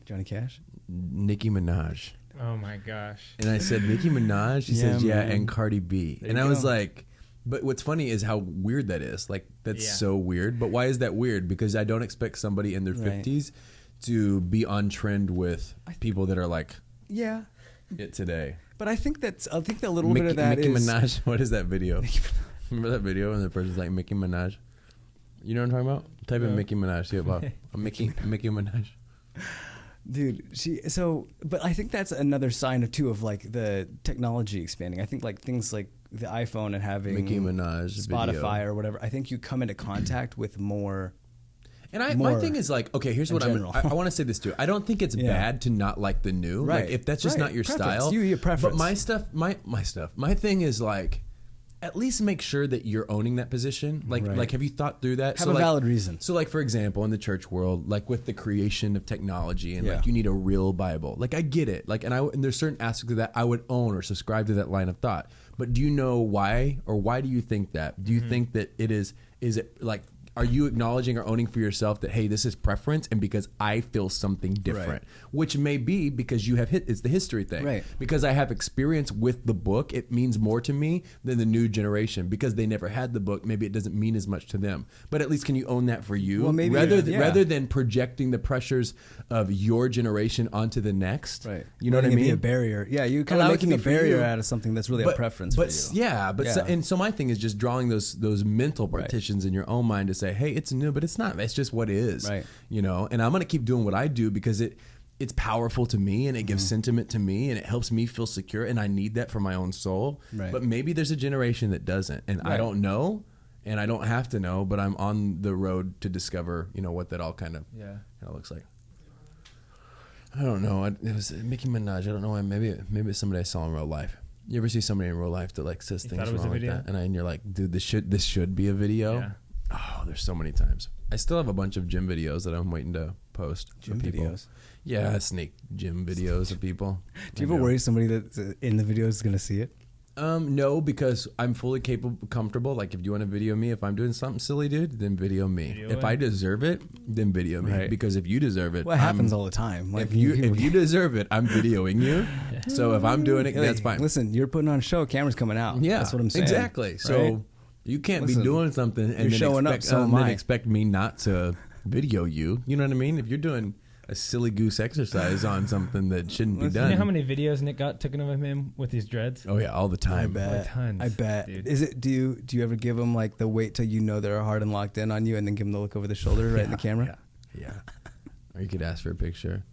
Speaker 3: Johnny Cash?
Speaker 1: Nicki Minaj.
Speaker 4: Oh my gosh.
Speaker 1: And I said, Nicki Minaj? She says, yeah, and Cardi B.
Speaker 3: There
Speaker 1: and
Speaker 3: you
Speaker 1: I was
Speaker 3: go.
Speaker 1: like, but what's funny is how weird that is. Like, that's
Speaker 4: Yeah.
Speaker 1: so weird. But why is that weird? Because I don't expect somebody in their
Speaker 3: Right.
Speaker 1: 50s to be on trend with people that are like
Speaker 3: Yeah.
Speaker 1: it today.
Speaker 3: But I think that a little bit of that
Speaker 1: Nicki
Speaker 3: is...
Speaker 1: Minaj. What is that video? Remember that video and the person's like Nicki Minaj? You know what I'm talking about? Type in Nicki Minaj. See about Nicki Minaj.
Speaker 3: Dude, but I think that's another sign of like the technology expanding. I think like things like the iPhone and having
Speaker 1: Nicki Minaj
Speaker 3: Spotify
Speaker 1: video.
Speaker 3: or whatever, I think you come into contact with more.
Speaker 1: And my
Speaker 3: more
Speaker 1: thing is like, okay, here's
Speaker 3: in
Speaker 1: what
Speaker 3: general.
Speaker 1: I want to say this too. I don't think it's
Speaker 3: Yeah.
Speaker 1: bad to not like the new.
Speaker 3: Right.
Speaker 1: Like if that's just
Speaker 3: Right.
Speaker 1: not your
Speaker 3: Preference.
Speaker 1: style.
Speaker 3: Your preference.
Speaker 1: But my thing is like, at least make sure that you're owning that position. Like,
Speaker 3: Right.
Speaker 1: like have you thought through that?
Speaker 3: Have a valid reason.
Speaker 1: So like, for example, in the church world, like with the creation of technology and
Speaker 3: Yeah.
Speaker 1: like you need a real Bible. Like I get it. Like, and there's certain aspects of that I would own or subscribe to that line of thought. But do you know why, or why do you think that? Do you think that is it like, are you acknowledging or owning for yourself that, hey, this is preference and because I feel something different,
Speaker 3: Right.
Speaker 1: which may be because you have it's the history thing.
Speaker 3: Right.
Speaker 1: Because I have experience with the book, it means more to me than the new generation. Because they never had the book, maybe it doesn't mean as much to them. But at least can you own that for you?
Speaker 3: Well, maybe,
Speaker 1: rather than projecting the pressures of your generation onto the next.
Speaker 3: Right.
Speaker 1: You know what I
Speaker 3: Letting it
Speaker 1: mean?
Speaker 3: be a barrier. Yeah, you're kind
Speaker 1: Allow
Speaker 3: of
Speaker 1: it to
Speaker 3: making a
Speaker 1: be for
Speaker 3: barrier
Speaker 1: you.
Speaker 3: out of something that's really a preference
Speaker 1: but
Speaker 3: for you.
Speaker 1: Yeah, but
Speaker 3: Yeah.
Speaker 1: So my thing is just drawing those mental partitions in your own mind to say, hey, it's new, but it's not. It's just what is.
Speaker 3: Right.
Speaker 1: And I'm gonna keep doing what I do because it's powerful to me and it gives sentiment to me and it helps me feel secure and I need that for my own soul.
Speaker 3: Right.
Speaker 1: But maybe there's a generation that doesn't, and I
Speaker 3: Right.
Speaker 1: don't know, and I don't have to know, but I'm on the road to discover, what that all kind of looks like. I don't know. It was Nicki Minaj. I don't know why. Maybe it's somebody I saw in real life. You ever see somebody in real life that like says
Speaker 4: You
Speaker 1: things
Speaker 4: thought it was
Speaker 1: wrong
Speaker 4: a
Speaker 1: like
Speaker 4: video?
Speaker 1: that, and you're like, dude, this should be a video.
Speaker 4: Yeah.
Speaker 1: Oh, there's so many times. I still have a bunch of gym videos that I'm waiting to post.
Speaker 3: Gym
Speaker 1: for people.
Speaker 3: videos?
Speaker 1: Yeah, sneak gym videos of people.
Speaker 3: Do you ever worry somebody that's in the video is going to see it?
Speaker 1: No, because I'm fully comfortable. Like, if you want to video me, if I'm doing something silly, dude, then video me.
Speaker 4: Video
Speaker 1: If
Speaker 4: it.
Speaker 1: I deserve it, then video me.
Speaker 3: Right.
Speaker 1: Because if you deserve it,
Speaker 3: Well, it happens all the time. Like
Speaker 1: If you deserve it, I'm videoing you. So if I'm doing it,
Speaker 3: Hey,
Speaker 1: that's fine.
Speaker 3: Listen, you're putting on a show. Camera's coming out.
Speaker 1: Yeah,
Speaker 3: That's what I'm saying.
Speaker 1: Exactly. So
Speaker 3: Right?
Speaker 1: you can't
Speaker 3: Listen,
Speaker 1: be doing something and
Speaker 3: you're
Speaker 1: then
Speaker 3: showing up,
Speaker 1: expect,
Speaker 3: so am
Speaker 1: then
Speaker 3: I.
Speaker 1: expect me not to video you. You know what I mean? If you're doing a silly goose exercise on something that shouldn't be
Speaker 4: You
Speaker 1: done.
Speaker 4: know how many videos Nick got taken of him with these dreads?
Speaker 1: Oh yeah, all the
Speaker 3: I
Speaker 1: time.
Speaker 3: bet.
Speaker 4: tons,
Speaker 3: I bet.
Speaker 4: dude.
Speaker 3: Is it? Do you ever give them like the wait till you know they're hard and locked in on you, and then give them the look over the shoulder right in the camera?
Speaker 1: Yeah. Or you could ask for a picture.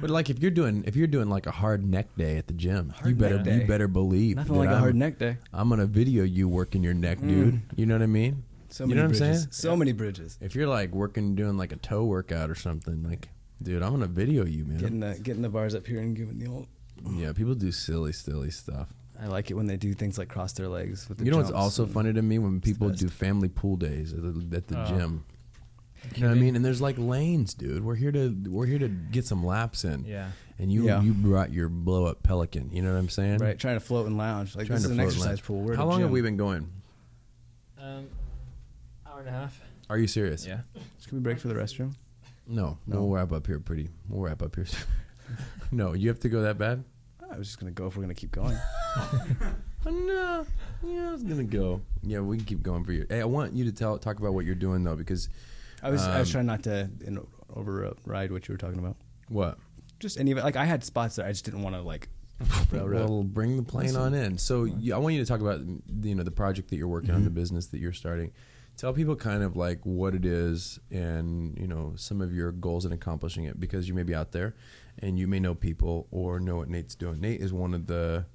Speaker 1: But like if you're doing like a hard neck day at the gym, you better believe
Speaker 3: Nothing like a hard neck day.
Speaker 1: I'm gonna video you working your neck, dude. You know what I mean?
Speaker 3: So
Speaker 1: you
Speaker 3: many
Speaker 1: know what
Speaker 3: bridges.
Speaker 1: I'm saying?
Speaker 3: So many bridges.
Speaker 1: If you're like doing like a toe workout or something, like, dude, I'm gonna video you, man.
Speaker 3: Getting the bars up here and giving the old.
Speaker 1: Yeah, people do silly stuff.
Speaker 3: I like it when they do things like cross their legs with the
Speaker 1: You know what's
Speaker 3: jumps
Speaker 1: also
Speaker 3: and-
Speaker 1: funny to me when people
Speaker 3: best.
Speaker 1: do family pool days at the gym. You know what I mean? And there's like lanes, dude. We're here to get some laps in.
Speaker 4: Yeah.
Speaker 1: And you brought your blow up Pelican. You know what I'm saying?
Speaker 3: Right, trying to float and lounge. Like,
Speaker 1: Trying
Speaker 3: this
Speaker 1: to
Speaker 3: is an
Speaker 1: float
Speaker 3: exercise
Speaker 1: lounge.
Speaker 3: pool. We're at
Speaker 1: How
Speaker 3: a
Speaker 1: long
Speaker 3: gym.
Speaker 1: have we been going?
Speaker 4: Hour and a half.
Speaker 1: Are you serious?
Speaker 4: Yeah.
Speaker 3: Can we break for the restroom?
Speaker 1: No. We'll wrap up here We'll wrap up here. No, you have to go that bad?
Speaker 3: I was just going to go if we're going to keep going.
Speaker 1: No. Yeah, I was gonna go. Yeah, we can keep going for you. Hey, I want you to talk about what you're doing though, because
Speaker 3: I was trying not to override what you were talking about.
Speaker 1: what?
Speaker 3: Just any of it. Like, I had spots that I just didn't want to, like, railroad.
Speaker 1: Well, bring the plane on in. So I want you to talk about the project that you're working on, the business that you're starting. Tell people kind of like what it is and some of your goals in accomplishing it, because you may be out there and you may know people or know what Nate's doing. Nate is one of the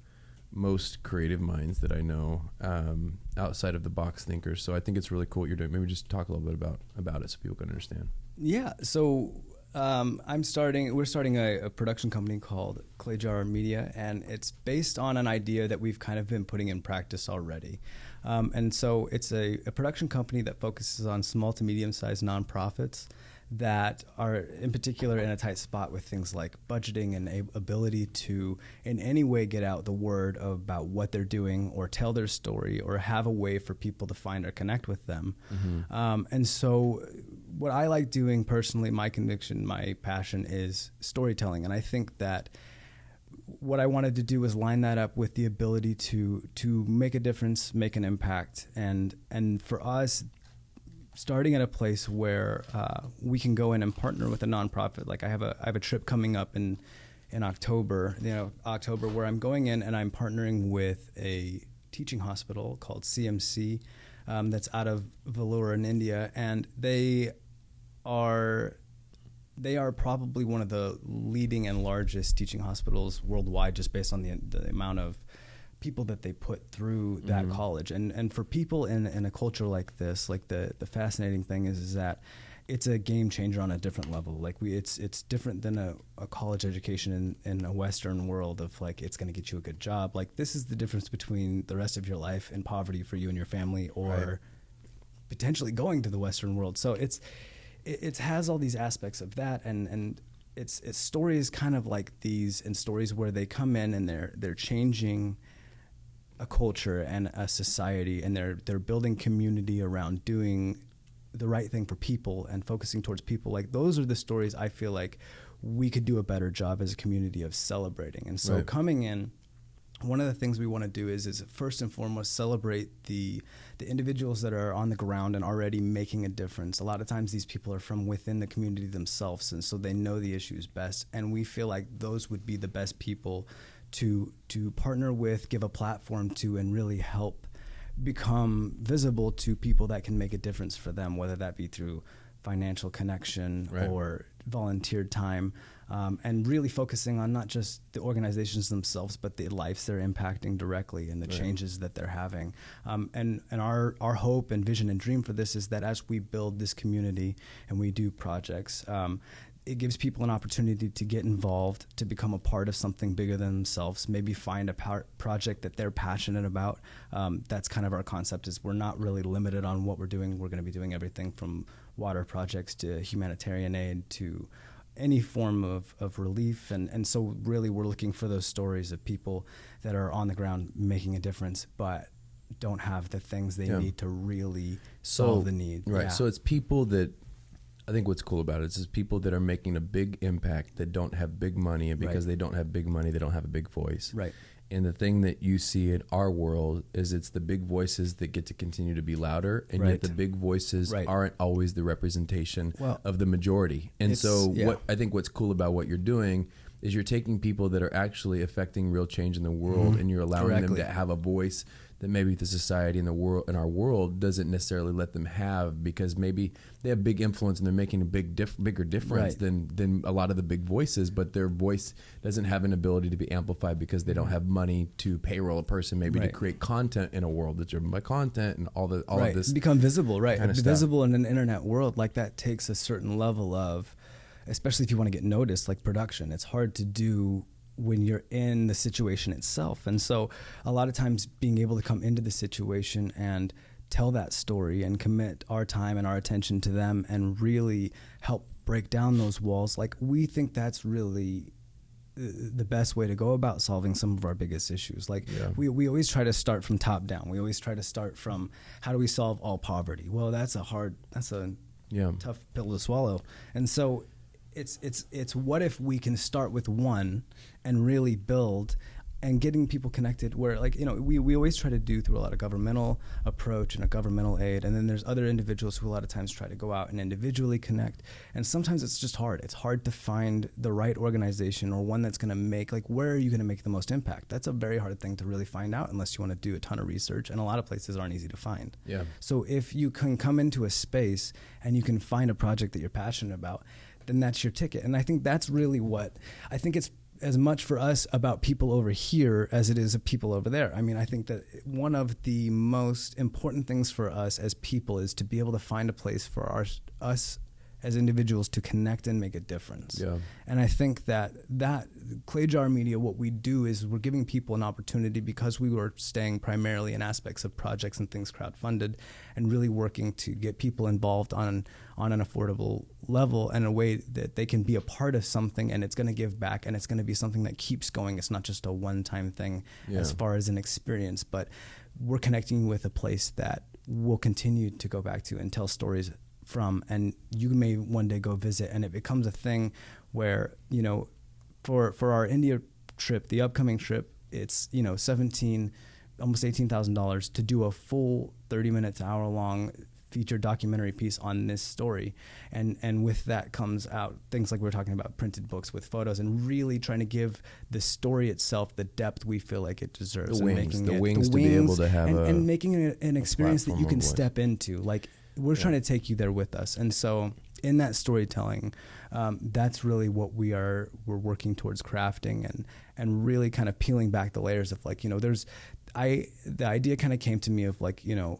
Speaker 1: most creative minds that I know, outside of the box thinkers. So I think it's really cool what you're doing. Maybe just talk a little bit about it so people can understand.
Speaker 3: Yeah. So we're starting a production company called Clay Jar Media, and it's based on an idea that we've kind of been putting in practice already. And so it's a production company that focuses on small to medium-sized nonprofits that are in particular in a tight spot with things like budgeting and ability to in any way get out the word about what they're doing or tell their story or have a way for people to find or connect with them. And so what I like doing personally, my conviction, my passion is storytelling. And I think that what I wanted to do was line that up with the ability to make a difference, make an impact. And for us, starting at a place where we can go in and partner with a nonprofit. Like I have a trip coming up in October, where I'm going in and I'm partnering with a teaching hospital called CMC that's out of Vellore in India, and they are probably one of the leading and largest teaching hospitals worldwide, just based on the amount of people that they put through that college. And for people in a culture like this, like the fascinating thing is that it's a game changer on a different level. Like it's different than a college education in a Western world of like, it's going to get you a good job. Like this is the difference between the rest of your life in poverty for you and your family, or potentially going to the Western world. So it has all these aspects of that, and it's stories kind of like these, and stories where they come in and they're changing a culture and a society, and they're building community around doing the right thing for people and focusing towards people. Like those are the stories I feel like we could do a better job as a community of celebrating. And so coming in, one of the things we want to do is first and foremost celebrate the individuals that are on the ground and already making a difference. A lot of times these people are from within the community themselves, and so they know the issues best, and we feel like those would be the best people to partner with, give a platform to, and really help become visible to people that can make a difference for them, whether that be through financial connection or volunteer time, and really focusing on not just the organizations themselves, but the lives they're impacting directly and the changes that they're having. And our hope and vision and dream for this is that as we build this community and we do projects, it gives people an opportunity to get involved, to become a part of something bigger than themselves, maybe find a project that they're passionate about. That's kind of our concept, is we're not really limited on what we're doing. We're going to be doing everything from water projects to humanitarian aid to any form of relief. And so really we're looking for those stories of people that are on the ground making a difference, but don't have the things they need to really solve the need.
Speaker 1: Right.
Speaker 3: Yeah.
Speaker 1: So it's people that, I think what's cool about it is people that are making a big impact that don't have big money, and because they don't have big money, they don't have a big voice.
Speaker 3: Right.
Speaker 1: And the thing that you see in our world is it's the big voices that get to continue to be louder, and yet the big voices aren't always the representation of the majority. And so I think what's cool about what you're doing is you're taking people that are actually affecting real change in the world, and you're allowing them to have a voice that maybe the society in the world, in our world, doesn't necessarily let them have, because maybe they have big influence and they're making a bigger difference than a lot of the big voices, but their voice doesn't have an ability to be amplified because they don't have money to payroll a person maybe to create content in a world that's driven by content and all of this.
Speaker 3: Become visible, right?
Speaker 1: Kind of
Speaker 3: Visible in an internet world, like that takes a certain level of, especially if you want to get noticed, like production. It's hard to do when you're in the situation itself. And so a lot of times being able to come into the situation and tell that story and commit our time and our attention to them and really help break down those walls, like we think that's really the best way to go about solving some of our biggest issues. Like we always try to start from top down. We always try to start from, how do we solve all poverty? Well, that's a tough pill to swallow. And so it's what if we can start with one and really build and getting people connected, where, like, you know, we always try to do through a lot of governmental approach and a governmental aid, and then there's other individuals who a lot of times try to go out and individually connect, and sometimes it's just hard. It's hard to find the right organization or one that's going to make, like, where are you going to make the most impact? That's a very hard thing to really find out unless you want to do a ton of research, and a lot of places aren't easy to find.
Speaker 1: Yeah.
Speaker 3: So if you can come into a space and you can find a project that you're passionate about, then that's your ticket. And I think that's really what, I think it's as much for us about people over here as it is of people over there. I mean, I think that one of the most important things for us as people is to be able to find a place for us as individuals to connect and make a difference.
Speaker 1: Yeah.
Speaker 3: And I think that Clay Jar Media, what we do is we're giving people an opportunity, because we were staying primarily in aspects of projects and things crowdfunded, and really working to get people involved on an affordable level in a way that they can be a part of something, and it's going to give back, and it's going to be something that keeps going. It's not just a one-time thing as far as an experience, but we're connecting with a place that we'll continue to go back to and tell stories from, and you may one day go visit, and it becomes a thing where, you know, for our India trip, the upcoming trip, it's, you know, almost $18,000 to do a full 30 to hour long feature documentary piece on this story, and with that comes out things like we're talking about, printed books with photos, and really trying to give the story itself the depth we feel like it deserves,
Speaker 1: the
Speaker 3: wings
Speaker 1: to be able to have
Speaker 3: and making it an experience that you can
Speaker 1: voice.
Speaker 3: Step into. Like, we're trying to take you there with us. And so in that storytelling, that's really what we're working towards crafting, and really kind of peeling back the layers of, like, you know, the idea kind of came to me of, like, you know,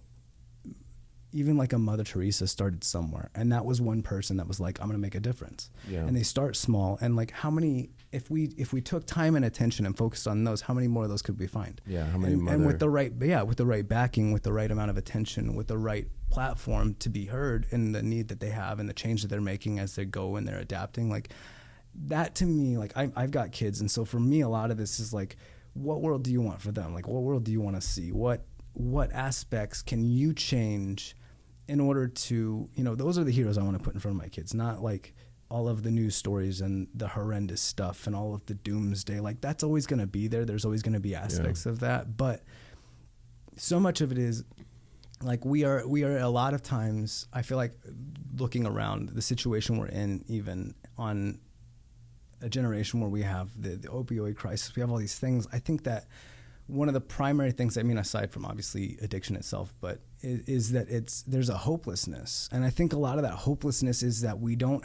Speaker 3: even like a Mother Teresa started somewhere, and that was one person that was like, I'm going to make a difference. Yeah. And they start small, and like, how many, if we took time and attention and focused on those, how many more of those could we find?
Speaker 1: Yeah. How many
Speaker 3: and with the right backing, with the right amount of attention, with the right platform to be heard, and the need that they have and the change that they're making as they go and they're adapting, like that to me, like I've got kids, and so for me a lot of this is like, what world do you want for them? Like, what world do you want to see? What aspects can you change in order to, you know, those are the heroes I want to put in front of my kids, not like all of the news stories and the horrendous stuff and all of the doomsday. Like, that's always going to be there. There's always going to be aspects of that, but so much of it is like, we are a lot of times, I feel like, looking around the situation we're in, even on a generation where we have the opioid crisis, we have all these things. I think that one of the primary things, I mean, aside from obviously addiction itself, but is that there's a hopelessness. And I think a lot of that hopelessness is that we don't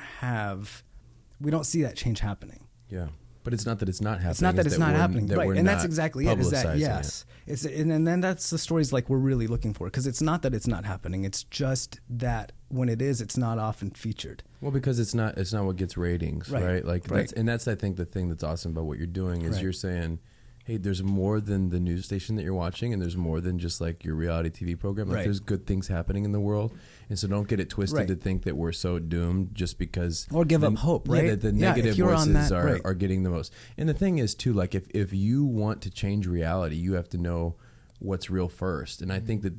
Speaker 3: see that change happening.
Speaker 1: Yeah. But it's not that it's not happening.
Speaker 3: It's not that it's not happening, right? And that's exactly it. Is that
Speaker 1: yes?
Speaker 3: And then that's the stories like we're really looking for, because it's not that it's not happening. It's just that when it is, it's not often featured.
Speaker 1: Well, because it's not what gets ratings, right? Like, that's I think the thing that's awesome about what you're doing is you're saying, hey, there's more than the news station that you're watching, and there's more than just like your reality TV program. Like, there's good things happening in the world, and so don't get it twisted to think that we're so doomed just because,
Speaker 3: or give up hope, right?
Speaker 1: Yeah, the negative voices are getting the most. And the thing is too, like, if you want to change reality, you have to know what's real first. And I think that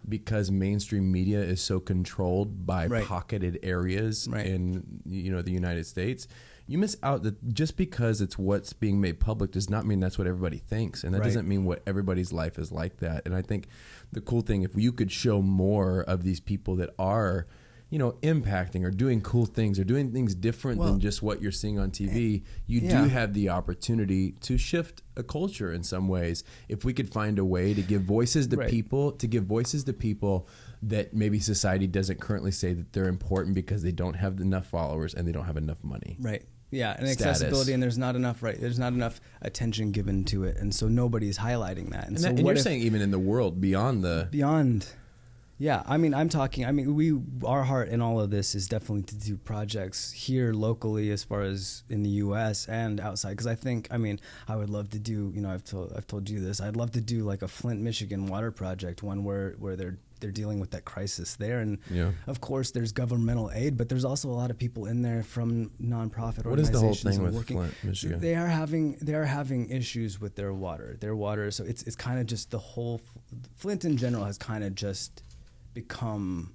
Speaker 1: because mainstream media is so controlled by pocketed areas in, you know, the United States, you miss out that just because it's what's being made public does not mean that's what everybody thinks. And that doesn't mean what everybody's life is like that. And I think the cool thing, if you could show more of these people that are impacting or doing cool things or doing things different than just what you're seeing on TV, you do have the opportunity to shift a culture in some ways. If we could find a way to give voices to people, that maybe society doesn't currently say that they're important because they don't have enough followers and they don't have enough money.
Speaker 3: Right. Yeah, and
Speaker 1: Status.
Speaker 3: accessibility, and there's not enough attention given to it, and so nobody's highlighting that.
Speaker 1: And you're saying even in the world beyond.
Speaker 3: Yeah, I mean, our heart in all of this is definitely to do projects here locally, as far as in the U.S. and outside. Because I would love to do, I've told you this, I'd love to do like a Flint, Michigan water project, one where they're dealing with that crisis there, and of course there's governmental aid, but there's also a lot of people in there from nonprofit organizations.
Speaker 1: What is the whole thing with Flint, Michigan?
Speaker 3: They are having issues with their water. So it's kind of just the whole Flint in general has kind of just become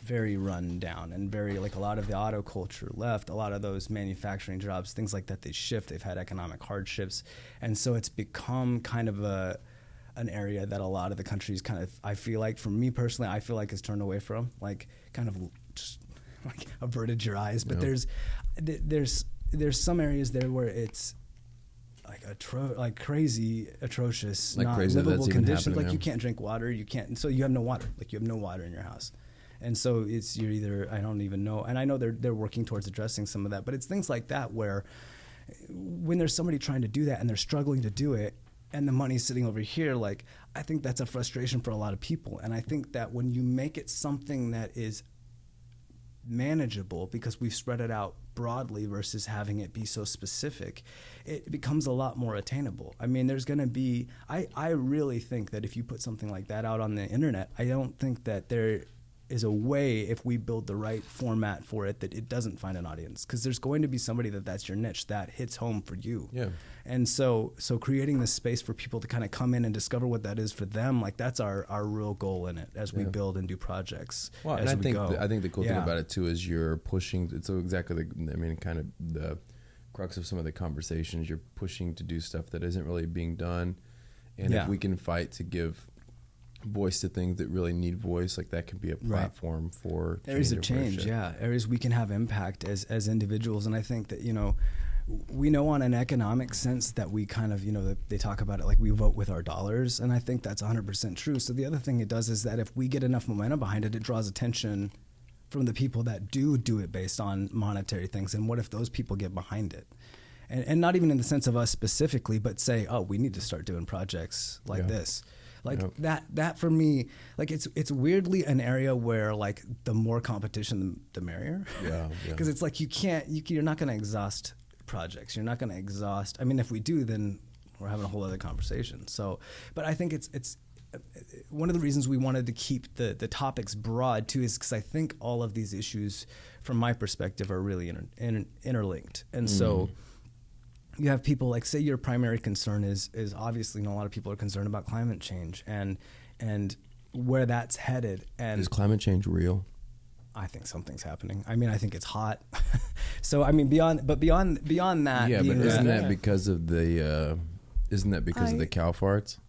Speaker 3: very run down and very, like, a lot of the auto culture left, a lot of those manufacturing jobs, things like that, they shift. They've had economic hardships, and so it's become kind of an area that a lot of the countries kind of, I feel like, for me personally, I feel like is turned away from, like, kind of just like averted your eyes. But there's some areas there where it's like crazy, atrocious,
Speaker 1: like
Speaker 3: not
Speaker 1: crazy
Speaker 3: livable conditions. Like,
Speaker 1: yeah.
Speaker 3: you can't drink water, so you have no water. Like, you have no water in your house. And so you're either, I don't even know, and I know they're working towards addressing some of that, but it's things like that where when there's somebody trying to do that and they're struggling to do it, and the money's sitting over here, like, I think that's a frustration for a lot of people. And I think that when you make it something that is manageable, because we've spread it out broadly versus having it be so specific, it becomes a lot more attainable. I mean, there's going to be, I really think that if you put something like that out on the internet, I don't think that there is a way, if we build the right format for it, that it doesn't find an audience, because there's going to be somebody that's your niche, that hits home for you.
Speaker 1: Yeah.
Speaker 3: And so creating this space for people to kind of come in and discover what that is for them, like, that's our real goal in it as we build and do projects.
Speaker 1: Well,
Speaker 3: as
Speaker 1: and I think the cool thing
Speaker 3: Yeah.
Speaker 1: about it too is you're pushing. It's exactly kind of the crux of some of the conversations. You're pushing to do stuff that isn't really being done, and if we can fight to give voice to things that really need voice, like, that can be a platform for
Speaker 3: areas of change. Yeah, areas we can have impact as individuals. And I think that, we know on an economic sense that we kind of, they talk about it like we vote with our dollars, and I think that's 100% true. So the other thing it does is that if we get enough momentum behind it, it draws attention from the people that do it based on monetary things. And what if those people get behind it? And not even in the sense of us specifically, but say, oh, we need to start doing projects like this. Like, that for me, like, it's weirdly an area where, like, the more competition, the merrier. Yeah. Because it's like you're not going to exhaust projects. You're not going to exhaust. I mean, if we do, then we're having a whole other conversation. So, but I think it's one of the reasons we wanted to keep the topics broad too, is because I think all of these issues, from my perspective, are really interlinked. And so you have people, like, say your primary concern is obviously, a lot of people are concerned about climate change and where that's headed. And
Speaker 1: is climate change real?
Speaker 3: I think something's happening. I mean, I think it's hot. So, I mean, beyond that.
Speaker 1: Yeah, but isn't that because of the cow farts?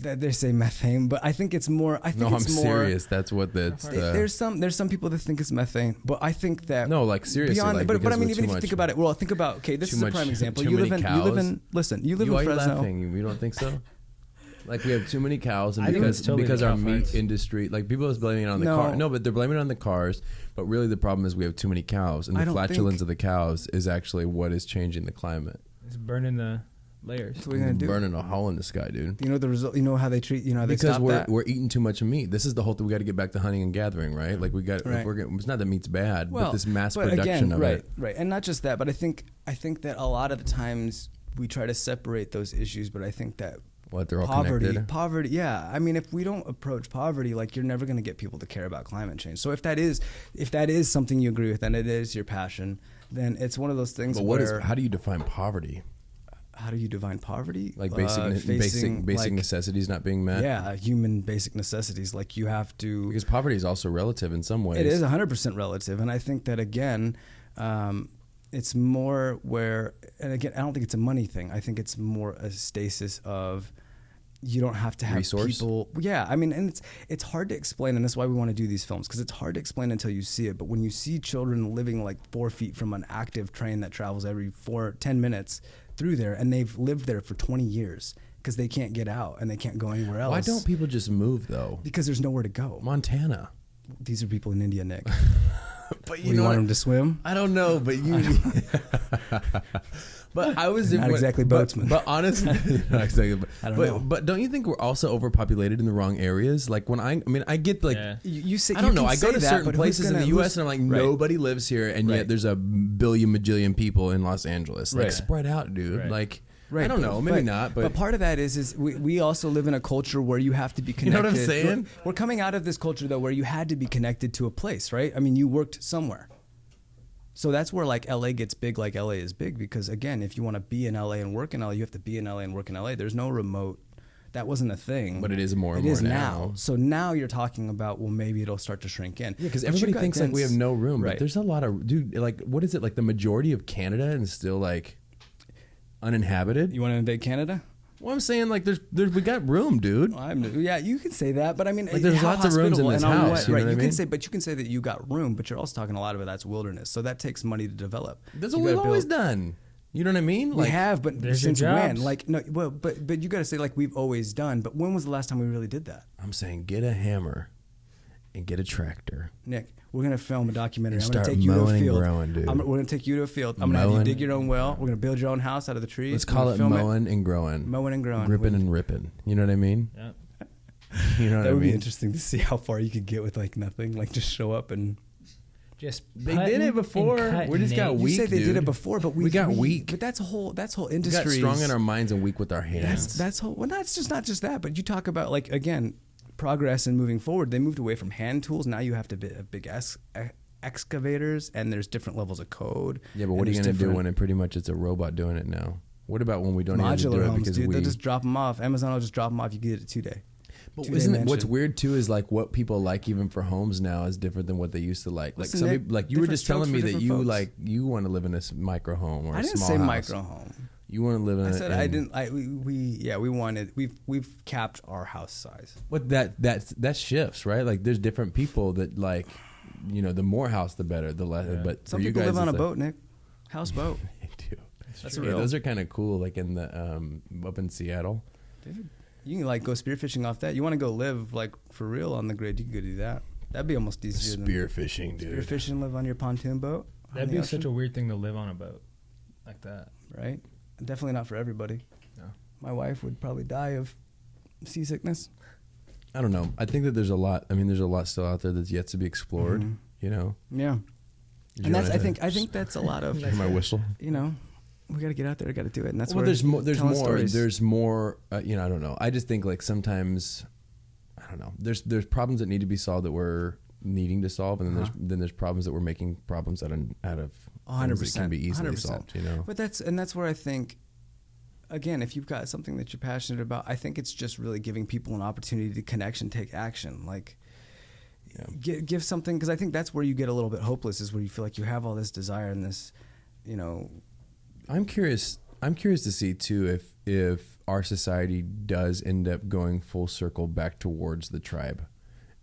Speaker 3: They say methane, but I think it's more. I'm
Speaker 1: serious. That's what that's.
Speaker 3: There's some people that think it's methane, but I think that
Speaker 1: seriously.
Speaker 3: Beyond, but I mean, even if you think about it, think about, okay, this is a prime example. You live in Fresno.
Speaker 1: Why are you laughing? You don't think so? Like, we have too many cows, and because our meat industry, like, people are blaming it on the car. No, but they're blaming it on the cars. But really, the problem is we have too many cows, and the flatulence of the cows is actually what is changing the climate.
Speaker 4: It's burning the layers.
Speaker 3: What are we gonna do?
Speaker 1: Burning a hole in the sky, dude.
Speaker 3: You know the result. You know how they treat. They
Speaker 1: because
Speaker 3: stop
Speaker 1: we're eating too much meat. This is the whole thing. We got to get back to hunting and gathering, right? Like, we got.
Speaker 3: Right.
Speaker 1: It's not that meat's bad, but this mass production of it.
Speaker 3: Right, and not just that, but I think that a lot of the times we try to separate those issues, but I think that.
Speaker 1: They're all connected?
Speaker 3: Poverty, yeah. I mean, if we don't approach poverty, like, you're never going to get people to care about climate change. So if that is something you agree with and it is your passion, then it's one of those things. But
Speaker 1: how do you define poverty?
Speaker 3: How do you define poverty?
Speaker 1: Like, basic necessities not being met?
Speaker 3: Yeah, human basic necessities. Like, you have to.
Speaker 1: Because poverty is also relative in some ways.
Speaker 3: It is 100% relative, and I think that, again. It's more where, and again, I don't think it's a money thing. I think it's more a stasis of you don't have to have
Speaker 1: resource?
Speaker 3: people. Yeah, I mean, and it's hard to explain, and that's why we want to do these films, because it's hard to explain until you see it. But when you see children living like 4 feet from an active train that travels every 10 minutes through there, and they've lived there for 20 years because they can't get out and they can't go anywhere else.
Speaker 1: Why don't people just move though?
Speaker 3: Because there's nowhere to go.
Speaker 1: Montana.
Speaker 3: These are people in India, Nick.
Speaker 1: But
Speaker 3: You want them to swim?
Speaker 1: I don't know, but you. But I was
Speaker 3: Not exactly boatsmen.
Speaker 1: But honestly, not exactly.
Speaker 3: I don't know.
Speaker 1: But don't you think we're also overpopulated in the wrong areas? Like when I mean, I get like
Speaker 3: You say
Speaker 1: I don't
Speaker 3: you
Speaker 1: know.
Speaker 3: can
Speaker 1: I go
Speaker 3: say
Speaker 1: to
Speaker 3: that,
Speaker 1: certain
Speaker 3: but
Speaker 1: places in the U.S. and I'm like,
Speaker 3: Right.
Speaker 1: nobody lives here, and
Speaker 3: Right.
Speaker 1: yet there's a billion majillion people in Los Angeles. Like
Speaker 3: Right.
Speaker 1: spread out, dude.
Speaker 4: Right.
Speaker 1: Like.
Speaker 3: Right,
Speaker 1: I don't know, maybe not, but
Speaker 3: part of that is we also live in a culture where you have to be
Speaker 1: You
Speaker 3: connected.
Speaker 1: know what I'm saying?
Speaker 3: We're coming out of this culture though where you had to be connected to a place, right? I mean, you worked somewhere. So that's where like LA gets big, like LA is big, because again, if you want to be in LA and work in LA, you have to be in LA and work in LA. There's no remote. That wasn't a thing.
Speaker 1: But it is more and
Speaker 3: It
Speaker 1: more
Speaker 3: is
Speaker 1: now.
Speaker 3: So now you're talking about, well, maybe it'll start to shrink in.
Speaker 1: Yeah, because
Speaker 3: But
Speaker 1: everybody
Speaker 3: you've got
Speaker 1: thinks like we have
Speaker 3: events-
Speaker 1: no room,
Speaker 3: Right.
Speaker 1: but there's a lot of dude. Like, what is it? Like the majority of Canada is still like uninhabited.
Speaker 3: You want to invade Canada?
Speaker 1: Well, I'm saying like there's we got room, dude.
Speaker 3: Yeah, you can say that, but I mean,
Speaker 1: Like, there's
Speaker 3: how
Speaker 1: lots of rooms in
Speaker 3: hospitable
Speaker 1: this
Speaker 3: and on
Speaker 1: house,
Speaker 3: what-
Speaker 1: you know
Speaker 3: right?
Speaker 1: what I
Speaker 3: You
Speaker 1: mean?
Speaker 3: can say, but you can say that you got room, but you're also talking a lot of it that's wilderness. So that takes money to develop.
Speaker 1: That's
Speaker 3: You
Speaker 1: what we've
Speaker 3: gotta
Speaker 1: always
Speaker 3: build-
Speaker 1: done. You know what I mean?
Speaker 3: We have, but
Speaker 4: there's your
Speaker 3: since when?
Speaker 4: jobs.
Speaker 3: Like no, well, but you got to say like we've always done. But when was the last time we really did that,
Speaker 1: I'm saying get a hammer and get a tractor.
Speaker 3: Nick? We're gonna film a documentary.
Speaker 1: And
Speaker 3: I'm gonna
Speaker 1: start
Speaker 3: take you to a
Speaker 1: mowing and
Speaker 3: field.
Speaker 1: growing, dude.
Speaker 3: We're gonna take you to a field. I'm gonna have you
Speaker 1: Mowing.
Speaker 3: dig your own well. We're gonna build your own house out of the trees.
Speaker 1: Let's
Speaker 3: We're
Speaker 1: call
Speaker 3: gonna
Speaker 1: it
Speaker 3: film
Speaker 1: mowing and growing.
Speaker 3: Mowing and growing.
Speaker 1: Gripping and ripping. You know what I mean?
Speaker 4: Yeah.
Speaker 1: You know what
Speaker 3: That
Speaker 1: I
Speaker 3: would be
Speaker 1: mean?
Speaker 3: interesting to see how far you could get with like nothing. Like just show up and.
Speaker 4: Just
Speaker 1: They did it before. We just got
Speaker 3: You
Speaker 1: weak.
Speaker 3: say they did
Speaker 1: dude.
Speaker 3: it before, but
Speaker 1: we got weak.
Speaker 3: But that's whole
Speaker 1: We
Speaker 3: industry.
Speaker 1: got strong in our minds and weak with our hands.
Speaker 3: That's whole. Well, that's just not just that, but you talk about like again, progress and moving forward. They moved away from hand tools. Now you have to be big excavators, and there's different levels of code.
Speaker 1: Yeah, but what are
Speaker 3: and
Speaker 1: you
Speaker 3: there's
Speaker 1: going to do
Speaker 3: different
Speaker 1: when it pretty much it's a robot doing it now? What about when we don't even have to do
Speaker 3: modular
Speaker 1: it
Speaker 3: homes,
Speaker 1: because
Speaker 3: dude?
Speaker 1: we?
Speaker 3: They'll just drop them off. Amazon will just drop them off. You get it 2 day.
Speaker 1: But
Speaker 3: 2-day
Speaker 1: isn't it, what's
Speaker 3: mansion.
Speaker 1: weird too is like what people like even for homes now is different than what they used to like. Like
Speaker 3: Listen,
Speaker 1: some
Speaker 3: Nick,
Speaker 1: people, like you were
Speaker 3: different
Speaker 1: just telling
Speaker 3: strokes
Speaker 1: me
Speaker 3: for
Speaker 1: that
Speaker 3: different
Speaker 1: you
Speaker 3: folks.
Speaker 1: like you want to live in a micro home or
Speaker 3: I
Speaker 1: a
Speaker 3: didn't
Speaker 1: small
Speaker 3: say
Speaker 1: house.
Speaker 3: micro home.
Speaker 1: You want to live in.
Speaker 3: I
Speaker 1: a,
Speaker 3: said
Speaker 1: in,
Speaker 3: I didn't. We wanted. We've capped our house size.
Speaker 1: But that shifts, right? Like there's different people that like, you know, the more house the better, the less.
Speaker 4: Yeah.
Speaker 1: But
Speaker 3: Some
Speaker 1: for you
Speaker 3: people
Speaker 1: guys,
Speaker 3: live on a
Speaker 1: it's like-
Speaker 3: boat, Nick. Houseboat.
Speaker 1: They do.
Speaker 3: That's
Speaker 1: Yeah,
Speaker 3: real.
Speaker 1: those are kind of cool. Like in the up in Seattle.
Speaker 3: Dude, you can like go spearfishing off that. You want to go live like for real on the grid? You can go do that. That'd be almost easier than
Speaker 1: Spearfishing, dude.
Speaker 3: spearfishing. Live on your pontoon boat. on
Speaker 4: That'd
Speaker 3: the
Speaker 4: be
Speaker 3: ocean,
Speaker 4: such a weird thing to live on a boat like that.
Speaker 3: right. Definitely not for everybody.
Speaker 4: No.
Speaker 3: My wife would probably die of seasickness.
Speaker 1: I don't know. I think that there's a lot. I mean, there's a lot still out there that's yet to be explored.
Speaker 3: Mhm.
Speaker 1: You know.
Speaker 3: Yeah,
Speaker 1: Did you
Speaker 3: and that's.
Speaker 1: wanna
Speaker 3: I think that's a lot of.
Speaker 1: hear my whistle.
Speaker 3: You know, we got to get out there. Got to do it, and that's
Speaker 1: Well,
Speaker 3: where
Speaker 1: there's more. There's
Speaker 3: telling
Speaker 1: more.
Speaker 3: stories.
Speaker 1: There's more. You know, I don't know. I just think like sometimes, I don't know. There's problems that need to be solved that we're needing to solve, and then there's problems that we're making problems out of
Speaker 3: 100%,
Speaker 1: things that can be easily
Speaker 3: 100%.
Speaker 1: solved. You know.
Speaker 3: But that's where I think, again, if you've got something that you're passionate about, I think it's just really giving people an opportunity to connect and take action. Like, give something, because I think that's where you get a little bit hopeless, is where you feel like you have all this desire and this, you know.
Speaker 1: I'm curious to see too if our society does end up going full circle back towards the tribe.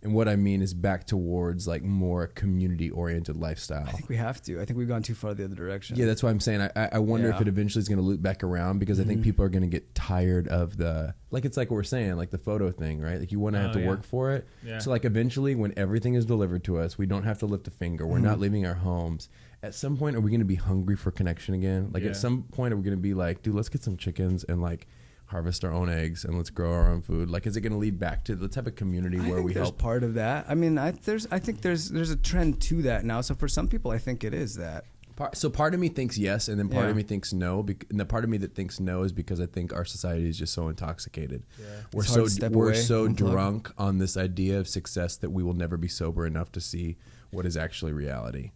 Speaker 1: And what I mean is back towards like more community-oriented lifestyle.
Speaker 3: I think we have to. I think we've gone too far the other direction.
Speaker 1: Yeah, that's why I'm saying I wonder if
Speaker 3: Yeah.
Speaker 1: it eventually is going to loop back around, because I think people are going to get tired of the, like it's like what we're saying, like the photo thing, right? Like you want to have to
Speaker 4: yeah.
Speaker 1: work for it.
Speaker 4: Yeah.
Speaker 1: So like eventually when everything is delivered to us, we don't have to lift a finger. We're not leaving our homes. At some point, are we going to be hungry for connection again? Like
Speaker 4: Yeah.
Speaker 1: at some point, are we going to be like, dude, let's get some chickens and like harvest our own eggs and let's grow our own food? Like, is it going to lead back to the type of community
Speaker 3: I
Speaker 1: where
Speaker 3: think
Speaker 1: we
Speaker 3: there's
Speaker 1: help?
Speaker 3: part of that. I mean, I think there's a trend to that now. So for some people, I think it is that.
Speaker 1: So part of me thinks yes, and then part
Speaker 3: Yeah.
Speaker 1: of me thinks no. And the part of me that thinks no is because I think our society is just so intoxicated.
Speaker 4: Yeah.
Speaker 1: We're
Speaker 3: It's hard to
Speaker 1: so
Speaker 3: step
Speaker 1: we're
Speaker 3: away,
Speaker 1: so
Speaker 3: unplug.
Speaker 1: drunk on this idea of success that we will never be sober enough to see what is actually reality.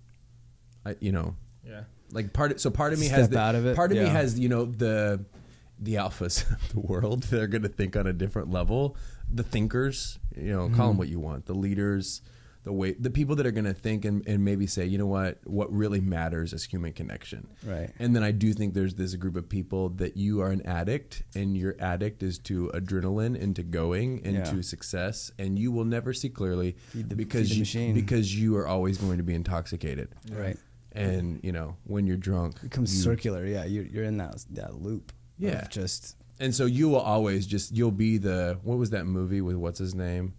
Speaker 4: Yeah.
Speaker 1: Like part of me
Speaker 3: Step
Speaker 1: has
Speaker 3: out of it,
Speaker 1: Part of me
Speaker 3: yeah.
Speaker 1: has the alphas of the world that are going to think on a different level. The thinkers, call them what you want. The leaders, the people that are going to think and maybe say, you know what really matters is human connection.
Speaker 3: Right.
Speaker 1: And then I do think there's this group of people that you are an addict, and your addict is to adrenaline and to going and to success, and you will never see clearly because you are always going to be intoxicated.
Speaker 3: Right.
Speaker 1: And you know, when you're drunk,
Speaker 3: it becomes circular. Yeah, you're in that loop.
Speaker 1: Yeah.
Speaker 3: Of just.
Speaker 1: And so you will always you'll be what was that movie with what's his name?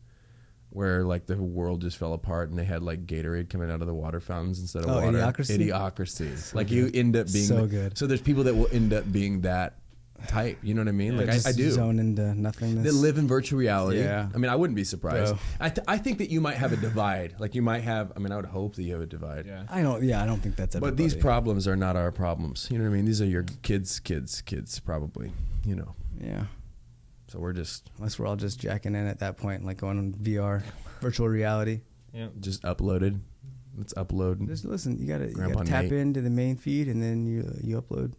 Speaker 1: Where like the world just fell apart and they had like Gatorade coming out of the water fountains instead of water. Idiocracy. Like you end up being
Speaker 3: so good.
Speaker 1: So there's people that will end up being that type. You know what I mean?
Speaker 3: Yeah,
Speaker 1: like I do.
Speaker 3: Zone into nothingness.
Speaker 1: That live in virtual reality.
Speaker 3: Yeah.
Speaker 1: I mean, I wouldn't be surprised.
Speaker 3: Bro.
Speaker 1: I think that you might have a divide. Like you might have. I mean, I would hope that you have a divide.
Speaker 4: Yeah.
Speaker 3: I don't think that's. Everybody.
Speaker 1: But these problems are not our problems. You know what I mean? These are your kids' probably. You know.
Speaker 3: Yeah.
Speaker 1: So we're just
Speaker 3: unless we're all just jacking in at that point, like going on VR, virtual reality.
Speaker 4: Yeah.
Speaker 1: Just uploaded. Let's upload.
Speaker 3: Just listen. You gotta tap into the main feed and then you upload.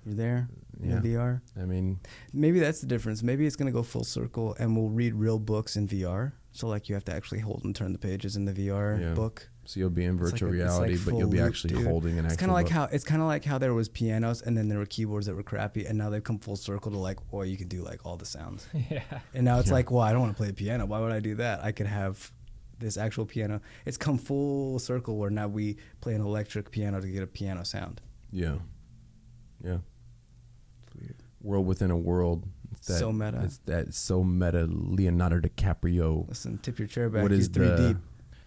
Speaker 3: You're there in VR.
Speaker 1: I mean,
Speaker 3: maybe that's the difference. Maybe it's gonna go full circle and we'll read real books in VR. So like you have to actually hold and turn the pages in the VR book.
Speaker 1: So you'll be in virtual reality, but you'll be actually holding an actual book.
Speaker 3: It's kind of like how there was pianos and then there were keyboards that were crappy, and now they've come full circle to like, well, you can do like all the sounds.
Speaker 4: Yeah.
Speaker 3: And now it's like, well, I don't want to play a piano. Why would I do that? I could have this actual piano. It's come full circle where now we play an electric piano to get a piano sound.
Speaker 1: Yeah. Yeah.
Speaker 3: It's weird.
Speaker 1: World within a world.
Speaker 3: So meta.
Speaker 1: It's so meta. Leonardo DiCaprio.
Speaker 3: Listen, tip your chair back.
Speaker 1: What
Speaker 3: He's
Speaker 1: is
Speaker 3: three deep.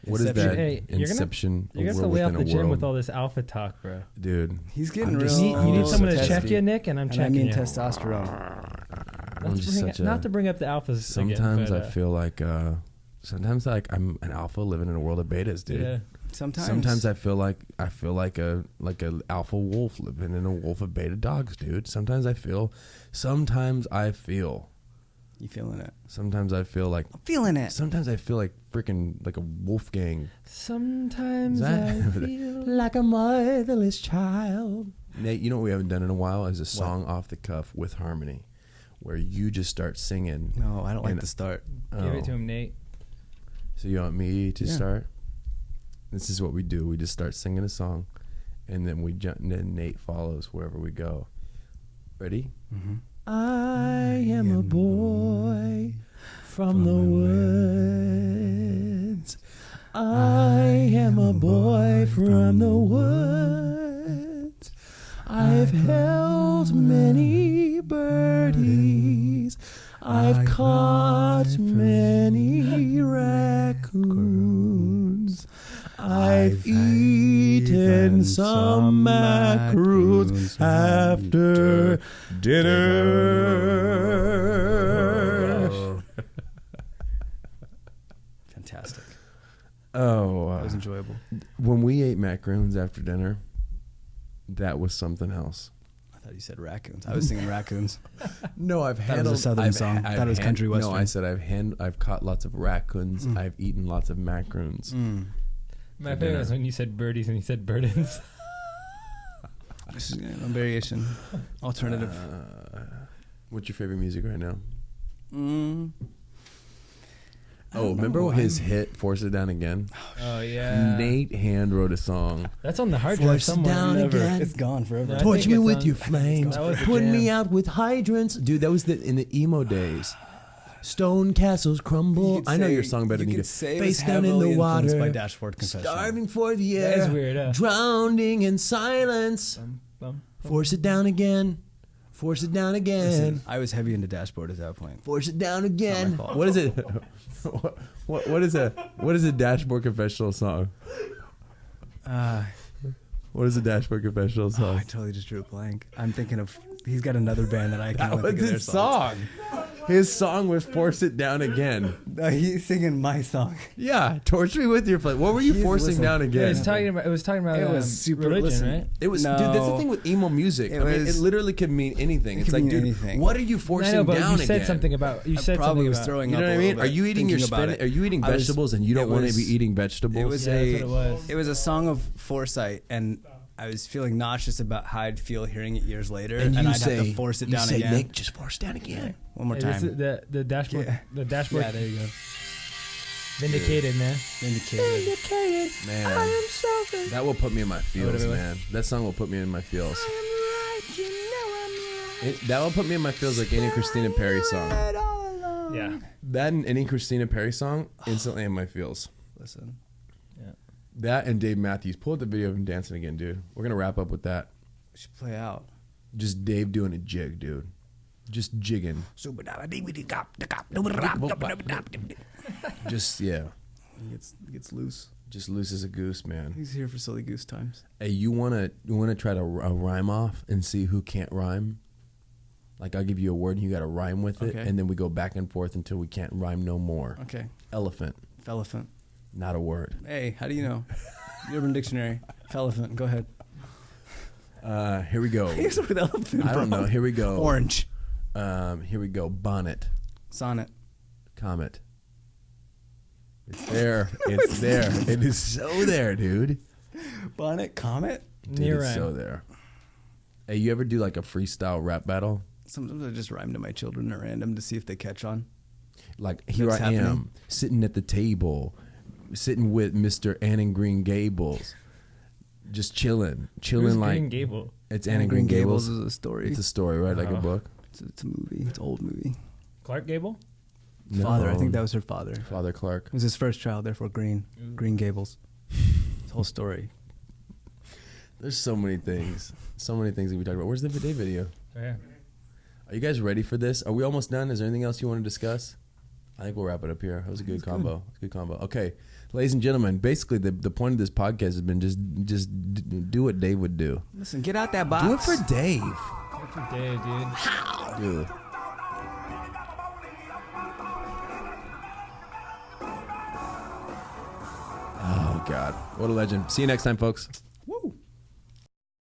Speaker 1: What is that?
Speaker 4: Hey,
Speaker 1: Inception.
Speaker 4: You're gonna have to lay off the gym with all this alpha talk, bro.
Speaker 1: Dude,
Speaker 3: he's getting real.
Speaker 4: You need someone to
Speaker 3: testy.
Speaker 4: check you, Nick, and I'm checking you.
Speaker 3: Testosterone.
Speaker 4: Not to bring up the alphas.
Speaker 1: Sometimes
Speaker 4: again,
Speaker 1: I feel like I'm an alpha living in a world of betas, dude.
Speaker 3: Yeah.
Speaker 1: Sometimes I feel like a alpha wolf living in a wolf of beta dogs, dude. Sometimes I feel.
Speaker 3: You feeling it?
Speaker 1: Sometimes I feel like
Speaker 5: I'm feeling it.
Speaker 1: Sometimes I feel like freaking like a wolf gang.
Speaker 4: Sometimes I feel
Speaker 6: like a motherless child.
Speaker 1: Nate, you know what we haven't done in a while is a song off the cuff with harmony, where you just start singing.
Speaker 3: No, I don't like to start.
Speaker 4: Give it to him, Nate.
Speaker 1: So you want me to start? This is what we do. We just start singing a song, and then we jump. And then Nate follows wherever we go. Ready?
Speaker 3: Mm-hmm.
Speaker 6: I am a boy from the woods. I am a boy from the woods. I've held many birdies. I've caught many raccoons. I've eaten some macaroons after dinner.
Speaker 3: Fantastic.
Speaker 1: Oh,
Speaker 3: that was enjoyable.
Speaker 1: When we ate macaroons after dinner, that was something else.
Speaker 3: I thought you said raccoons. I was singing raccoons.
Speaker 1: No, I've
Speaker 3: that
Speaker 1: handled
Speaker 3: was a southern song. That was country western.
Speaker 1: No, I said I've caught lots of raccoons. I've eaten lots of macaroons.
Speaker 4: My favorite was when you said birdies and you said burdens.
Speaker 3: A variation, alternative.
Speaker 1: What's your favorite music right now?
Speaker 3: Oh,
Speaker 1: remember his hit "Force It Down Again"?
Speaker 4: Oh yeah.
Speaker 1: Nate hand wrote a song.
Speaker 4: That's on the hard drive
Speaker 6: Force it
Speaker 4: somewhere.
Speaker 6: down again.
Speaker 3: It's gone forever.
Speaker 4: No,
Speaker 6: Torch me with
Speaker 4: on-
Speaker 6: your flames.
Speaker 4: That was a
Speaker 6: Put
Speaker 4: jam.
Speaker 6: me out with hydrants.
Speaker 1: Dude, that was in the emo days.
Speaker 6: Stone castles crumble.
Speaker 1: I know your song better than you do.
Speaker 3: Face
Speaker 6: down in the water.
Speaker 3: By Dashboard Confession.
Speaker 6: Starving for the
Speaker 4: That
Speaker 6: air.
Speaker 4: is weird, huh?
Speaker 6: Drowning in silence. Force it down again. Force it down again.
Speaker 3: Listen, I was heavy into Dashboard at that point.
Speaker 6: Force it down again.
Speaker 3: fault.
Speaker 1: What is it? what is a Dashboard Confessional song? What is a Dashboard Confessional song?
Speaker 3: I totally just drew a blank. I'm thinking of. He's got another band that I can't
Speaker 1: That
Speaker 3: think
Speaker 1: was
Speaker 3: of their
Speaker 1: his
Speaker 3: songs.
Speaker 1: song. His song was "Force It Down Again."
Speaker 3: No, he's singing my song.
Speaker 1: Yeah, torch me with your flame. What were you forcing down
Speaker 4: It
Speaker 1: again?
Speaker 4: was talking about. It was talking about.
Speaker 3: It was super-
Speaker 4: religion,
Speaker 3: listen,
Speaker 4: right?
Speaker 1: It was,
Speaker 3: No.
Speaker 1: dude. That's the thing with emo music.
Speaker 3: It
Speaker 1: I mean, it
Speaker 3: was-
Speaker 1: literally could mean anything. It's
Speaker 3: could
Speaker 1: like,
Speaker 3: mean
Speaker 1: dude,
Speaker 3: anything.
Speaker 1: what are you
Speaker 4: I
Speaker 1: forcing
Speaker 4: know, but
Speaker 1: down
Speaker 4: you said
Speaker 1: again?
Speaker 4: something about. You
Speaker 3: I
Speaker 4: said
Speaker 3: probably
Speaker 4: something
Speaker 3: was
Speaker 4: about.
Speaker 3: throwing
Speaker 1: You
Speaker 3: up
Speaker 1: know what I
Speaker 3: a
Speaker 1: mean?
Speaker 3: little
Speaker 1: Are
Speaker 3: bit
Speaker 1: you eating your
Speaker 3: thinking about
Speaker 1: spinach?
Speaker 3: it.
Speaker 1: Are you eating
Speaker 3: I was-
Speaker 1: vegetables and you don't
Speaker 3: it
Speaker 1: want to
Speaker 3: was-
Speaker 1: be eating vegetables?
Speaker 3: It was
Speaker 4: Yeah,
Speaker 3: a.
Speaker 4: that's what it was.
Speaker 3: It was a song of foresight, and I was feeling nauseous about how I'd feel hearing it years later,
Speaker 1: and
Speaker 3: and
Speaker 1: you
Speaker 3: I'd
Speaker 1: say,
Speaker 3: have to force it down
Speaker 6: you say,
Speaker 3: again.
Speaker 6: Nick, just force it down again.
Speaker 3: One more
Speaker 4: Hey, this
Speaker 3: time.
Speaker 4: is the dashboard.
Speaker 3: Yeah.
Speaker 4: The dashboard.
Speaker 3: Yeah, there you go.
Speaker 4: Vindicated, man.
Speaker 3: Vindicated.
Speaker 1: Man, that will put me in my feels, man. That song will put me in my feels. That will put me in my feels like any Christina Perry song.
Speaker 4: Yeah.
Speaker 1: That and any Christina Perry song, instantly in my feels.
Speaker 3: Listen.
Speaker 1: That and Dave Matthews. Pull up the video of him dancing again, dude. We're going to wrap up with that.
Speaker 3: We should play out.
Speaker 1: Just Dave doing a jig, dude. Just jigging. Just, yeah.
Speaker 3: He gets loose.
Speaker 1: Just loose as a goose, man.
Speaker 3: He's here for silly goose times.
Speaker 1: Hey, you wanna try to rhyme off and see who can't rhyme? Like, I'll give you a word and you got to rhyme with it, and then we go back and forth until we can't rhyme no more.
Speaker 3: Okay.
Speaker 1: Elephant.
Speaker 3: Elephant.
Speaker 1: Not a word.
Speaker 3: Hey, how do you know? Urban Dictionary. Elephant. Go ahead.
Speaker 1: Here we go.
Speaker 3: Here's with elephant.
Speaker 1: I don't know. Here we go.
Speaker 3: Orange.
Speaker 1: Here we go. Bonnet.
Speaker 3: Sonnet.
Speaker 1: Comet. It's there. It's there. It is so there, dude.
Speaker 3: Bonnet. Comet.
Speaker 1: Dude,
Speaker 4: Near
Speaker 1: it's
Speaker 4: rhyme.
Speaker 1: so there. Hey, you ever do like a freestyle rap battle?
Speaker 3: Sometimes I just rhyme to my children at random to see if they catch on.
Speaker 1: Like, here
Speaker 3: That's
Speaker 1: I am,
Speaker 3: happening.
Speaker 1: sitting at the table, sitting with Mr. Ann and Green Gables, just chilling
Speaker 4: Who's
Speaker 1: like
Speaker 4: Green Gable?
Speaker 1: it's Ann and Green Gables.
Speaker 3: is a story.
Speaker 1: It's a story, right? Like a book.
Speaker 3: It's a movie. It's an old movie.
Speaker 4: Clark Gable?
Speaker 3: Father. I
Speaker 1: No.
Speaker 3: think that was her father.
Speaker 1: Father Clark.
Speaker 3: It was his first child, therefore Green. Green Gables. It's a whole story.
Speaker 1: There's so many things. So many things that we talked about. Where's the day video?
Speaker 4: Yeah.
Speaker 1: Are you guys ready for this? Are we almost done? Is there anything else you want to discuss? I think we'll wrap it up here. That was a good combo. It's a good combo. Okay, ladies and gentlemen, basically the point of this podcast has been just do what Dave would do.
Speaker 3: Listen, get out that box.
Speaker 1: Do it for Dave.
Speaker 4: Good for Dave, dude.
Speaker 1: Dude. Oh, God. What a legend. See you next time, folks.